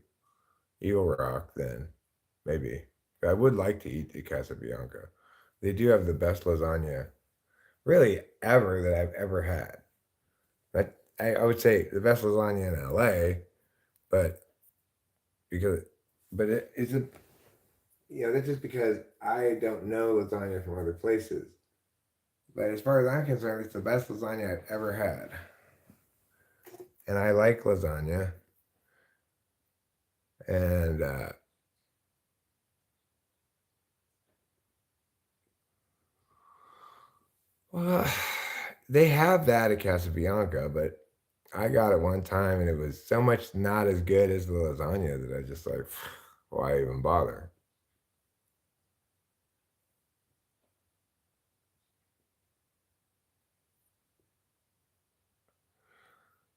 Eagle Rock, then maybe. I would like to eat the Casabianca. They do have the best lasagna, really, ever that I've ever had. But I would say the best lasagna in LA, but because, but it's a that's just because I don't know lasagna from other places. But as far as I'm concerned, it's the best lasagna I've ever had. And I like lasagna. And, well, they have that at Casabianca, but I got it one time and it was so much not as good as the lasagna that I just like, why even bother?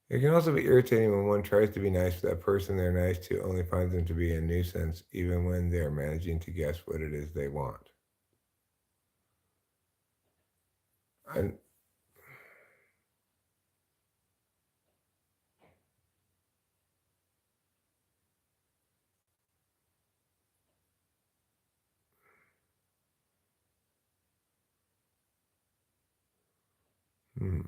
It can also be irritating when one tries to be nice, but that person they're nice to only finds them to be a nuisance, even when they're managing to guess what it is they want. I, hmm,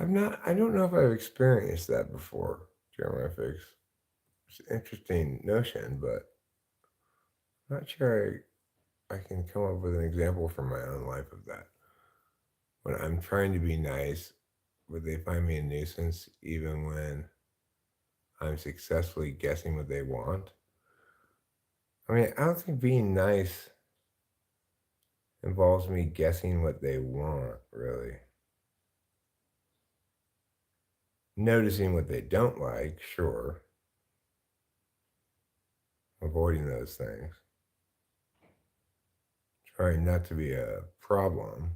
I don't know if I've experienced that before, Jeremiah Fix. It's an interesting notion, but I'm not sure I can come up with an example from my own life of that. When I'm trying to be nice, would they find me a nuisance even when I'm successfully guessing what they want? I mean, I don't think being nice involves me guessing what they want, really. Noticing what they don't like, sure. Avoiding those things. Trying not to be a problem.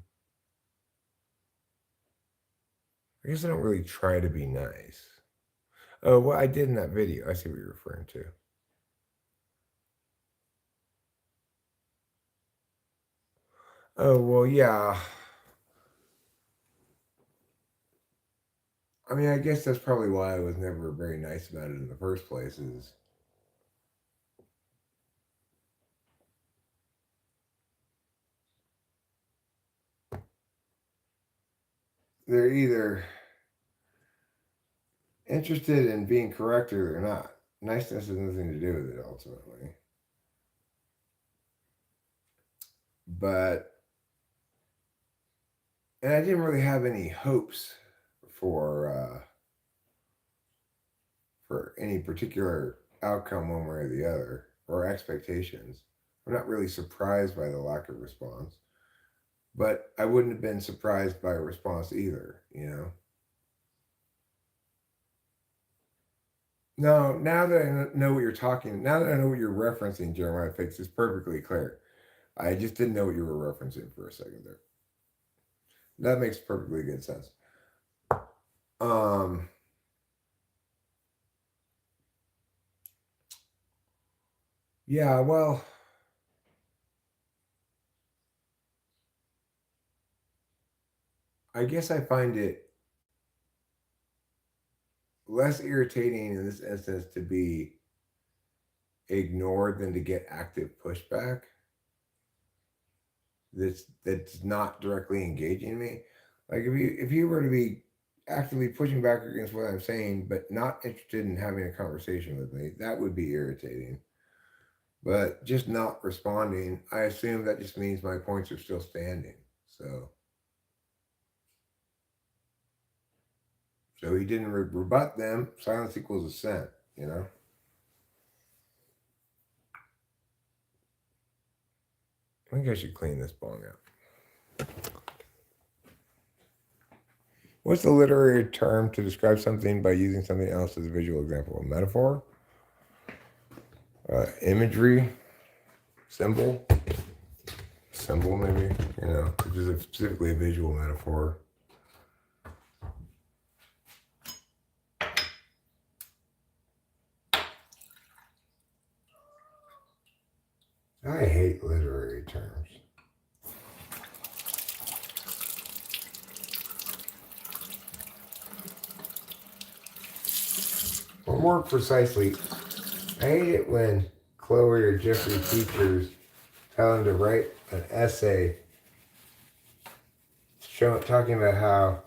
I guess I don't really try to be nice. Oh, well, I did in that video. I see what you're referring to. Oh, well, yeah. I mean, I guess that's probably why I was never very nice about it in the first place. Is they're either interested in being correct or they're not. Niceness has nothing to do with it ultimately. But and I didn't really have any hopes for for any particular outcome one way or the other or expectations. I'm not really surprised by the lack of response, but I wouldn't have been surprised by a response either. No, now that I know what you're talking, now that I know what you're referencing, Jeremiah Fix is perfectly clear. I just didn't know what you were referencing for a second there. That makes perfectly good sense. Um, yeah, well, I guess I find it less irritating in this instance to be ignored than to get active pushback that's not directly engaging me. Like if you were to be actively pushing back against what I'm saying, but not interested in having a conversation with me, that would be irritating. But just not responding, I assume that just means my points are still standing. So he didn't rebut them. Silence equals assent. I think I should clean this bong out. What's the literary term to describe something by using something else as a visual example? A metaphor? Imagery? Symbol? Symbol, maybe? Which is specifically a visual metaphor. I hate literary terms. Or more precisely, I hate it when Chloe or Jeffrey teachers tell them to write an essay talking about how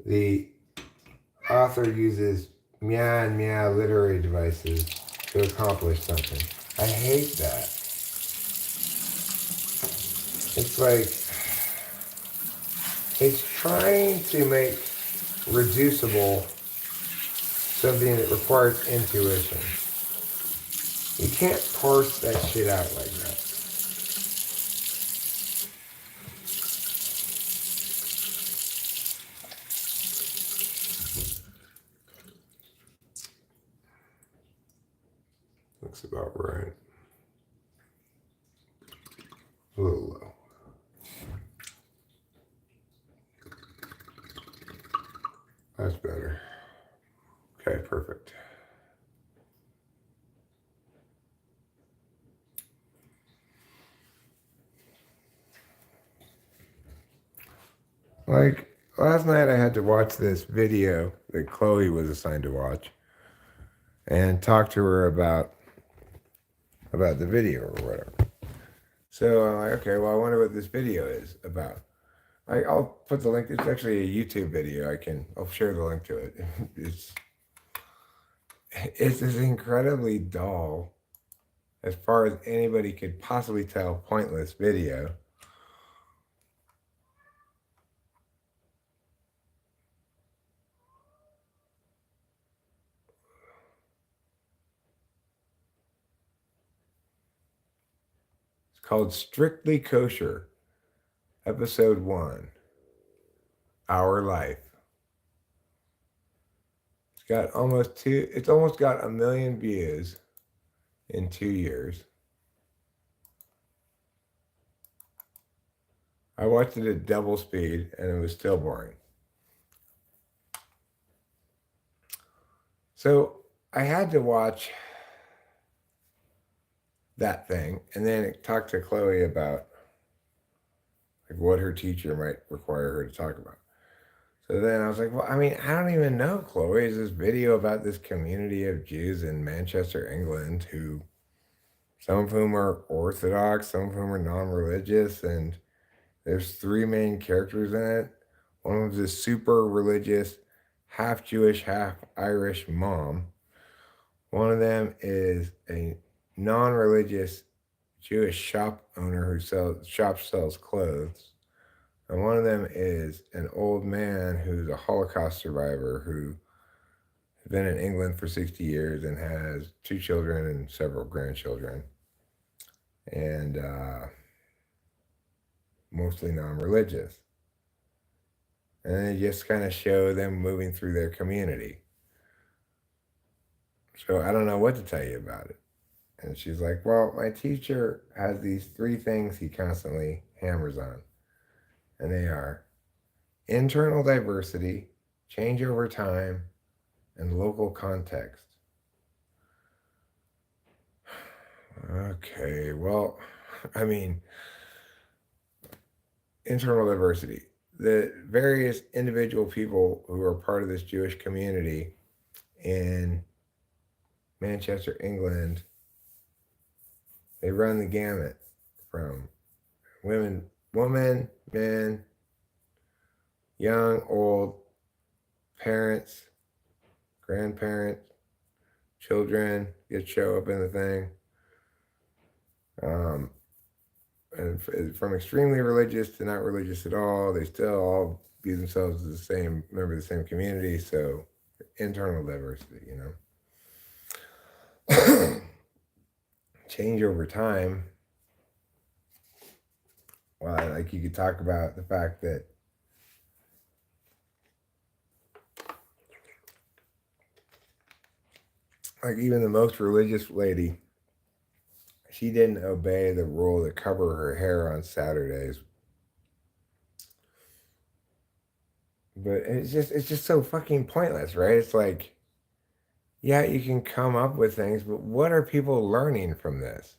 the author uses meow and meow literary devices to accomplish something. I hate that. It's like it's trying to make reducible something that requires intuition. You can't parse that shit out like that. Looks about right. A little low. That's better. Okay, perfect. Like last night, I had to watch this video that Chloe was assigned to watch, and talk to her about the video or whatever. So I'm like, okay, well, I wonder what this video is about. I'll put the link. It's actually a YouTube video. I'll share the link to it. It's this incredibly dull, as far as anybody could possibly tell, pointless video. It's called Strictly Kosher, Episode 1, Our Life. It's almost got 1 million views in 2 years. I watched it at double speed and it was still boring. So I had to watch that thing and then talk to Chloe about like what her teacher might require her to talk about. So then I was like, well, I mean, I don't even know, Chloe. Is this video about this community of Jews in Manchester, England, who some of whom are Orthodox, some of whom are non-religious, and there's 3 main characters in it. One of them is a super religious, half Jewish, half Irish mom. One of them is a non-religious Jewish shop owner who sells clothes. And one of them is an old man who's a Holocaust survivor who has been in England for 60 years and has 2 children and several grandchildren. And mostly non-religious. And they just kind of show them moving through their community. So I don't know what to tell you about it. And she's like, well, my teacher has these 3 things he constantly hammers on. And they are internal diversity, change over time, and local context. Okay, well, I mean, internal diversity. The various individual people who are part of this Jewish community in Manchester, England, they run the gamut from woman, men, young, old, parents, grandparents, children show up in the thing. And from extremely religious to not religious at all, they still all view themselves as the same member of the same community. So internal diversity, change over time. Well, like you could talk about the fact that like even the most religious lady, she didn't obey the rule to cover her hair on Saturdays. But it's just so fucking pointless, right? It's like, yeah, you can come up with things, but what are people learning from this?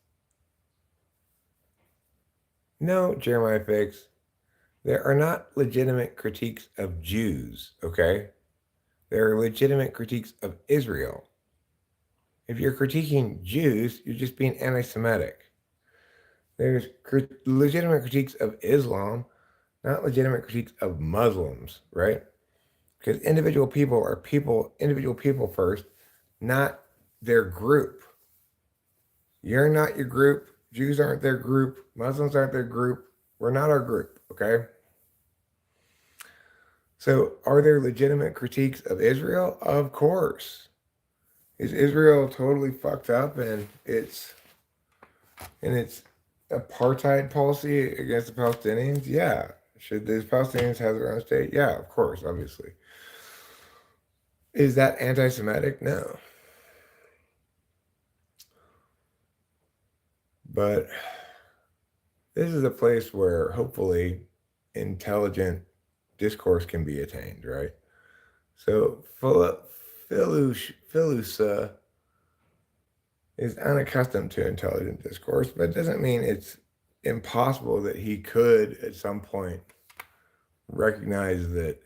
No, Jeremiah Fix, there are not legitimate critiques of Jews, okay? There are legitimate critiques of Israel. If you're critiquing Jews, you're just being anti-Semitic. There's legitimate critiques of Islam, not legitimate critiques of Muslims, right? Because individual people first, not their group. You're not your group. Jews aren't their group. Muslims aren't their group. We're not our group, okay? So, are there legitimate critiques of Israel? Of course. Is Israel totally fucked up and its apartheid policy against the Palestinians? Yeah. Should the Palestinians have their own state? Yeah, of course, obviously. Is that anti-Semitic? No. But this is a place where hopefully intelligent discourse can be attained, right? So Philusa is unaccustomed to intelligent discourse, but it doesn't mean it's impossible that he could at some point recognize that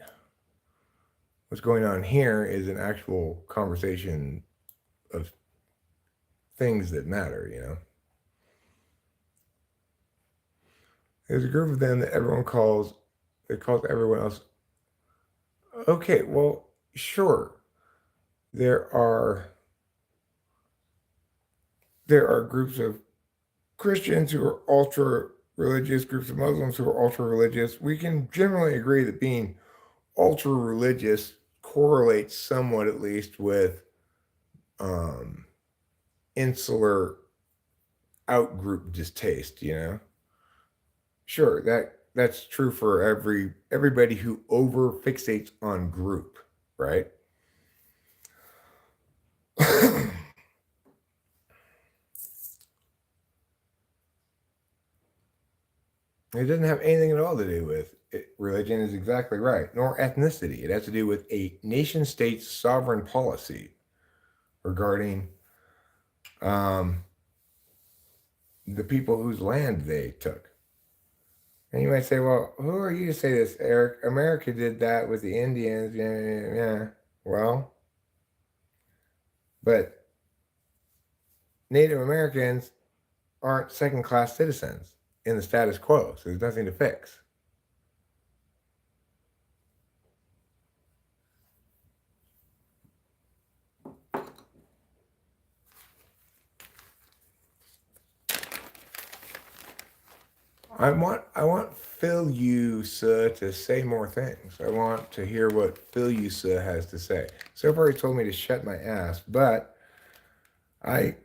what's going on here is an actual conversation of things that matter, you know? There's a group of them that calls everyone else. Okay, well, sure. There are groups of Christians who are ultra religious, groups of Muslims who are ultra religious. We can generally agree that being ultra religious correlates somewhat, at least, with insular outgroup distaste, you know? Sure, that's true for everybody who over fixates on group, right? It doesn't have anything at all to do with it. Religion is exactly right, nor ethnicity. It has to do with a nation state's sovereign policy regarding the people whose land they took. And you might say, well, who are you to say this, Eric? America did that with the Indians. Yeah. Well, but Native Americans aren't second-class citizens in the status quo, so there's nothing to fix. I want Philusa to say more things. I want to hear what Philusa has to say. So far, he told me to shut my ass, but I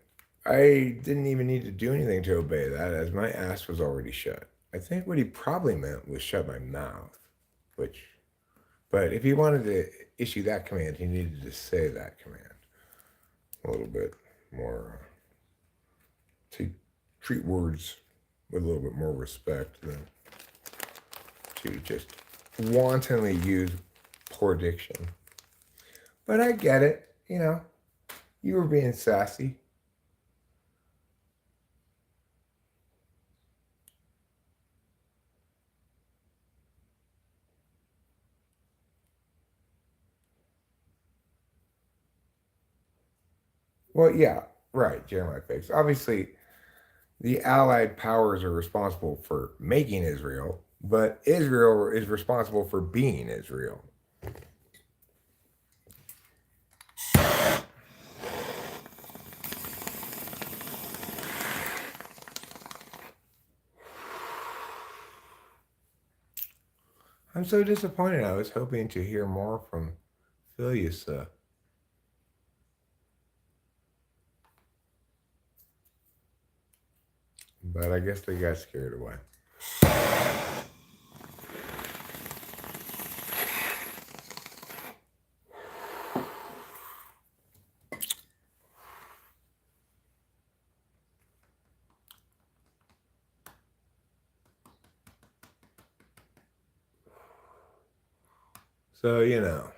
didn't even need to do anything to obey that, as my ass was already shut. I think what he probably meant was shut my mouth, but if he wanted to issue that command, he needed to say that command a little bit more, to treat words with a little bit more respect than to just wantonly use poor diction. But I get it, you know, you were being sassy. Well, yeah, right, Jeremiah Fix. Obviously, the Allied powers are responsible for making Israel, but Israel is responsible for being Israel. I'm so disappointed. I was hoping to hear more from Phileas. But I guess they got scared away. So, you know,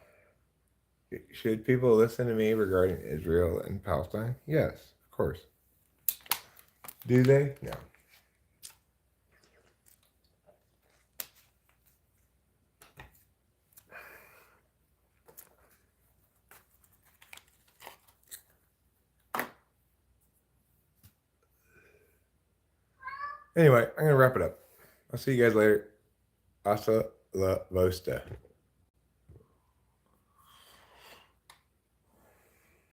should people listen to me regarding Israel and Palestine? Yes, of course. Do they? No. Anyway, I'm going to wrap it up. I'll see you guys later. Hasta la vista.